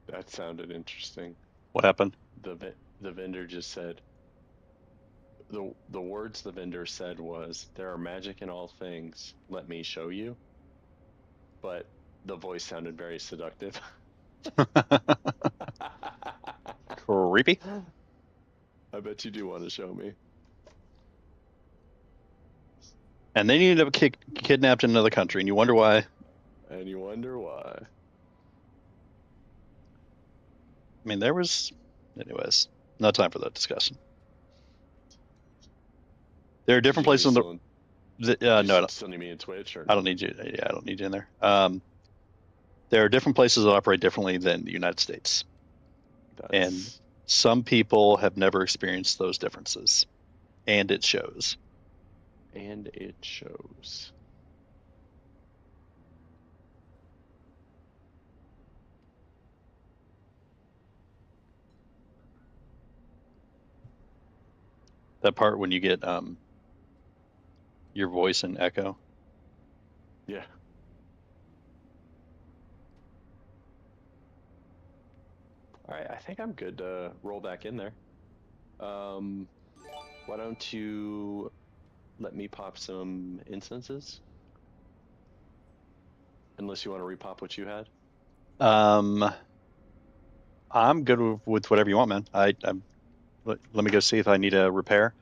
D: That sounded interesting.
A: What happened?
D: The vendor just said the words the vendor said was, "There are magic in all things. Let me show you." But the voice sounded very seductive.
A: Creepy.
D: I bet you do want to show me.
A: And then you end up kidnapped in another country, and you wonder why.
D: And you wonder why.
A: I mean, there was, anyways, no time for that discussion. There are different places on
D: the.
A: no, I don't.
D: Still need me in Twitch, or
A: I don't need you. Yeah, I don't need you in there. There are different places that operate differently than the United States, and some people have never experienced those differences, and it shows.
D: And it shows.
A: That part when you get your voice in echo.
D: Yeah. All right, I think I'm good to roll back in there. Why don't you let me pop some instances? Unless you want to repop what you had.
A: I'm good with whatever you want, man. Let me go see if I need a repair.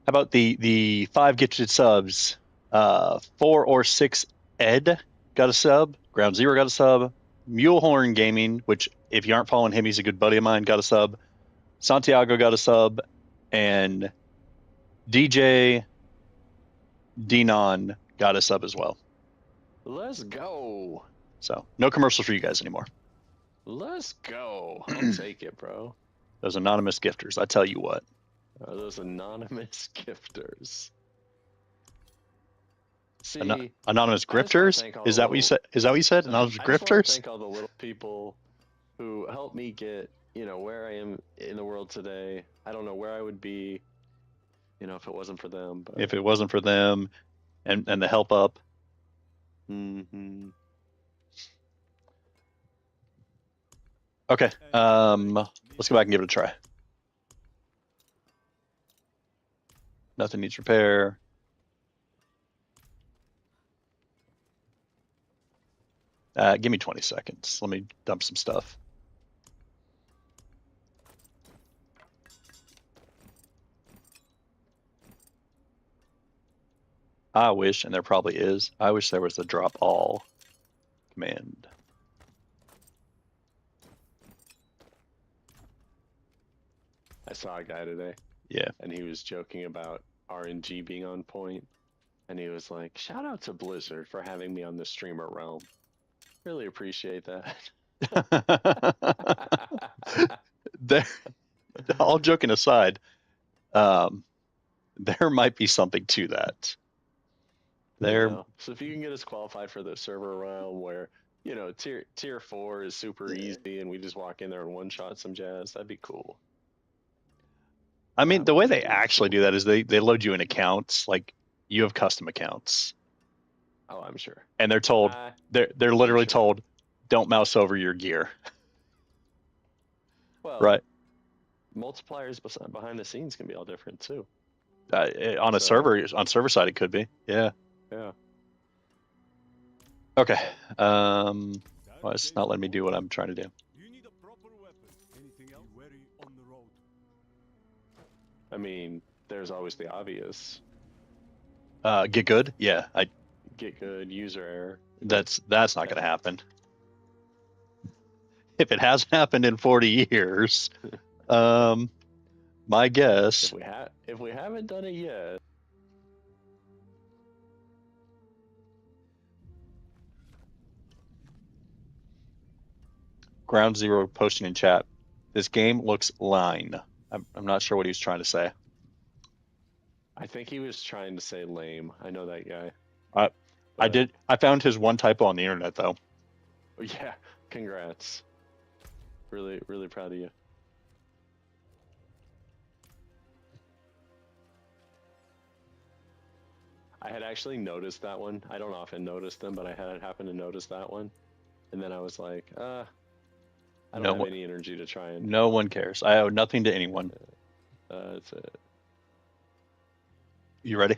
A: How about the 5 gifted subs? 4 or 6 Ed got a sub. Ground Zero got a sub. Mulehorn Gaming, which if you aren't following him, he's a good buddy of mine, got a sub. Santiago got a sub, and DJ Denon got a sub as well.
D: Let's go.
A: So no commercials for you guys anymore.
D: Let's go. I'll take it, bro.
A: Those anonymous gifters, I tell you what.
D: Those anonymous gifters. See,
A: Anonymous
D: I just wanna
A: grifters?
D: thank all
A: Is
D: the
A: that what you
D: little-
A: said? Is that what you said? Anonymous
D: I just want to
A: grifters?
D: thank all the little people who helped me get, where I am in the world today. I don't know where I would be, if it wasn't for them. But
A: If it wasn't for them and the help up.
D: Mhm.
A: Okay. Let's go back and give it a try. Nothing needs repair. Give me 20 seconds. Let me dump some stuff. I wish, and there probably is, I wish there was a drop all command.
D: I saw a guy today,
A: Yeah.
D: and he was joking about RNG being on point, and he was like, "Shout out to Blizzard for having me on the streamer realm. Really appreciate that."
A: There, all joking aside, there might be something to that. There,
D: So if you can get us qualified for the server realm where, tier 4 is super easy and we just walk in there and one shot some jazz, that'd be cool.
A: I mean, the way they
D: That'd be
A: actually
D: cool.
A: do that is they load you in accounts, like you have custom accounts,
D: Oh, I'm sure.
A: and they're told
D: Ah,
A: they're literally
D: sure.
A: told, don't mouse over your gear,
D: Well,
A: right?
D: multipliers behind the scenes can be all different too.
A: On a server side, it could be, yeah.
D: Yeah.
A: Okay. Well, it's not letting me do what I'm trying to do.
C: You need a proper weapon. Anything else? Wary on the road.
D: I mean, there's always the obvious.
A: Get good, yeah.
D: Get good, user error.
A: That's not going to happen. If it hasn't happened in 40 years, my guess.
D: If we haven't done it yet.
A: Ground Zero posting in chat. This game looks line. I'm not sure what he was trying to say.
D: I think he was trying to say lame. I know that guy.
A: I found his one typo on the internet though.
D: Yeah, congrats. Really, really proud of you. I had actually noticed that one. I don't often notice them, but I had happened to notice that one. And then I was like, I don't have any energy to try and...
A: No one cares. I owe nothing to anyone.
D: That's it.
A: You ready?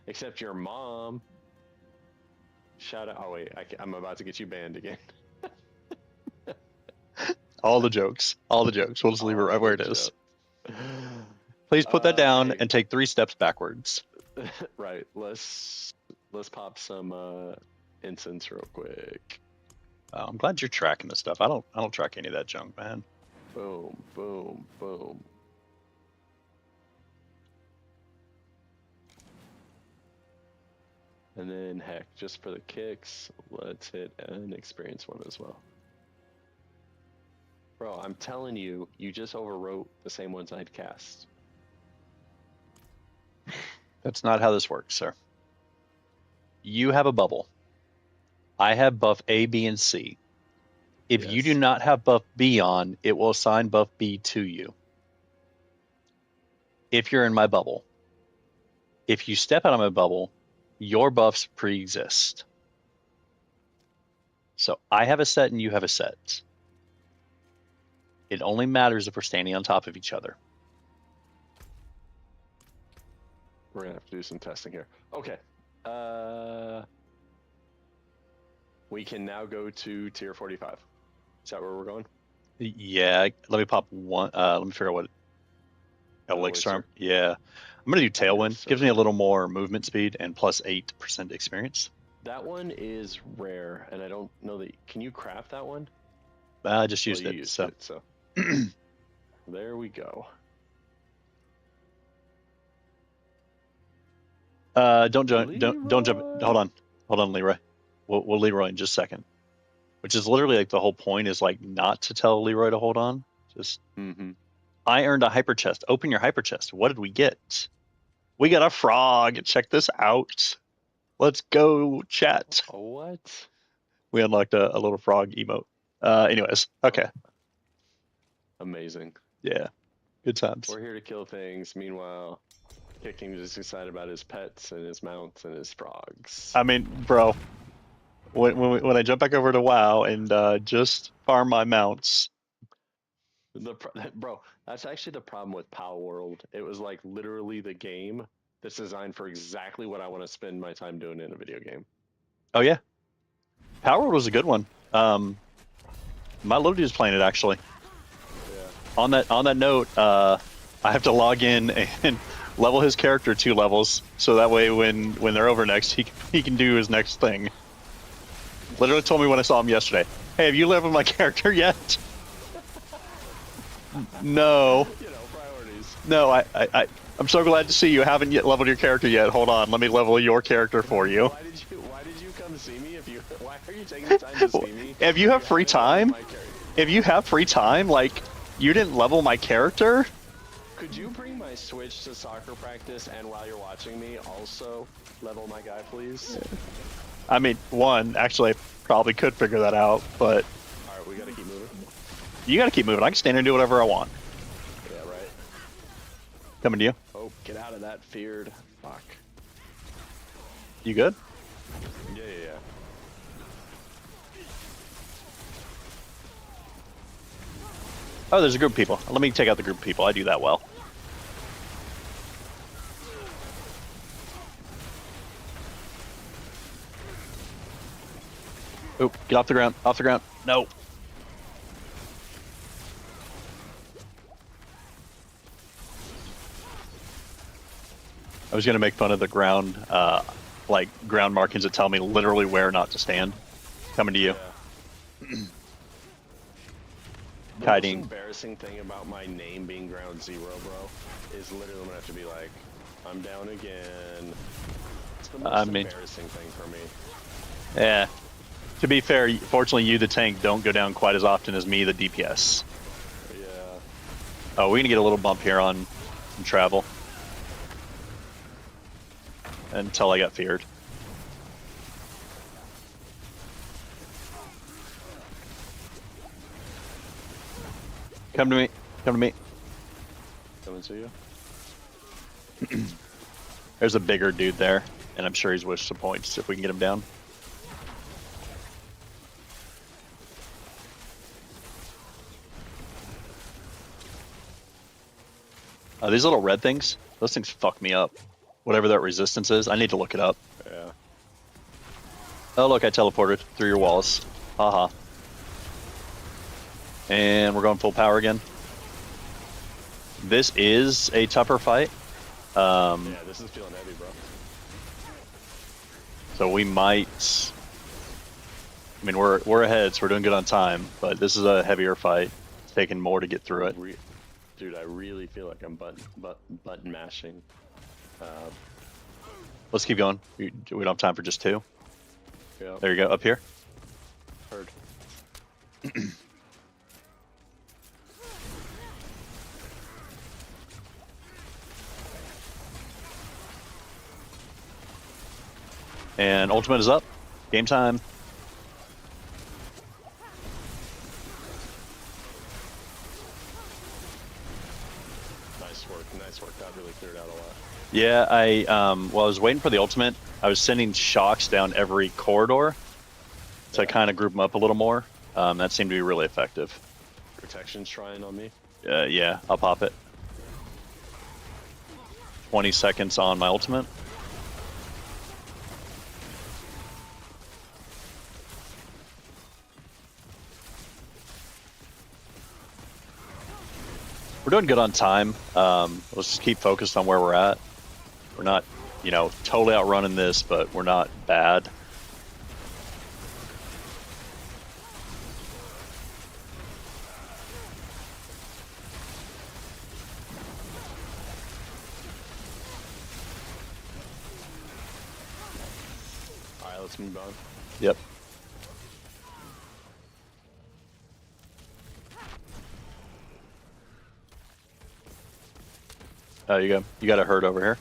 D: Except your mom. Shout out. Oh, wait. I'm about to get you banned again.
A: All the jokes. We'll just leave it right where it is.
D: Jokes.
A: Please put that down
D: hey.
A: and take 3 steps backwards.
D: Right. Let's pop some incense real quick.
A: I'm glad you're tracking this stuff. I don't track any of that junk, man.
D: Boom, boom, boom. And then, heck, just for the kicks, let's hit an experience one as well. Bro, I'm telling you, you just overwrote the same ones I'd cast.
A: That's not how this works, sir. You have a bubble. I have buff A, B, and C. If you do
D: Yes.
A: not have buff B on, it will assign buff B to you. if you're in my bubble. If you step out of my bubble, your buffs pre-exist. So I have a set and you have a set. It only matters if we're standing on top of each other.
D: We're gonna have to do some testing here. Okay. We can now go to tier 45. Is that where we're going?
A: Yeah, let me pop one. Let me figure out what elixir.
D: Elixir?
A: Yeah, I'm gonna do Tailwind.
D: so
A: Gives me a
D: good.
A: little more movement speed and plus 8% experience.
D: That one is rare, and I don't know that. Can you craft that one?
A: I just used
D: you
A: it.
D: used
A: So
D: it, so there we go.
A: don't jump. Don't jump.
D: Leroy.
A: Hold on, Leroy. We'll Leroy in just a second. Which is literally like the whole point is like not to tell Leroy to hold on. Just I earned a hyper chest. Open your hyper chest. What did we get? We got a frog. Check this out. Let's go, chat.
D: What?
A: We unlocked a little frog emote. Anyways, okay.
D: Amazing.
A: Yeah, good times.
D: We're here to kill things. Meanwhile, Kicking is just excited about his pets and his mounts and his frogs.
A: I mean, bro, when I jump back over to WoW and just farm my mounts.
D: Bro, that's actually the problem with Power World. It was like literally the game that's designed for exactly what I want to spend my time doing in a video game.
A: Oh yeah, Power World was a good one. My little dude's playing it actually.
D: Yeah.
A: On that note, I have to log in and level his character 2 levels, so that way when they're over next, he can do his next thing. Literally told me when I saw him yesterday. Hey, have you leveled my character yet? No.
D: You know, priorities.
A: No, I'm so glad to see you haven't yet leveled your character yet. Hold on, let me level your character for you.
D: Why did you come see me? Why are you taking the time to see me?
A: If you have free time, like you didn't level my character.
D: Could you bring my Switch to soccer practice and while you're watching me also level my guy, please?
A: I mean, actually, I probably could figure that out, but
D: All right, we gotta keep moving.
A: you gotta keep moving. I can stand here and do whatever I want.
D: Yeah, right.
A: Coming to you.
D: Oh, get out of that feared. Fuck.
A: You good?
D: Yeah.
A: Oh, there's a group of people. Let me take out the group of people. I do that well. Oh, get off the ground. Off the ground. No. I was going to make fun of the ground, like ground markings that tell me literally where not to stand. Coming to you.
D: Yeah. The
A: Kiting.
D: most embarrassing thing about my name being Ground Zero, bro, is literally I'm gonna have to be like, I'm down again. It's the most embarrassing thing for me.
A: Yeah. To be fair, fortunately you, the tank, don't go down quite as often as me, the DPS.
D: Yeah.
A: Oh, we're gonna get a little bump here on travel. Until I got feared. Come to me. Come to me.
D: Coming to you.
A: There's a bigger dude there, and I'm sure he's wished some points if we can get him down. These little red things, those things fuck me up. Whatever that resistance is, I need to look it up.
D: Yeah.
A: Oh look, I teleported through your walls. Haha. And we're going full power again. This is a tougher fight.
D: Yeah, this is feeling heavy, bro.
A: So we might. I mean, we're ahead, so we're doing good on time. But this is a heavier fight. It's taking more to get through it.
D: Dude, I really feel like I'm button mashing.
A: Let's keep going. We don't have time for just 2.
D: Yeah.
A: There you go. Up here.
D: Heard.
A: And ultimate is up. Game time.
D: Nice. Nice work. Nice work. That really cleared out a lot.
A: Yeah, while I was waiting for the ultimate, I was sending shocks down every corridor to kind of group them up a little more. That seemed to be really effective.
D: Protection's trying on me.
A: Yeah, I'll pop it. 20 seconds on my ultimate. We're doing good on time. Let's just keep focused on where we're at. We're not, totally outrunning this, but we're not bad.
D: All right, let's move on.
A: Yep. Oh, you got a herd over here.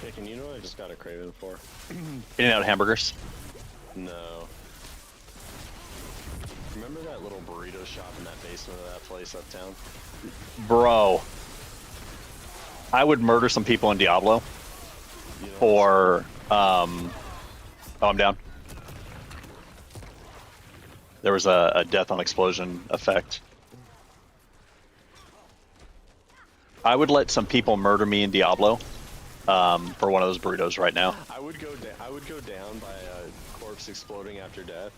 D: Hey, can you know what I just got a craving for?
A: In-N-Out hamburgers.
D: No. Remember that little burrito shop in that basement of that place uptown?
A: Bro. I would murder some people in Diablo
D: You know,
A: for, oh, I'm down. There was a death on explosion effect. I would let some people murder me in Diablo for one of those burritos right now.
D: I would go down by a corpse exploding after death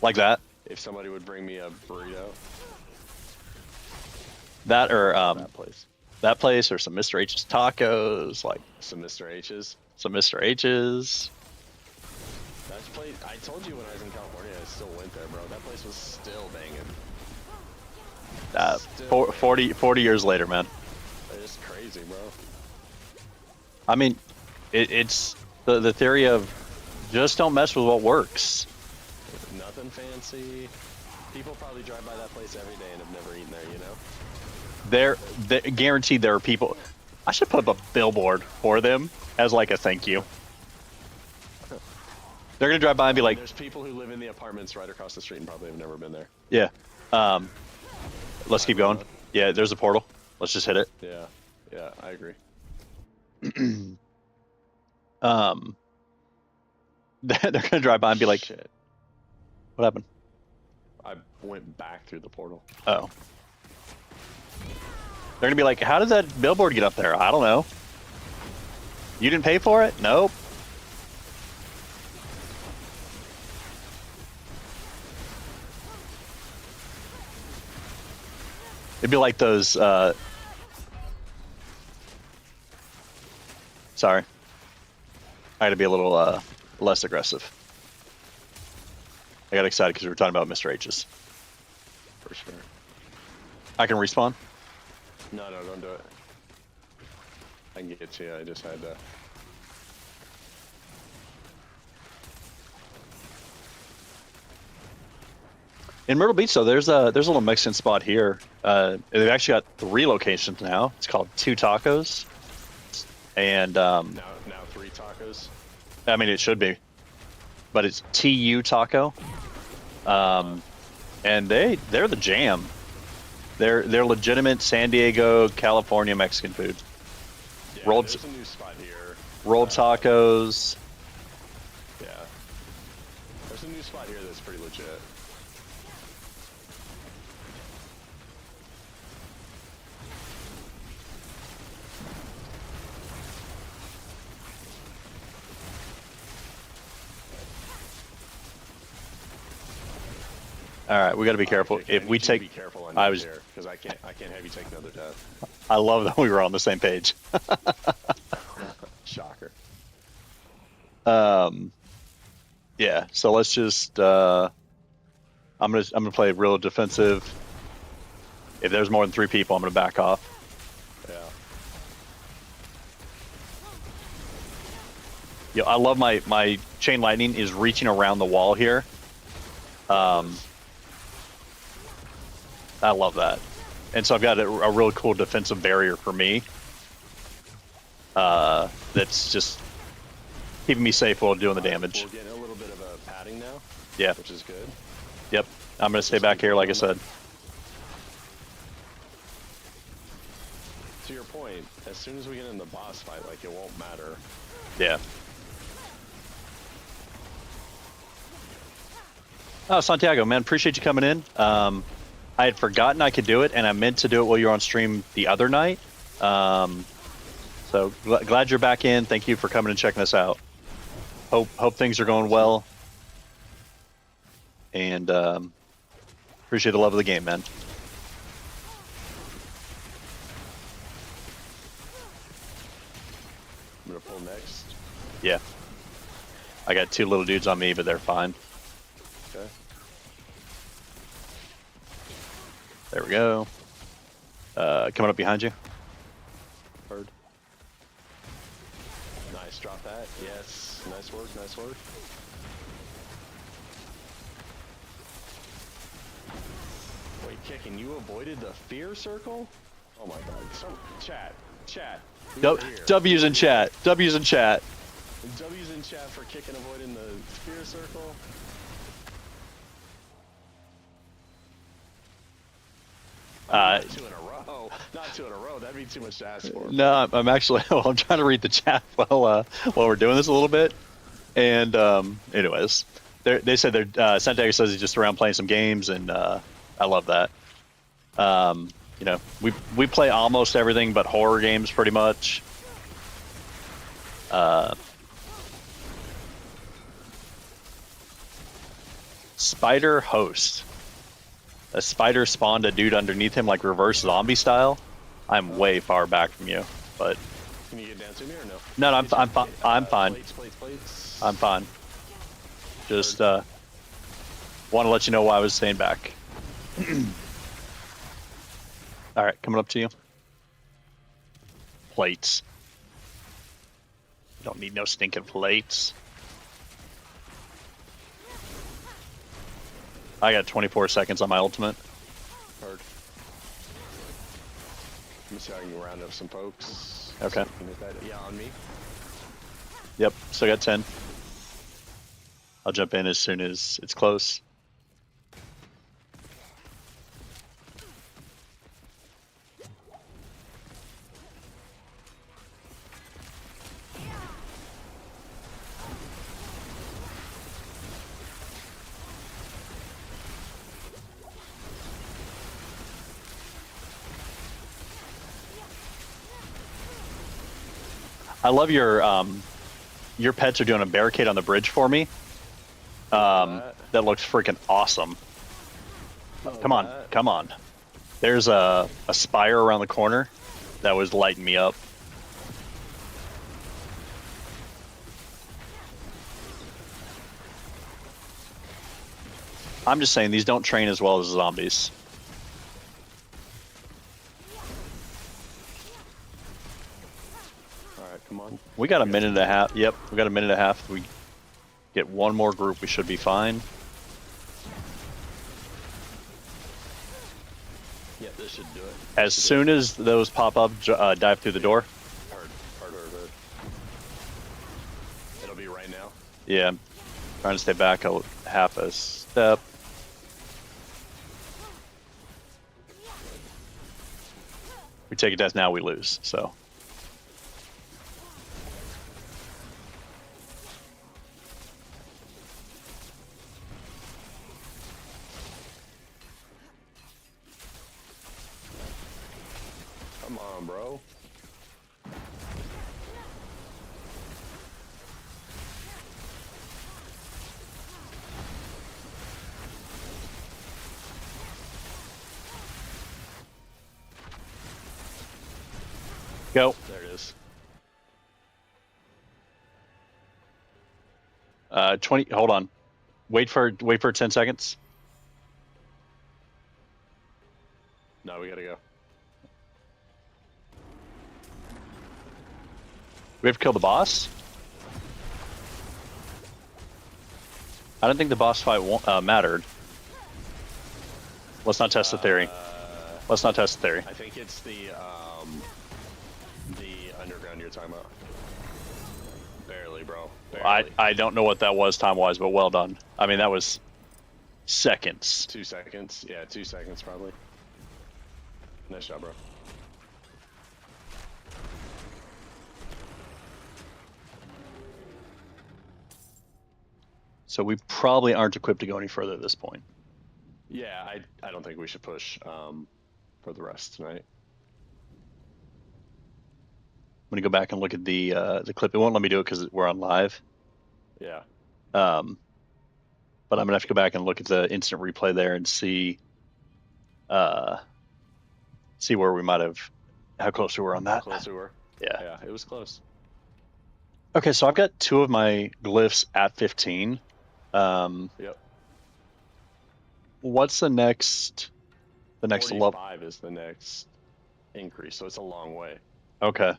A: Like that.
D: if somebody would bring me a burrito.
A: That or
D: That place.
A: that place or some Mr. H's tacos, like
D: Some Mr. H's.
A: some Mr. H's.
D: That place, I told you when I was in California, I still went there, bro. That place was still banging. Still
A: 40 years later, man.
D: It's crazy, bro.
A: I mean, it's the theory of just don't mess with what works.
D: Nothing fancy. People probably drive by that place every day and have never eaten there, you know?
A: They're guaranteed there are people. I should put up a billboard for them as like a thank you. They're gonna drive by and be like,
D: There's people who live in the apartments right across the street and probably have never been there.
A: yeah. Let's keep going. Yeah, there's a portal. Let's just hit it.
D: Yeah, yeah, I agree.
A: They're gonna drive by and be like,
D: Shit.
A: what happened?
D: I went back through the portal.
A: Oh. They're gonna be like, how did that billboard get up there? I don't know. You didn't pay for it? Nope. It'd be like those, sorry. I gotta be a little, less aggressive. I got excited because we were talking about Mr. H's.
D: For sure.
A: I can respawn?
D: No, don't do it. I can get to you, I just had to...
A: In Myrtle Beach, though, there's a little Mexican spot here. They've actually got 3 locations now. It's called Two Tacos, and
D: Now 3 tacos.
A: I mean it should be, but it's TU Taco, and they're the jam. They're legitimate San Diego, California Mexican food.
D: Yeah,
A: Rolled-
D: there's a new spot here.
A: Rolled tacos.
D: Yeah. There's a new spot here that's pretty legit.
A: All right, we got to be careful.
D: Okay,
A: If
D: I
A: we
D: need you to
A: take,
D: be careful on
A: I
D: I
A: was-
D: was because I can't have you take another death.
A: I love that we were on the same page.
D: Shocker.
A: Yeah. So let's just. I'm gonna play real defensive. If there's more than 3 people, I'm gonna back off.
D: Yeah.
A: Yeah, I love my chain lightning is reaching around the wall here. I love that, and so I've got a real cool defensive barrier for me. That's just keeping me safe while doing the
D: We're
A: damage.
D: getting a little bit of a padding now.
A: Yeah.
D: Which is good.
A: Yep. I'm gonna stay back here, like I said.
D: To your point, as soon as we get in the boss fight, like, it won't matter.
A: Yeah. Oh, Santiago, man, appreciate you coming in. I had forgotten I could do it, and I meant to do it while you were on stream the other night. So glad you're back in. Thank you for coming and checking us out. Hope things are going well. And appreciate the love of the game, man.
D: I'm gonna pull next.
A: Yeah. I got 2 little dudes on me, but they're fine.
D: Okay.
A: There we go. Coming up behind you.
D: Heard. Nice, drop that. Yes. Nice work, nice work. Wait, kicking, you avoided the fear circle? Oh my god. Chat.
A: W's in chat. W's in chat.
D: W's in chat for kicking avoiding the fear circle. Not 2 in a row. Not 2 in a row. That'd be too much to ask for.
A: No, I'm actually. Well, I'm trying to read the chat while we're doing this a little bit. And anyways, they said Santiago says he's just around playing some games, and I love that. You know, we play almost everything but horror games, pretty much. Spider host. A spider spawned a dude underneath him, like reverse zombie style. I'm way far back from you, but
D: Can you get down to me or no?
A: no, I'm fine.
D: Plates.
A: I'm fine. Just want to let you know why I was staying back. All right, coming up to you. Plates. Don't need no stinking plates. I got 24 seconds on my ultimate.
D: Heard. Let me see how I can round up some folks.
A: Okay.
D: So we can hit that. Yeah, on me.
A: Yep, still got 10. I'll jump in as soon as it's close. I love your pets are doing a barricade on the bridge for me. That looks freaking awesome. Come on. There's a spire around the corner that was lighting me up. I'm just saying these don't train as well as zombies.
D: Come on.
A: We got a minute and a half. Yep, we got a minute and a half. If we get one more group, we should be fine.
D: Yeah, this should do it.
A: As soon as those pop up, dive through the door.
D: Hard. It'll be right now.
A: Yeah, I'm trying to stay back a half a step. We take a death now, we lose. So.
D: Come on, bro.
A: Go.
D: There it is.
A: 20. Hold on. Wait for 10 seconds.
D: No, we gotta go.
A: We have to kill the boss? I don't think the boss fight mattered. Let's not test the theory. Let's not test the theory.
D: I think it's the underground you're talking about. Barely, bro. Barely.
A: I don't know what that was time-wise, but well done. I mean, that was seconds.
D: 2 seconds. Yeah, 2 seconds probably. Nice job, bro.
A: So we probably aren't equipped to go any further at this point.
D: Yeah, I don't think we should push for the rest tonight.
A: I'm gonna go back and look at the clip. It won't let me do it because we're on live.
D: Yeah.
A: But I'm gonna have to go back and look at the instant replay there and see where we might have, how close we were on
D: How
A: that.
D: close we were.
A: Yeah.
D: Yeah, it was close.
A: Okay, so I've got 2 of my glyphs at 15.
D: Yep.
A: What's the next level?
D: 45 is the next increase, so it's a long way.
A: Okay.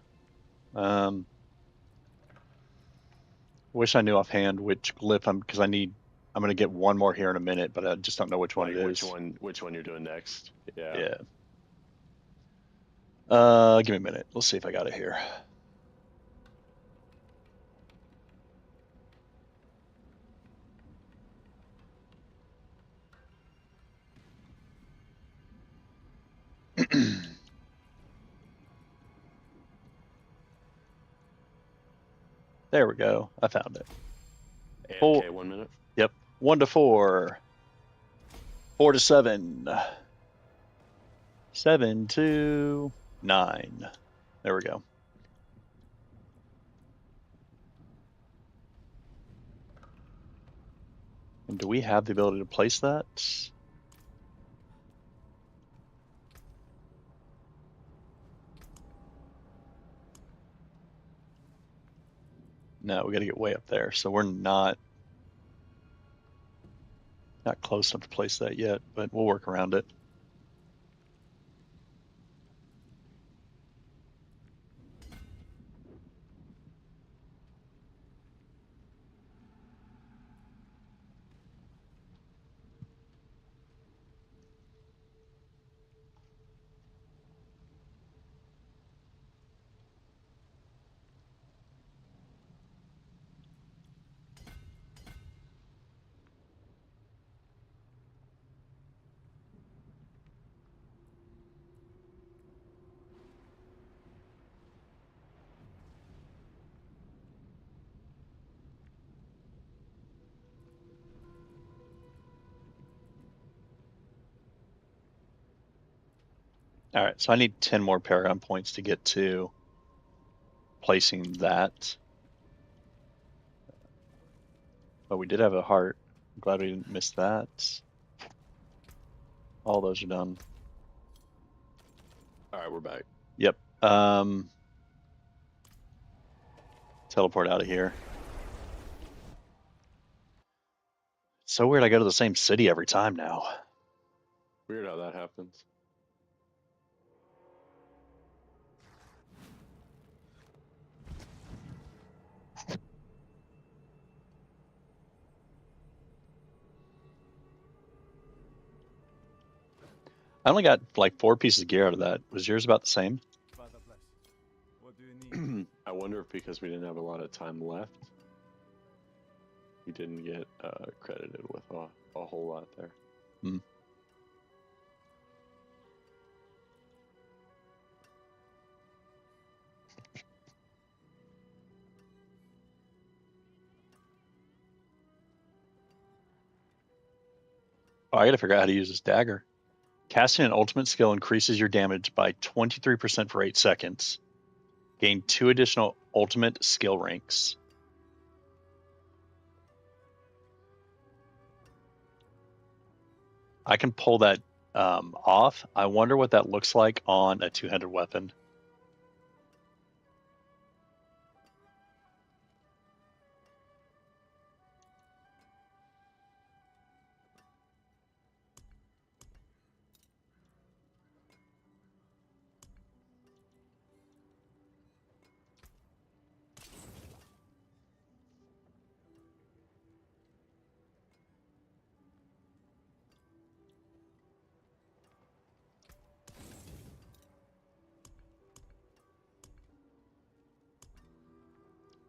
A: Wish I knew offhand which glyph because I'm gonna get one more here in a minute, but I just don't know which one
D: Like
A: it is.
D: which one you're doing next. Yeah.
A: Yeah. Give me a minute. Let's see if I got it here. There we go. I found it.
D: AFK 1 minute.
A: Yep. 1 to 4. 4 to 7. 7 to 9. There we go. And do we have the ability to place that? No, we got to get way up there. So we're not close enough to place that yet, but we'll work around it. All right, so I need 10 more Paragon points to get to placing that. But we did have a heart. I'm glad we didn't miss that. All those are done.
D: All right, we're back.
A: Yep. Teleport out of here. It's so weird I go to the same city every time now.
D: Weird how that happens.
A: I only got like 4 pieces of gear out of that. Was yours about the same?
E: Father bless. What do you need?
D: I wonder if because we didn't have a lot of time left, we didn't get credited with a whole lot there.
A: Hmm. Oh, I gotta figure out how to use this dagger. Casting an ultimate skill increases your damage by 23% for 8 seconds. Gain 2 additional ultimate skill ranks. I can pull that off. I wonder what that looks like on a 2-handed weapon.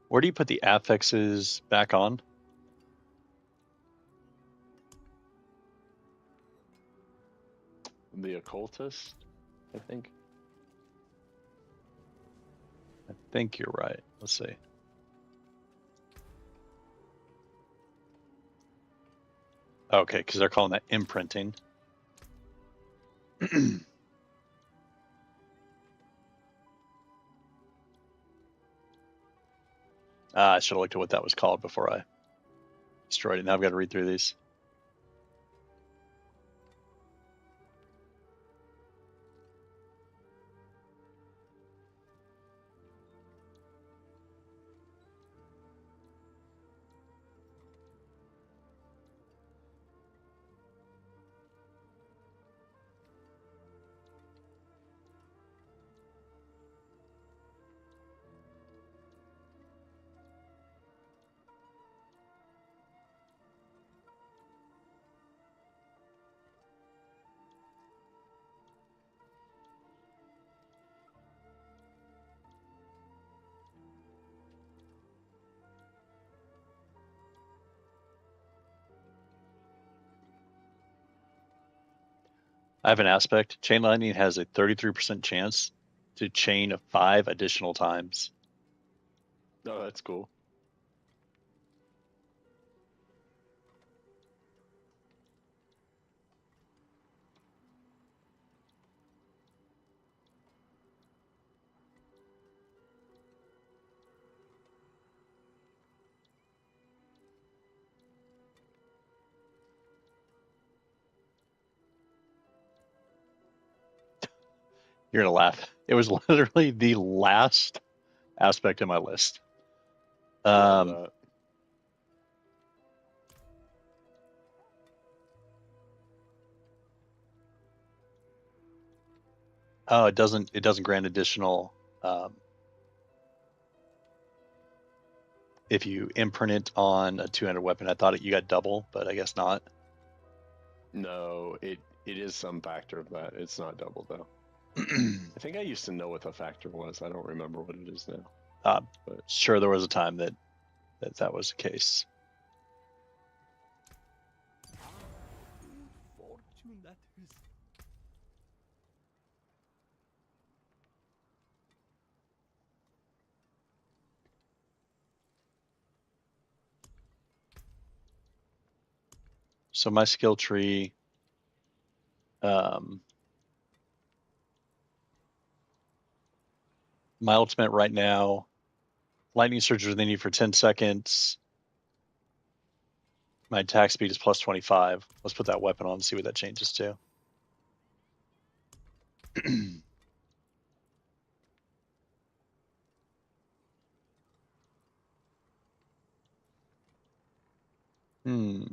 A: Where do you put the affixes back on?
D: The occultist, I think.
A: I think you're right. Let's see. Okay, because they're calling that imprinting. I should have looked at what that was called before I destroyed it. Now I've got to read through these. I have an aspect. Chain lightning has a 33% chance to chain 5 additional times.
D: Oh, that's cool.
A: You're going to laugh. It was literally the last aspect of my list.
D: Love that.
A: Oh, it doesn't grant additional if you imprint it on a 200 weapon. I thought you got double, but I guess not.
D: No, it is some factor of that. It's not double though. I think I used to know what the factor was. I don't remember what it is now. But
A: Sure, there was a time that was the case.
E: Fortune that is.
A: So my skill tree, my ultimate right now, lightning surge within you for 10 seconds. My attack speed is plus 25. Let's put that weapon on and see what that changes to. Hmm.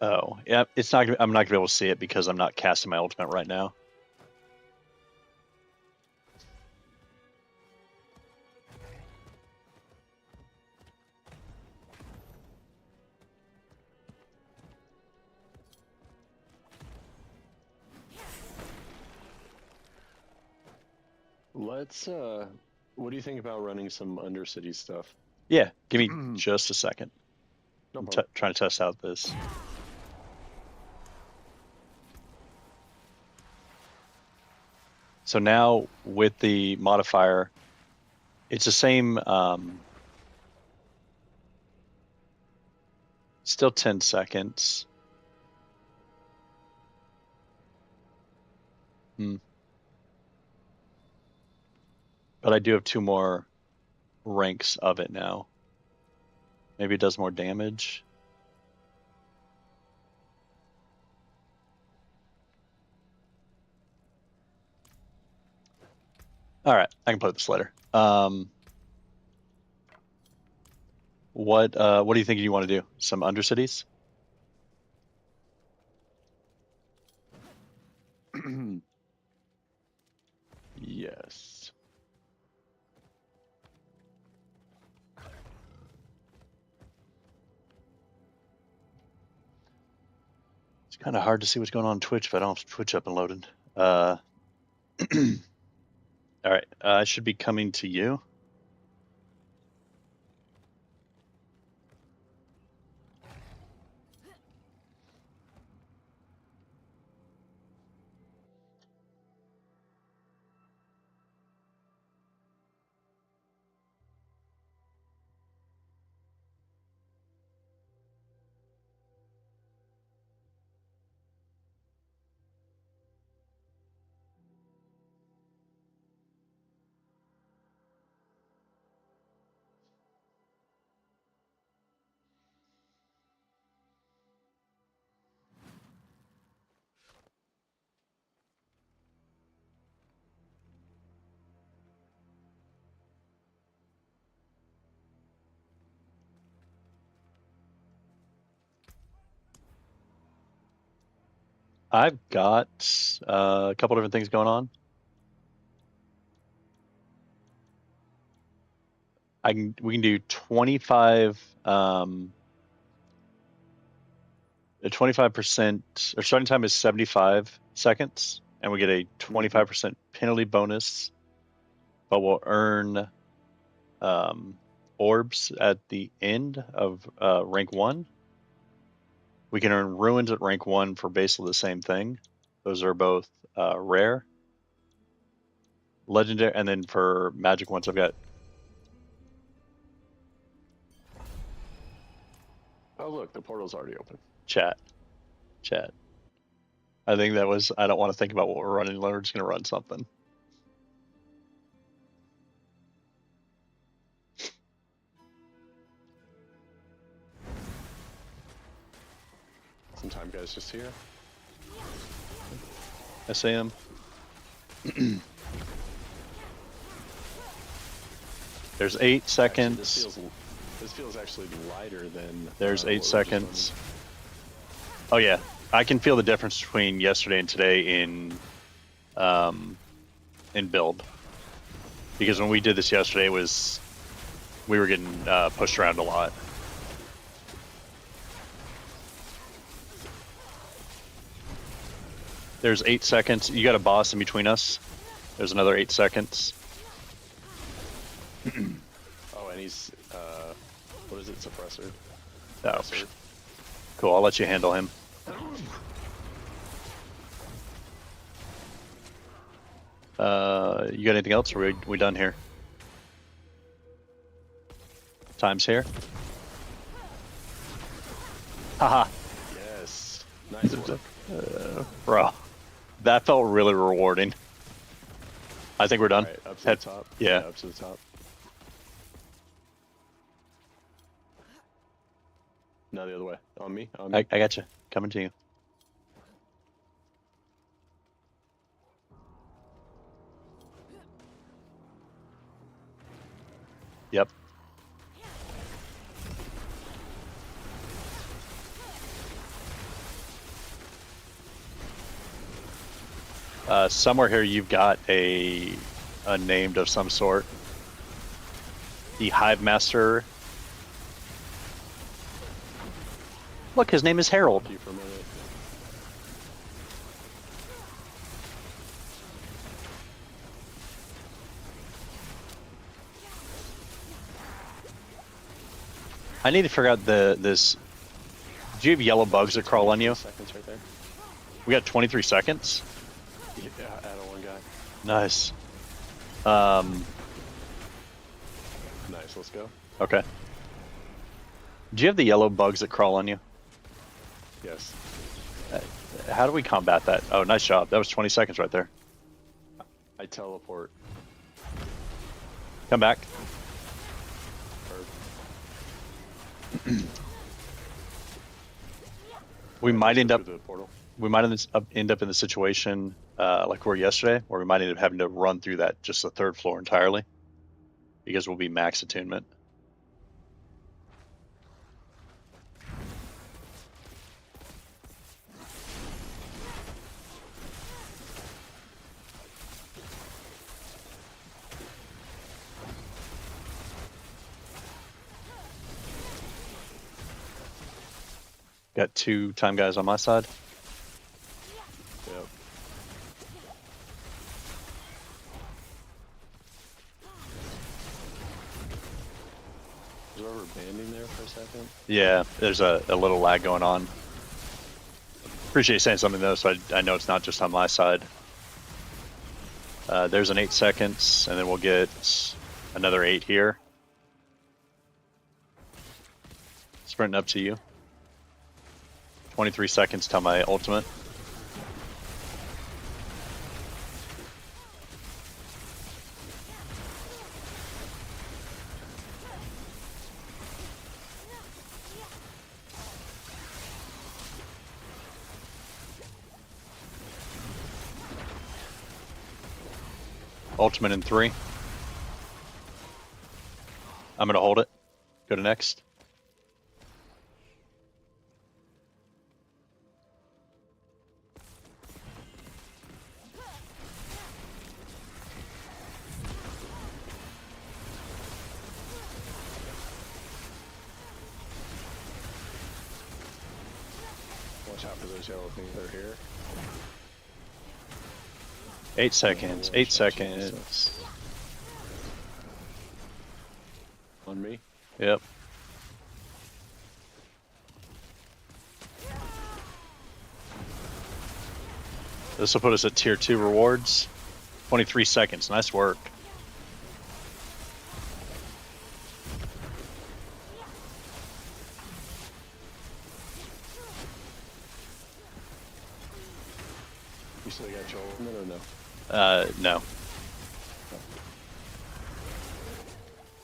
A: Oh, yeah. It's not. I'm not gonna be able to see it because I'm not casting my ultimate right now.
D: let's what do you think about running some Undercity stuff?
A: Yeah. Give me just a second.
D: No
A: I'm
D: problem.
A: trying to test out this. So now with the modifier, it's the same. Still 10 seconds. But I do have 2 more ranks of it now. Maybe it does more damage. All right, I can play with this later. What do you think you want to do? Some Undercities?
D: Yes.
A: It's kind of hard to see what's going on Twitch if I don't have Twitch up and loaded. All right, I should be coming to you. I've got a couple different things going on. We can do 25 25%. Our starting time is 75 seconds, and we get a 25% penalty bonus, but we'll earn orbs at the end of rank 1. We can earn ruins at rank 1 for basically the same thing. Those are both rare, legendary, and then for magic ones, I've got.
D: Oh look, the portal's already open.
A: Chat. I think that was. I don't want to think about what we're running. We're just gonna run something.
D: Some time guys just here.
A: SAM. There's 8 seconds.
D: Actually, this feels actually lighter than.
A: There's
D: what
A: 8
D: we're just
A: seconds. Oh yeah, I can feel the difference between yesterday and today in build. Because when we did this yesterday, we were getting pushed around a lot. There's 8 seconds. You got a boss in between us. There's another 8 seconds.
D: Oh, and he's what is it, suppressor?
A: Oh,
D: Suppressor.
A: cool. I'll let you handle him. You got anything else, or are we done here? Time's here. Haha.
D: Yes. Nice work.
A: Bro, that felt really rewarding. I think we're done.
D: Alright, up to the top.
A: Yeah.
D: Up to the top. No, the other way. On me. On me.
A: I got you. Coming to you. Yep. Somewhere here you've got a named of some sort. The Hive Master. Look, his name is Harold.
D: You for a minute.
A: I need to figure out this. Do you have yellow bugs that crawl on you?
D: Seconds right there.
A: We got 23 seconds.
D: Yeah, add on one guy.
A: Nice.
D: Nice. Let's go.
A: Okay. Do you have the yellow bugs that crawl on you?
D: Yes.
A: How do we combat that? Oh, nice job. That was 20 seconds right there.
D: I teleport.
A: Come back. We might end up.
D: Through the portal.
A: We might end up in the situation like we were yesterday, where we might end up having to run through that just the 3rd floor entirely, because we'll be max attunement. Got 2 time guys on my side.
D: second.
A: Yeah, there's a little lag going on. Appreciate you saying something though, so I know it's not just on my side. There's an 8 seconds, and then we'll get another 8 here. Sprinting up to you. 23 seconds till my ultimate. Ultimate in 3. I'm gonna hold it. Go to next.
D: Watch out for those yellow things that are here.
A: 8 seconds. 8 seconds.
D: On me.
A: Yep. This will put us at tier 2 rewards. 23 seconds. Nice work.
D: You still got your ultimate or no?
A: No.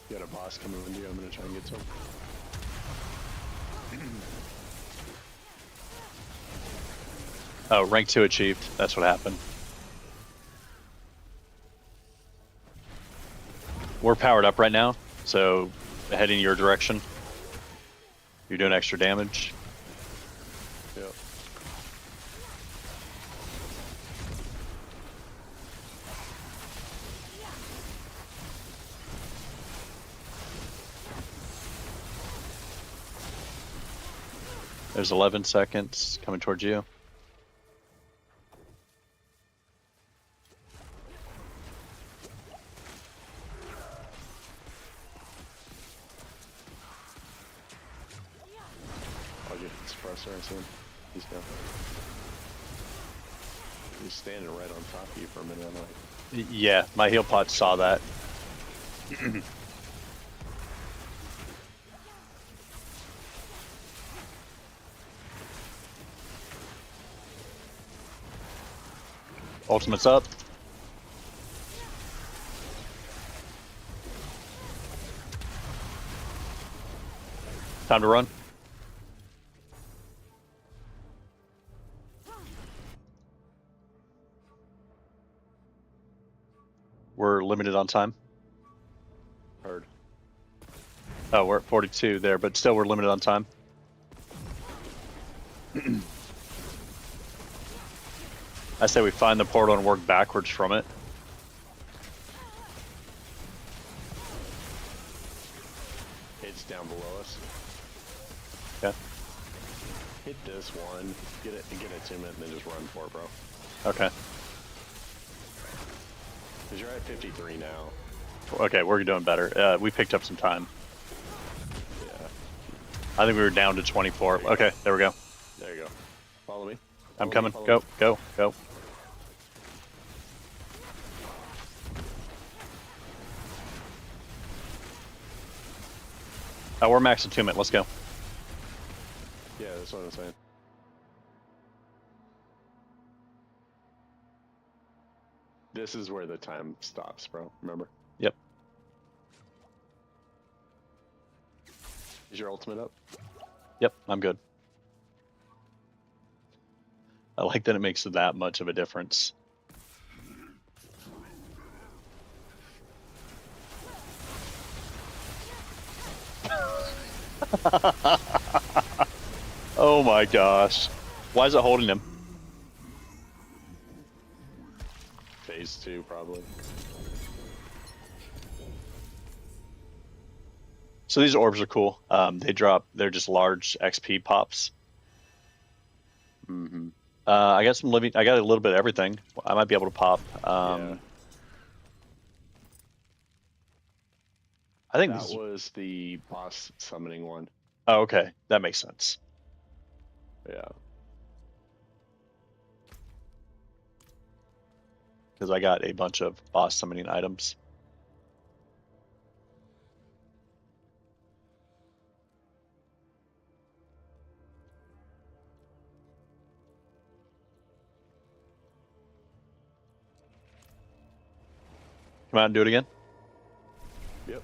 D: You got a boss coming into you. I'm gonna try and get to him.
A: Oh, rank 2 achieved. That's what happened. We're powered up right now, so heading your direction. You're doing extra damage.
D: Yep.
A: There's 11 seconds coming towards you.
D: I'll get the suppressor and see him. He's down. He's standing right on top of you for a minute. I'm like,
A: Yeah, my heal pot saw that. Ultimate's up. Time to run. We're limited on time.
D: heard.
A: Oh, we're at 42 there, but still we're limited on time. I say we find the portal and work backwards from it.
D: It's down below us.
A: Okay.
D: Hit this one, get it to him, and then just run for it, bro.
A: Okay.
D: Because you're at 53 now.
A: Okay, we're doing better. We picked up some time.
D: Yeah.
A: I think we were down to 24. Okay, there we go.
D: There you go. Follow me.
A: I'm
D: Follow
A: coming.
D: me, follow
A: Go,
D: me.
A: go, go. We're max attunement. Let's go.
D: Yeah, that's what I'm saying. This is where the time stops, bro. Remember?
A: Yep.
D: Is your ultimate up?
A: Yep, I'm good. I like that it makes that much of a difference. Oh my gosh. Why is it holding him?
D: Phase 2, probably.
A: So these orbs are cool. They're just large XP pops.
D: Mm-hmm.
A: I got some living. I got a little bit of everything. I might be able to pop.
D: Yeah.
A: I think
D: That
A: this is,
D: was the boss summoning one.
A: Oh, okay, that makes sense.
D: Yeah.
A: Because I got a bunch of boss summoning items. Come out and do it again.
D: Yep.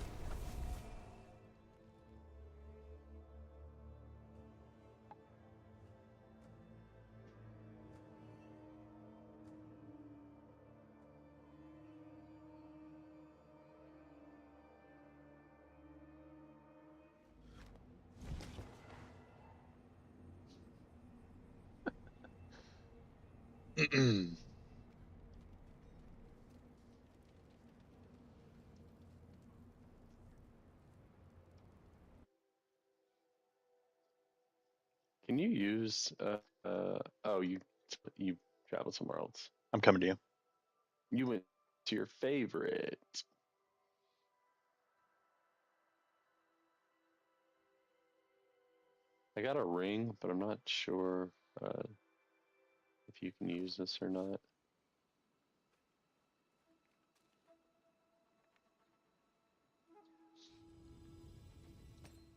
D: Can you use oh, you traveled somewhere else.
A: I'm coming to you.
D: You went to your favorite. I got a ring, but I'm not sure if you can use this or not.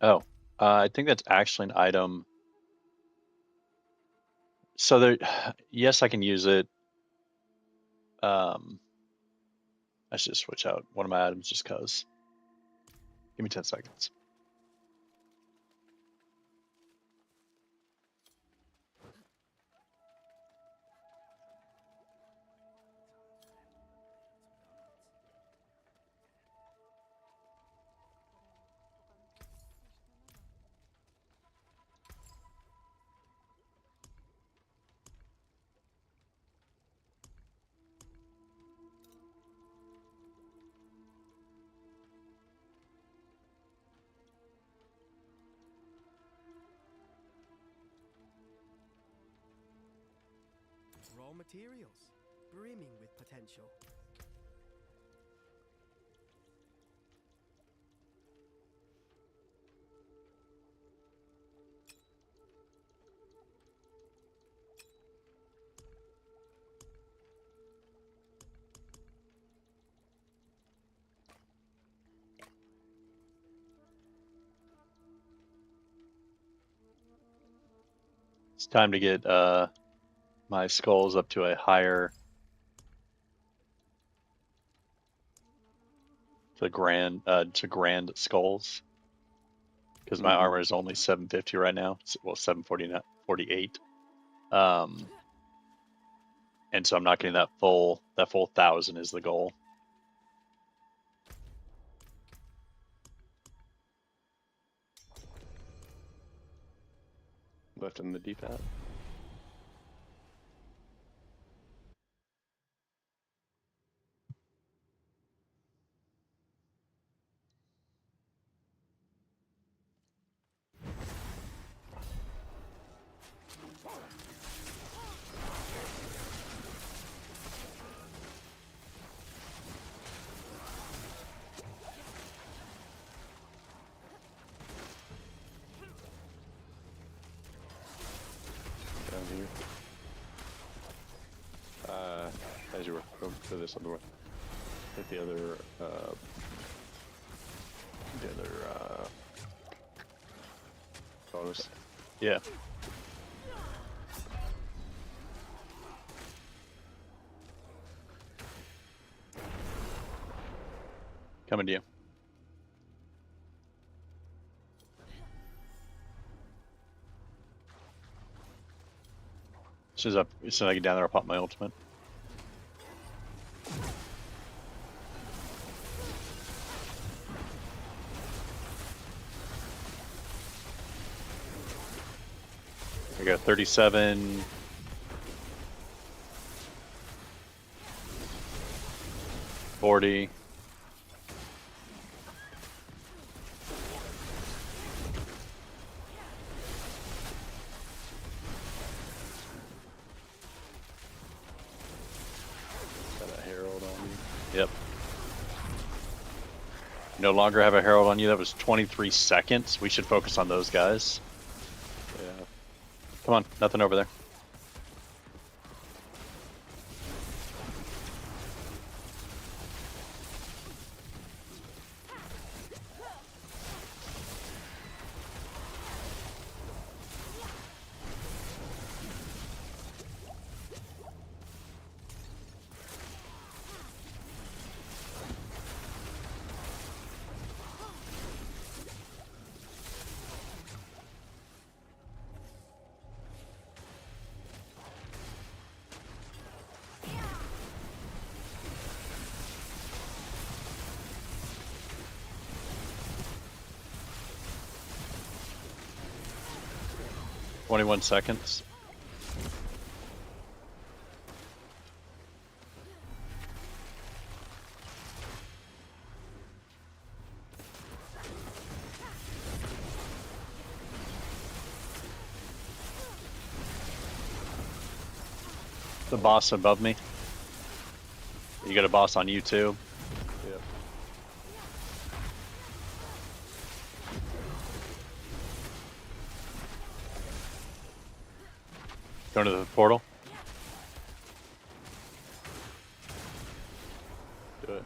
A: Oh, I think that's actually an item. So there, yes, I can use it. I should switch out one of my items just cause. Give me 10 seconds.
H: Raw materials, brimming with potential.
A: It's time to get my skulls up to a higher to grand skulls because my armor is only 750 right now. Well, 748. And so I'm not getting that full 1,000 is the goal.
D: Left in the D-pad. Down here. As you were to this other one. Hit the other bonus.
A: Yeah. Coming to you. As soon as I get down there, I'll pop my ultimate. I got 37. $40.
D: Got a herald on me.
A: Yep. No longer have a herald on you. That was 23 seconds. We should focus on those guys.
D: Yeah.
A: Come on, nothing over there. "21 seconds. The boss above me. You got a boss on you too.
D: Yep.
A: Going to the portal.
D: Do it.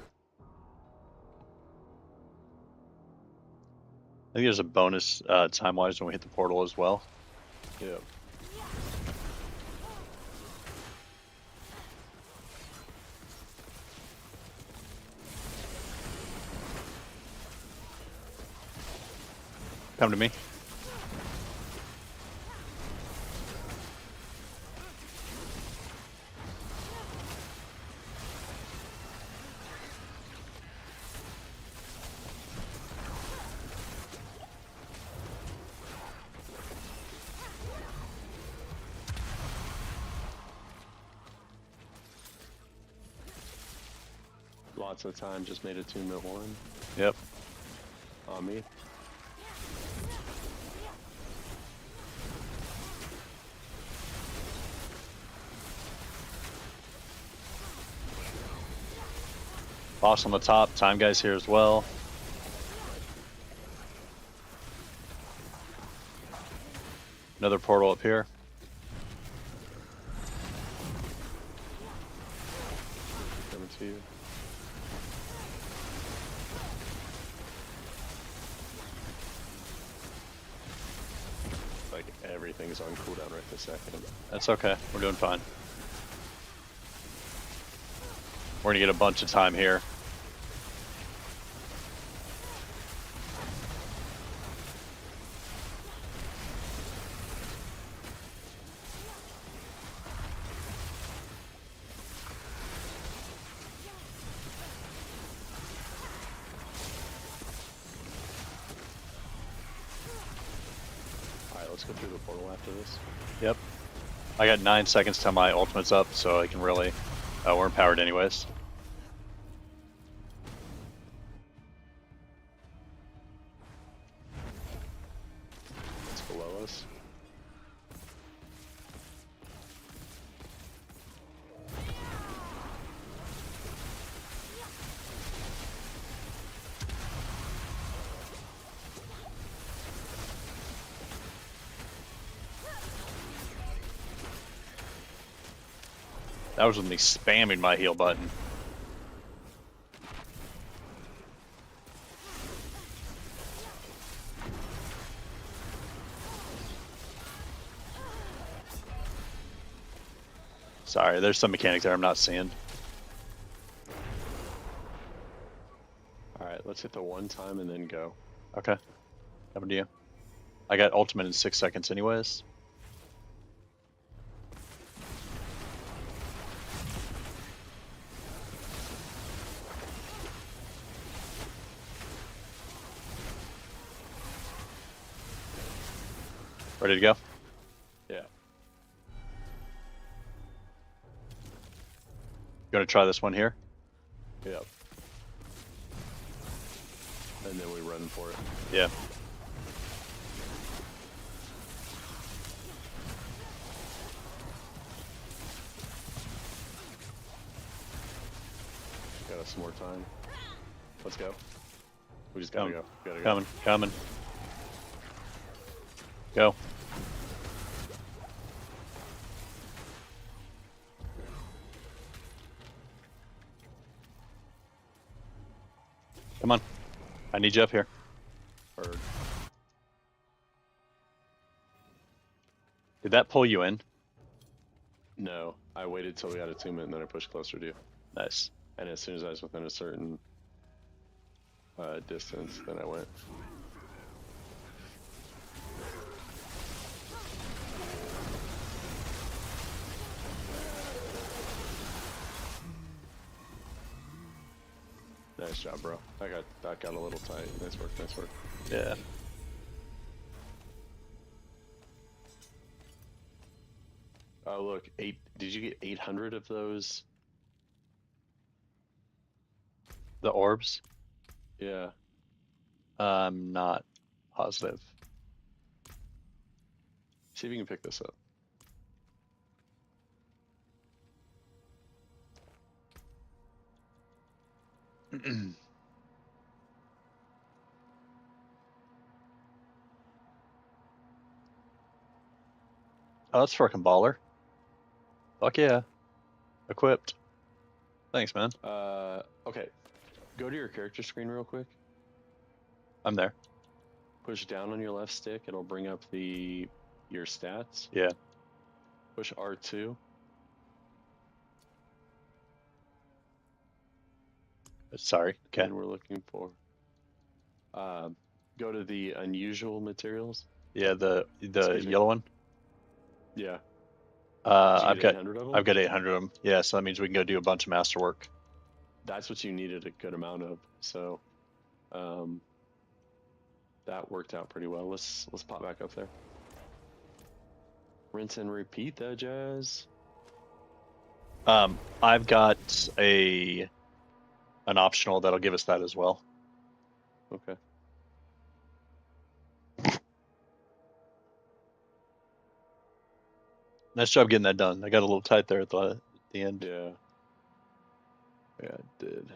A: I think there's a bonus time-wise when we hit the portal as well.
D: Yep.
A: Come to me.
D: Lots of time. Just made attunement 1
A: Yep.
D: on me.
A: Boss on the top. Time guy's here as well. Another portal up here.
D: Coming to you. Like everything's on cooldown right this second.
A: That's okay. We're doing fine. We're gonna get a bunch of time here.
D: Alright, let's go through the portal after this.
A: Yep. I got 9 seconds till my ultimate's up, so I can really. We're empowered anyways.
D: It's below us.
A: That was with me spamming my heal button. Sorry, there's some mechanics there I'm not seeing.
D: Alright, let's hit the 1 time and then go.
A: Okay. Coming to you. I got ultimate in 6 seconds anyways. Ready to go?
D: Yeah.
A: Gonna try this one here?
D: Yep. And then we run for it.
A: Yeah.
D: Got us some more time. Let's go. We just gotta
A: Come.
D: go. We gotta go.
A: Coming. Go. Come on. I need you up here.
D: Bird.
A: Did that pull you in?
D: No, I waited till we got attunement and then I pushed closer to you.
A: Nice.
D: And as soon as I was within a certain distance, then I went. Nice job, bro. That got a little tight. Nice work. Nice work.
A: Yeah.
D: Oh look, did you get 800 of those?
A: The orbs?
D: Yeah.
A: I'm not positive.
D: See if you can pick this up.
A: Oh, that's freaking baller. Fuck yeah. Equipped. Thanks, man.
D: Okay. Go to your character screen real quick.
A: I'm there.
D: Push down on your left stick. It'll bring up your stats.
A: Yeah.
D: Push R2.
A: Sorry. Okay.
D: And we're looking for. Go to the unusual materials.
A: Yeah, the
D: Excuse me.
A: yellow one.
D: Yeah.
A: I've got
D: 800 of them?
A: I've got 800 of them. Yeah, so that means we can go do a bunch of masterwork.
D: That's what you needed a good amount of. So, that worked out pretty well. Let's pop back up there. Rinse and repeat though, Jazz.
A: I've got an optional that'll give us that as well.
D: Okay.
A: Nice job getting that done. I got a little tight there at the end.
D: Yeah. Yeah, it did.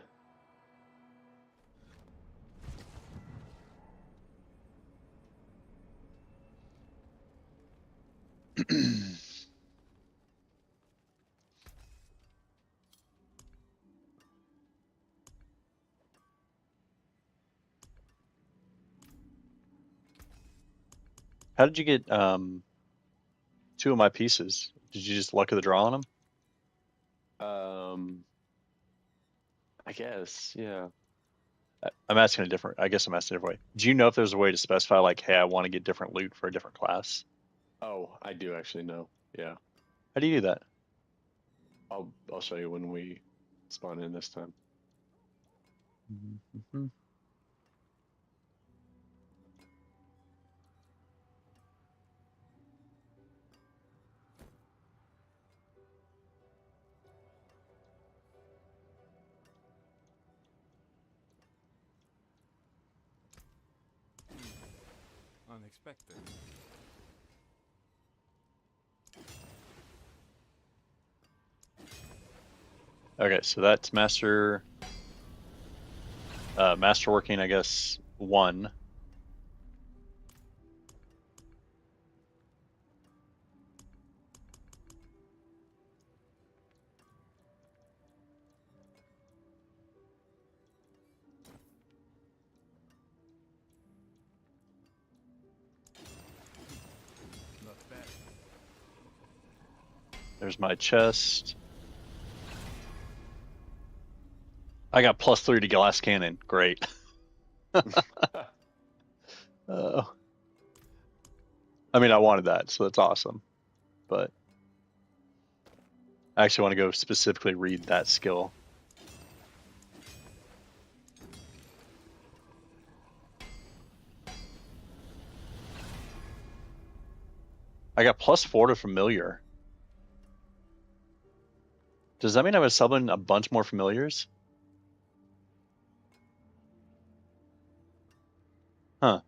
A: How did you get 2 of my pieces? Did you just luck of the draw on them?
D: I guess, yeah.
A: I'm asking a different. I guess I'm asking a different way. Do you know if there's a way to specify like, hey, I want to get different loot for a different class?
D: Oh, I do actually know. Yeah.
A: How do you do that?
D: I'll show you when we spawn in this time.
A: Mm-hmm.
E: Unexpected.
A: Okay, so that's masterworking, I guess, 1.
E: Not bad.
A: There's my chest. I got +3 to glass cannon. Great. I mean, I wanted that, so that's awesome. But I actually want to go specifically read that skill. I got +4 to familiar. Does that mean I was summon a bunch more familiars? Huh.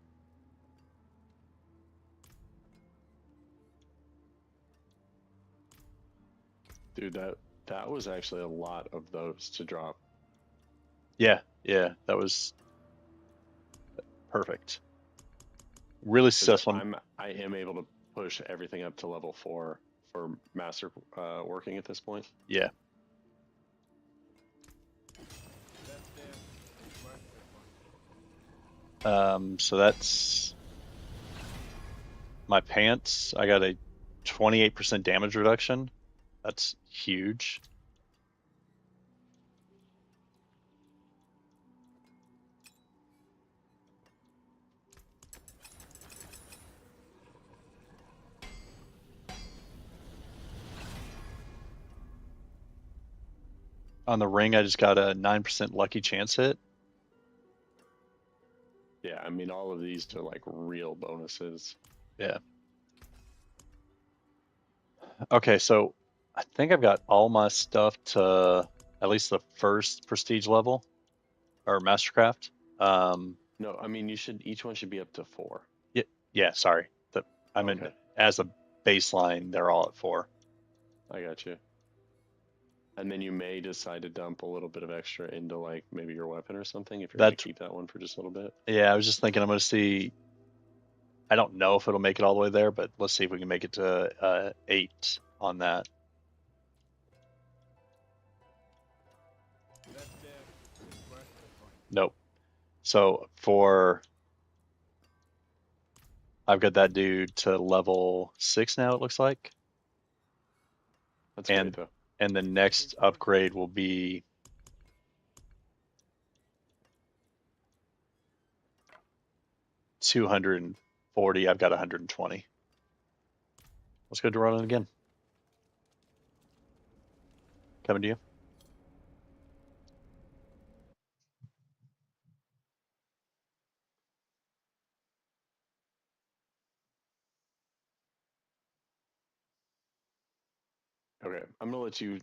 D: Dude, that was actually a lot of those to drop.
A: Yeah, that was perfect. Really
D: 'Cause
A: successful.
D: I am able to push everything up to level 4 for master working at this point.
A: Yeah.
E: That's there. Worth the fun.
A: So that's my pants. I got a 28% damage reduction. That's huge. On the ring, I just got a 9% lucky chance hit.
D: Yeah, I mean, all of these are like real bonuses.
A: Yeah. Okay, so I think I've got all my stuff to at least the first prestige level or mastercraft.
D: No, I mean, each one should be up to 4.
A: Yeah, sorry. I meant
D: Okay.
A: as a baseline, they're all at 4.
D: I got you. And then you may decide to dump a little bit of extra into like maybe your weapon or something if you're going to
A: That's
D: keep that one for just a little bit.
A: Yeah, I was just thinking I'm going to see. I don't know if it'll make it all the way there, but let's see if we can make it to 8 on that.
E: That's there. Worth the fun.
A: Nope. So I've got that dude to level 6 now, it looks like.
D: That's great
A: And
D: though.
A: and the next upgrade will be $240. I've got 120. Let's go to running again. Coming to you.
D: Okay, I'm gonna let you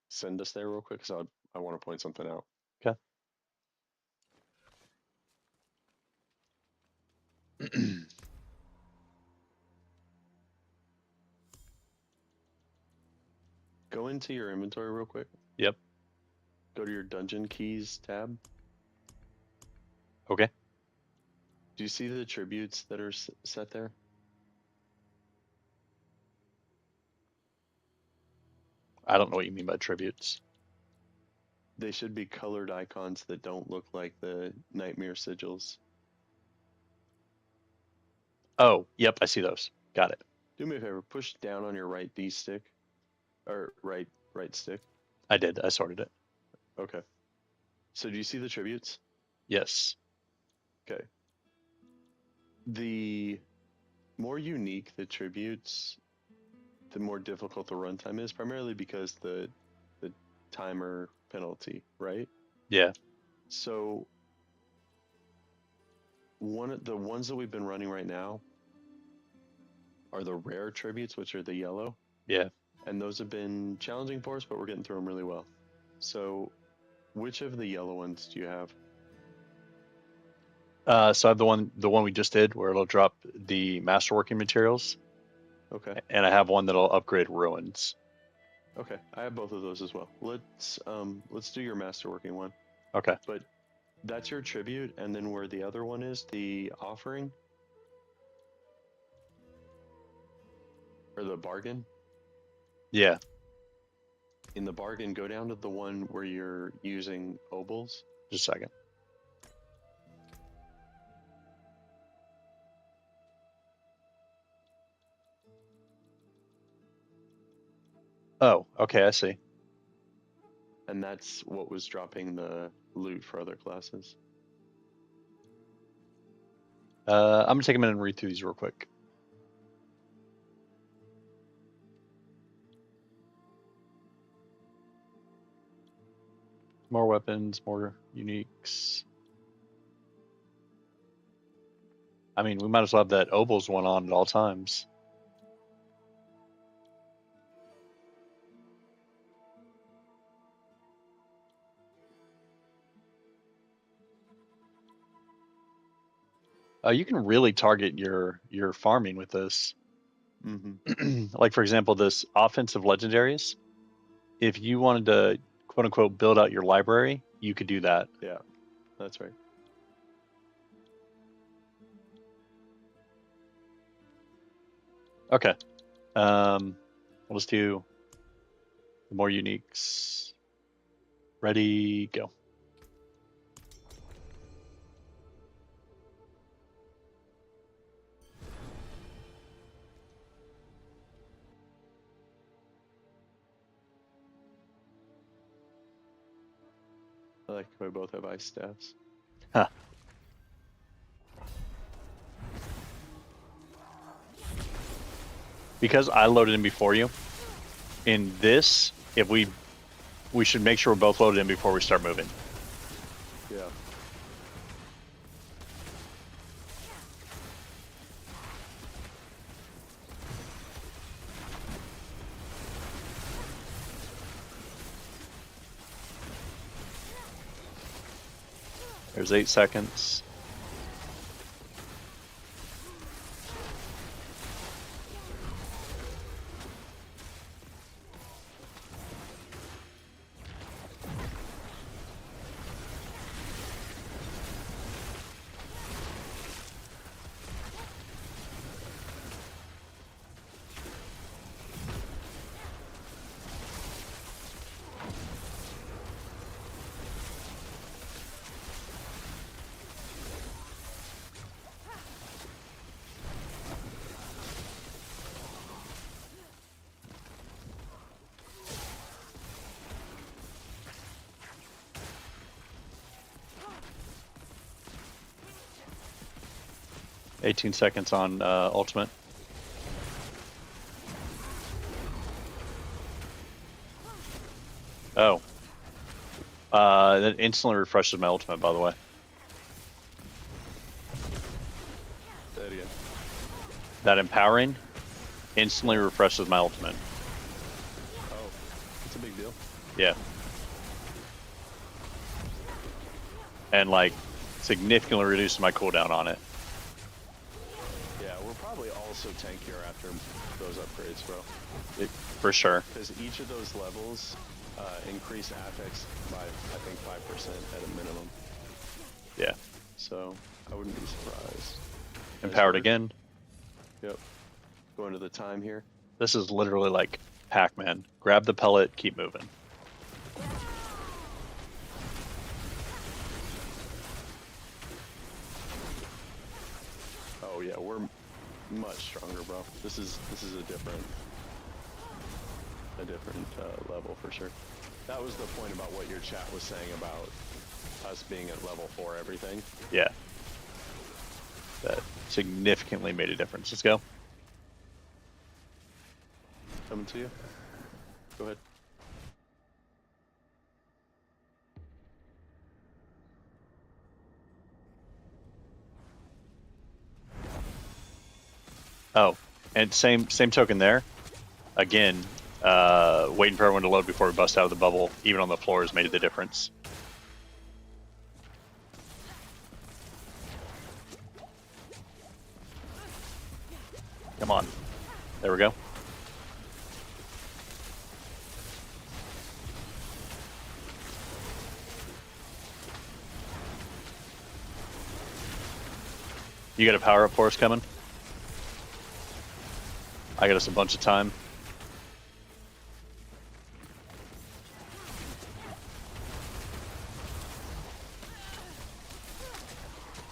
D: send us there real quick because I want to point something out.
A: Okay.
D: Go into your inventory real quick.
A: Yep.
D: Go to your dungeon keys tab.
A: Okay.
D: Do you see the tributes that are set there?
A: I don't know what you mean by tributes.
D: They should be colored icons that don't look like the nightmare sigils.
A: Oh, yep, I see those. Got it.
D: Do me a favor, push down on your right D stick, or right stick.
A: I did. I sorted it.
D: Okay. So do you see the tributes?
A: Yes.
D: Okay. The more unique the tributes, the more difficult the runtime is, primarily because the timer penalty, right?
A: Yeah.
D: So the ones that we've been running right now are the rare tributes, which are the yellow.
A: Yeah.
D: And those have been challenging for us, but we're getting through them really well. So which of the yellow ones do you have?
A: So I have the one we just did where it'll drop the masterworking materials,
D: Okay.
A: and I have one that'll upgrade ruins.
D: Okay. I have both of those as well. Let's do your masterworking one.
A: Okay.
D: But that's your tribute, and then where the other one is, the offering or the bargain.
A: Yeah.
D: In the bargain, go down to the one where you're using obols.
A: Just a second. Oh, okay. I see.
D: And that's what was dropping the loot for other classes.
A: I'm gonna take a minute and read through these real quick. More weapons, more uniques. I mean, we might as well have that Obols one on at all times. You can really target your farming with this.
D: Mm-hmm.
A: Like for example, this offensive legendaries. If you wanted to quote unquote build out your library, you could do that.
D: Yeah, that's right.
A: Okay. We'll just do the more uniques. Ready, go.
D: I like we both have ice staffs.
A: Huh. Because I loaded in before you, in this, if we should make sure we're both loaded in before we start moving.
D: Yeah.
A: There's 8 seconds. $18 seconds on ultimate. Oh. That instantly refreshes my ultimate, by the way.
D: Say it again.
A: That empowering instantly refreshes my ultimate.
D: Oh, that's a big deal.
A: Yeah. And like significantly reduces my cooldown on it.
D: Yeah, we're probably also tankier after those upgrades, bro.
A: For sure.
D: Because each of those levels increase affix by, I think, 5% at a minimum.
A: Yeah.
D: So I wouldn't be surprised.
A: Empowered
D: Nice work.
A: again.
D: Yep. Going to the time here.
A: This is literally like Pac-Man. Grab the pellet, keep moving.
D: Oh yeah, we're much stronger, bro. This is a different level for sure. That was the point about what your chat was saying about us being at level 4 everything.
A: Yeah. That significantly made a difference. Let's go.
D: Coming to you. Go ahead.
A: Oh, and same token there. Again, waiting for everyone to load before we bust out of the bubble, even on the floors, made the difference. Come on. There we go. You got a power-up for us coming? I got us a bunch of time.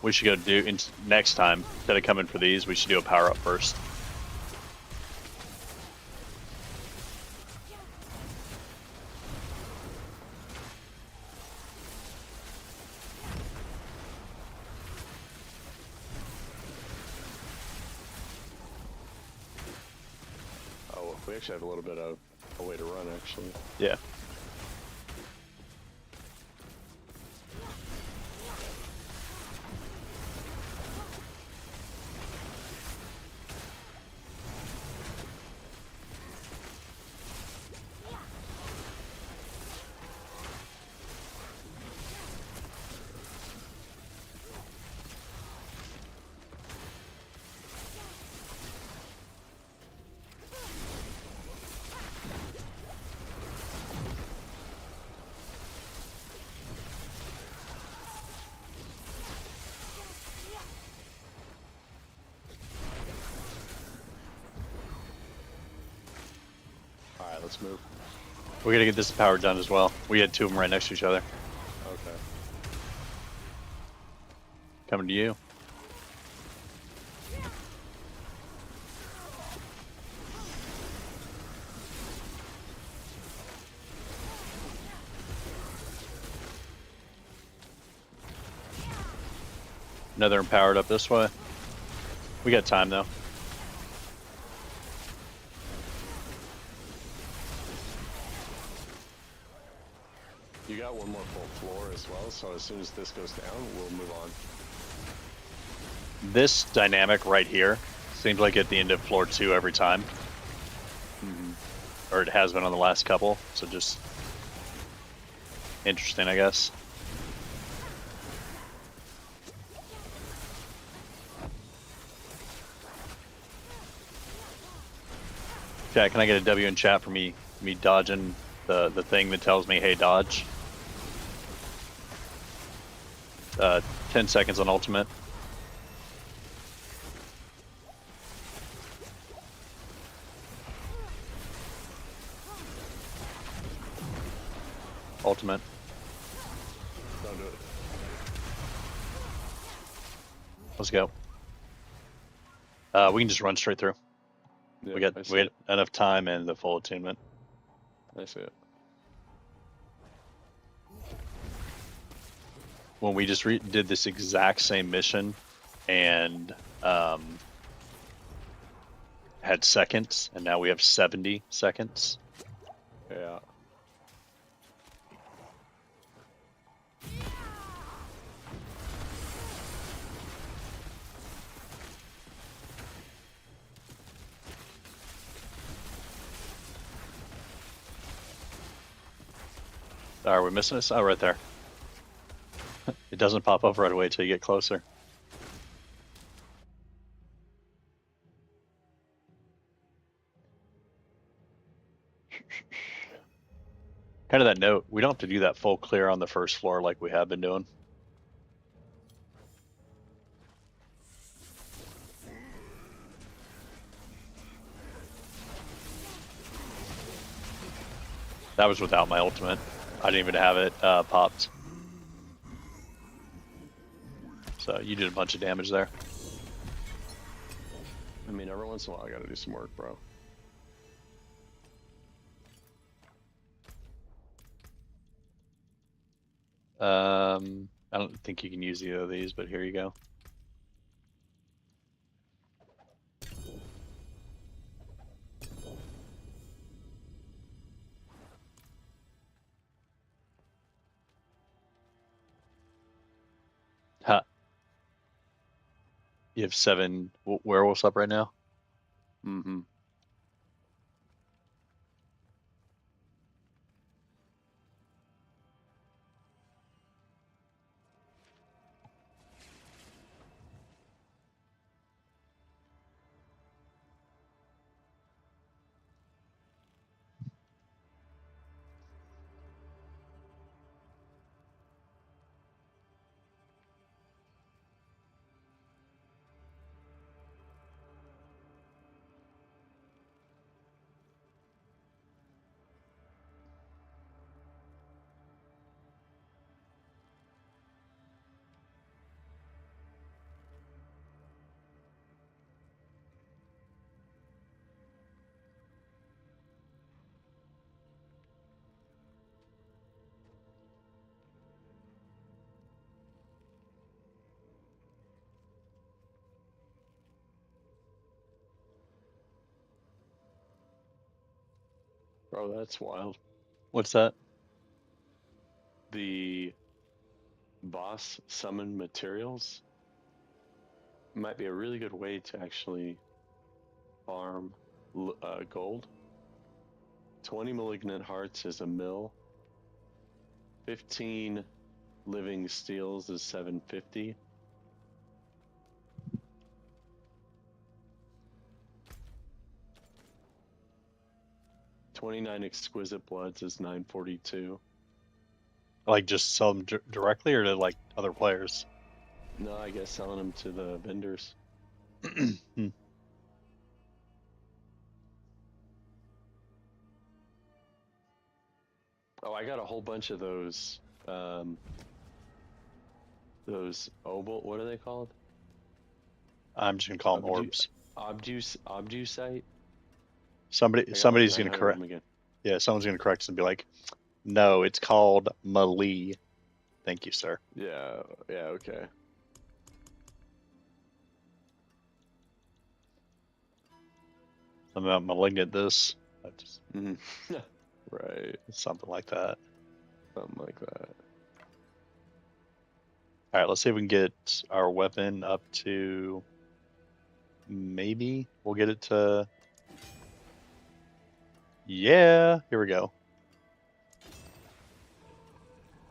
A: We should go do next time, instead of coming for these, we should do a power-up first.
D: Oh, we actually have a little bit of a way to run, actually.
A: Yeah.
D: let's move.
A: We gotta get this power done as well. We had 2 of them right next to each other.
D: Okay.
A: Coming to you. Another empowered up this way. We got time though.
D: You got one more full floor as well, so as soon as this goes down, we'll move on.
A: This dynamic right here seems like at the end of floor 2 every time. Or it has been on the last couple, so just interesting, I guess. Chat, can I get a W in chat for me dodging the thing that tells me, hey, dodge? 10 seconds on ultimate. Ultimate.
D: Don't do it.
A: Let's go. We can just run straight through.
D: Yeah,
A: we got enough time and the full attunement.
D: I see it.
A: When we just did this exact same mission and had seconds, and now we have 70 seconds.
D: Yeah.
A: Are we missing us? Oh, right there. It doesn't pop up right away till you get closer. Kind of that note, we don't have to do that full clear on the first floor like we have been doing. That was without my ultimate. I didn't even have it popped. So you did a bunch of damage there.
D: I mean, every once in a while I gotta do some work, bro.
A: I don't think you can use either of these, but here you go. Ha. You have 7 werewolves up right now?
D: Mm-hmm. Bro, that's wild.
A: What's that?
D: The boss summon materials might be a really good way to actually farm gold. 20 malignant hearts is a mill. 15 living steels is 750. $29 exquisite bloods is 942.
A: Like just sell them directly or to like other players?
D: No, I guess selling them to the vendors. Oh, I got a whole bunch of those obol. What are they called?
A: I'm just gonna call them
D: Obdu-
A: orbs.
D: Obdusite.
A: Somebody's gonna
D: 900 of
A: correct.
D: them again.
A: Yeah, someone's gonna correct us and be like, "No, it's called Mali." Thank you, sir.
D: Yeah. Yeah. Okay.
A: Something about malignant this. Just,
D: Mhm. Right.
A: something like that.
D: Something like that.
A: All right, let's see if we can get our weapon up to. Maybe we'll get it to. Yeah, here we go.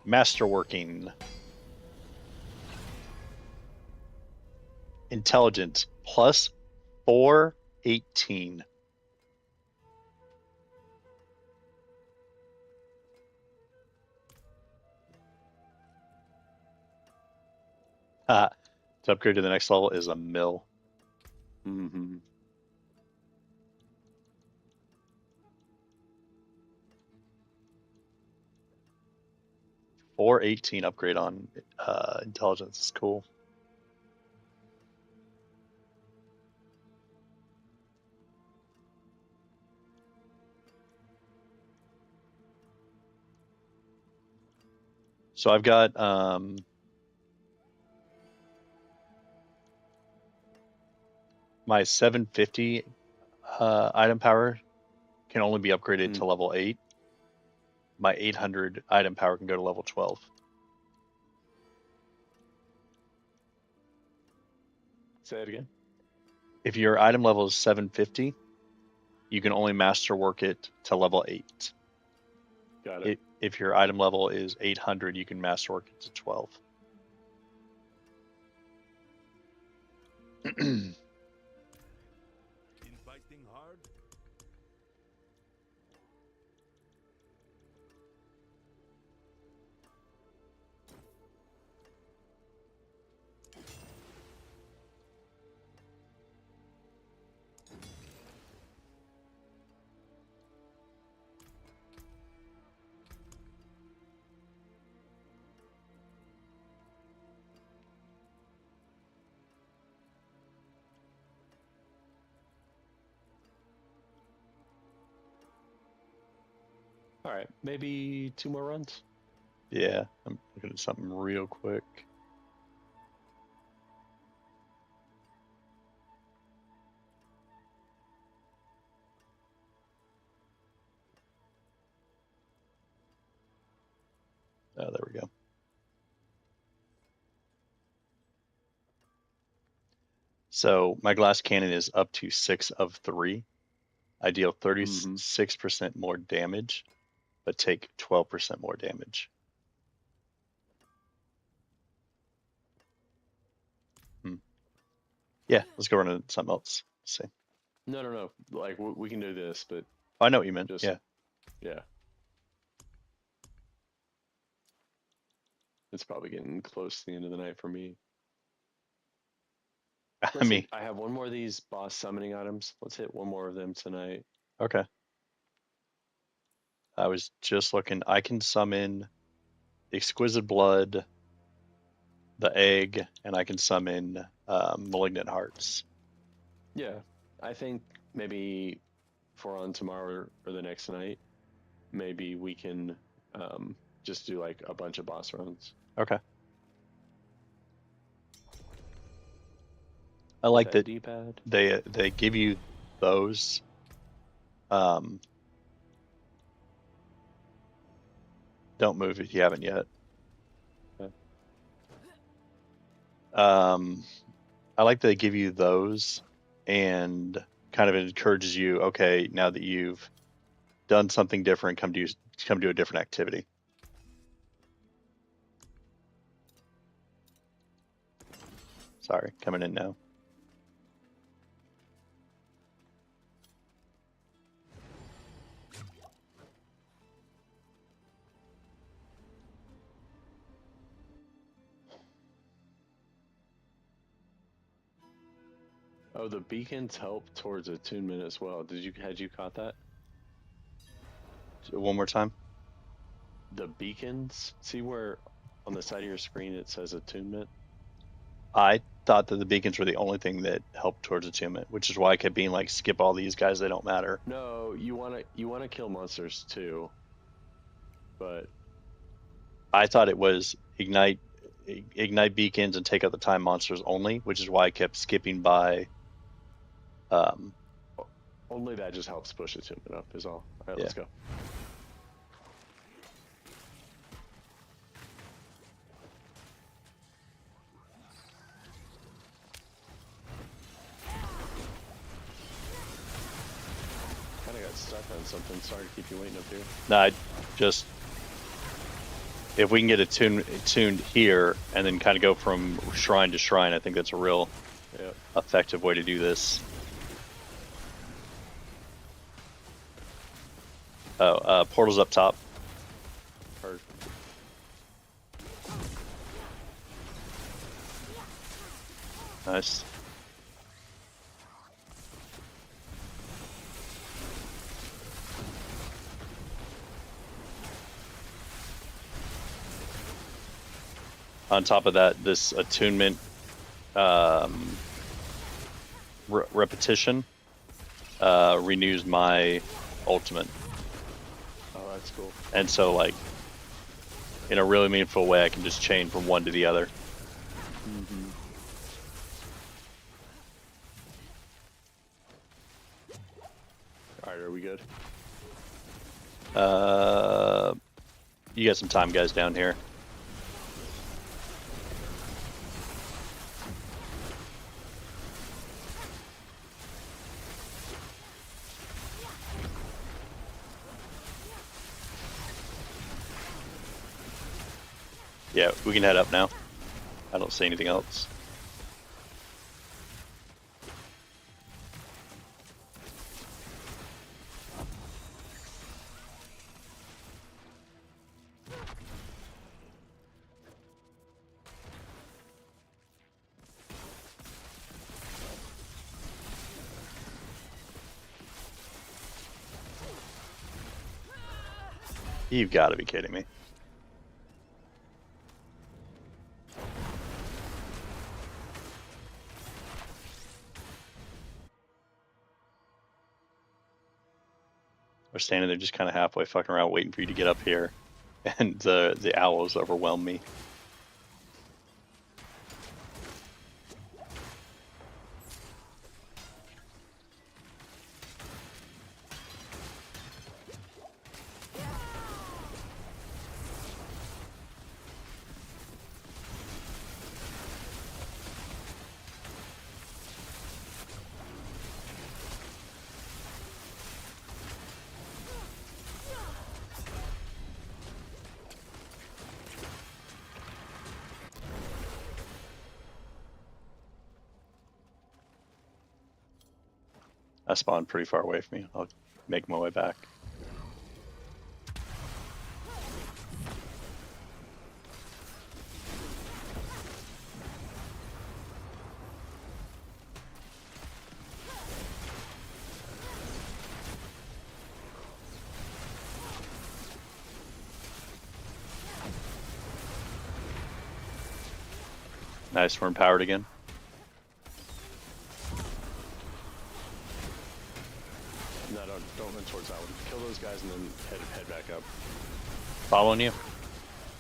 A: Masterworking. Intelligence plus 418. To upgrade to the next level is a mill.
D: Mm-hmm.
A: $418 upgrade on intelligence is cool. So I've got my 750 item power can only be upgraded to level 8. My 800 item power can go to level 12.
D: Say it again.
A: If your item level is 750, you can only masterwork it to level 8.
D: Got it.
A: If your item level is 800, you can masterwork it to 12.
E: Been fighting hard?
D: All right, maybe 2 more runs.
A: Yeah, I'm looking at something real quick. Oh, there we go. So my glass cannon is up to 6 of 3. I deal 36% more damage, but take 12% more damage. Yeah, let's go run into something else. Let's see.
D: No. Like we can do this, but
A: Oh, I know what you meant.
D: just
A: Yeah.
D: yeah. It's probably getting close to the end of the night for me.
A: I mean,
D: I have one more of these boss summoning items. Let's hit one more of them tonight.
A: okay. I was just looking. I can summon Exquisite Blood, the Egg, and I can summon Malignant Hearts.
D: Yeah, I think maybe for on tomorrow or the next night, maybe we can just do like a bunch of boss runs.
A: Okay. I like that
D: D-pad.
A: they give you those. Don't move if you haven't yet.
D: Okay.
A: I like that they give you those and kind of encourages you. Okay, now that you've done something different, come do a different activity. Sorry, coming in now.
D: Oh, the beacons help towards attunement as well. Had you caught that?
A: One more time.
D: the beacons. See where on the side of your screen it says attunement?
A: I thought that the beacons were the only thing that helped towards attunement, which is why I kept being like, skip all these guys, they don't matter.
D: No, you wanna kill monsters too. But
A: I thought it was ignite beacons and take out the time monsters only, which is why I kept skipping by.
D: only that just helps push attunement up is all. Alright,
A: Yeah.
D: let's go. Kinda got stuck on something. Sorry to keep you waiting up here.
A: No, I just, if we can get tuned here and then kind of go from shrine to shrine, I think that's a real
D: Yep.
A: effective way to do this. Oh, portal's up top.
D: Heard.
A: Nice. On top of that, this attunement repetition renews my ultimate.
D: Oh, that's cool.
A: And so, like, in a really meaningful way, I can just chain from one to the other.
D: Mm-hmm. Alright, are we good?
A: You got some time, guys, down here. Yeah, we can head up now. I don't see anything else. You've got to be kidding me. We're standing there just kind of halfway fucking around waiting for you to get up here. And the owls overwhelm me. I spawned pretty far away from you. I'll make my way back. Nice, we're empowered again.
D: No, don't run towards that one. Kill those guys and then head back up.
A: Following you.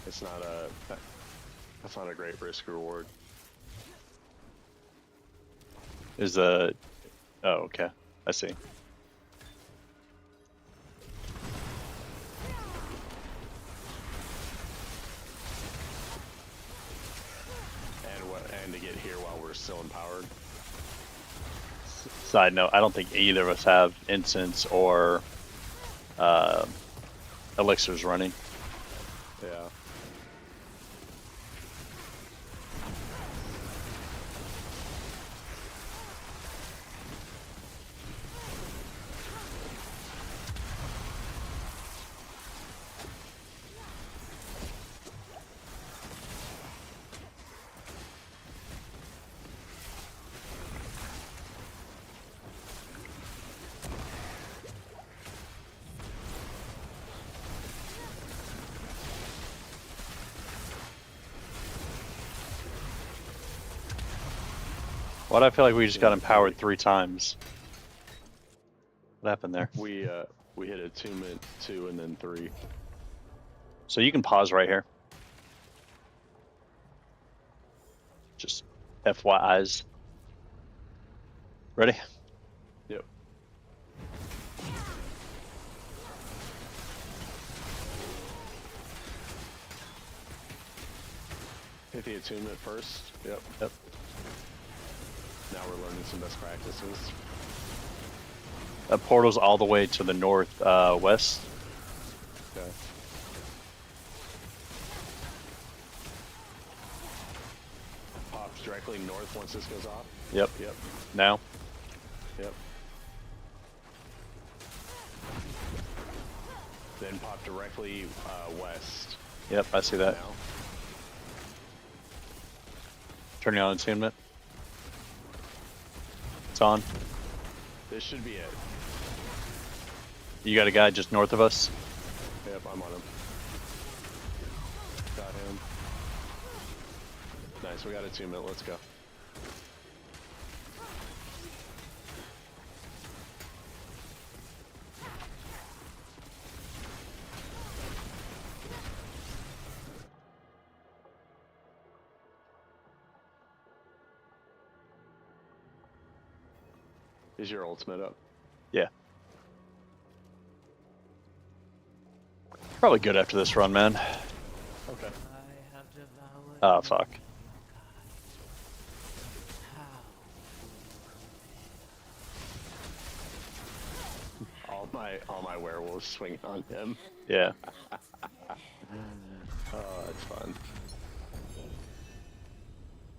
D: It's not that's not a great risk reward.
A: Is oh, okay. I see.
D: And to get here while we're still empowered.
A: Side note, I don't think either of us have incense or elixirs running.
D: Yeah.
A: Why do I feel like we just got
D: Attunement
A: empowered
D: 3.
A: 3 times? What happened there?
D: We hit attunement 2 and then 3.
A: So you can pause right here. Just FYIs. Ready?
D: Yep. Hit the attunement first. Yep.
A: Yep.
D: Now we're learning some best practices.
A: That portal's all the way to the north west.
D: Okay. Pops directly north once this goes off.
A: Yep.
D: Yep.
A: Now.
D: Yep. Then pop directly west.
A: Yep, I see that.
D: Now.
A: Turning on attunement. It's on.
D: This should be it.
A: You got a guy just north of us?
D: Yep, I'm on him. Got him. Nice, we got attunement. Let's go. Is your ultimate up?
A: Yeah. Probably good after this run, man.
D: Okay.
A: Oh, fuck.
D: All my werewolves swing on him.
A: Yeah.
D: Oh, that's fun.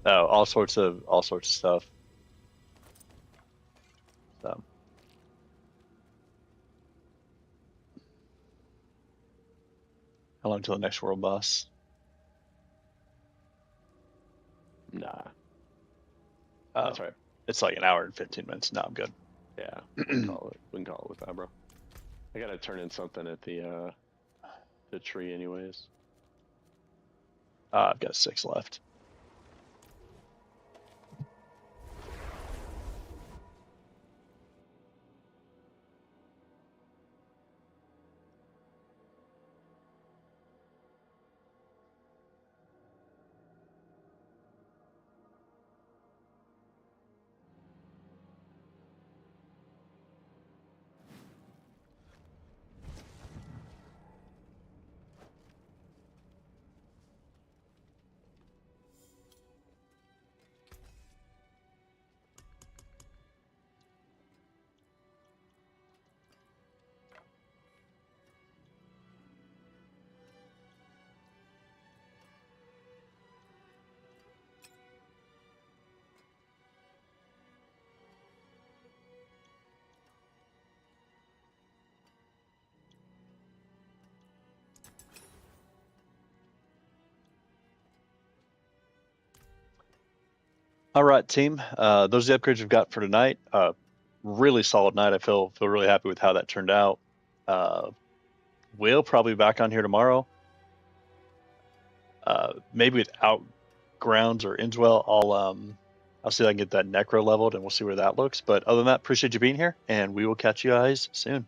A: Oh, all sorts of stuff. So. How long till the next world boss?
D: Nah.
A: Oh,
D: That's right.
A: it's like an hour and 15 minutes. No, I'm good.
D: Yeah, we can call it. We can call it with that, bro. I gotta turn in something at the tree, anyways.
A: I've got 6 left. All right, team. Those are the upgrades we've got for tonight. Really solid night. I feel really happy with how that turned out. We'll probably be back on here tomorrow. Maybe without grounds or Innswell. I'll see if I can get that necro leveled and we'll see where that looks. But other than that, appreciate you being here, and we will catch you guys soon.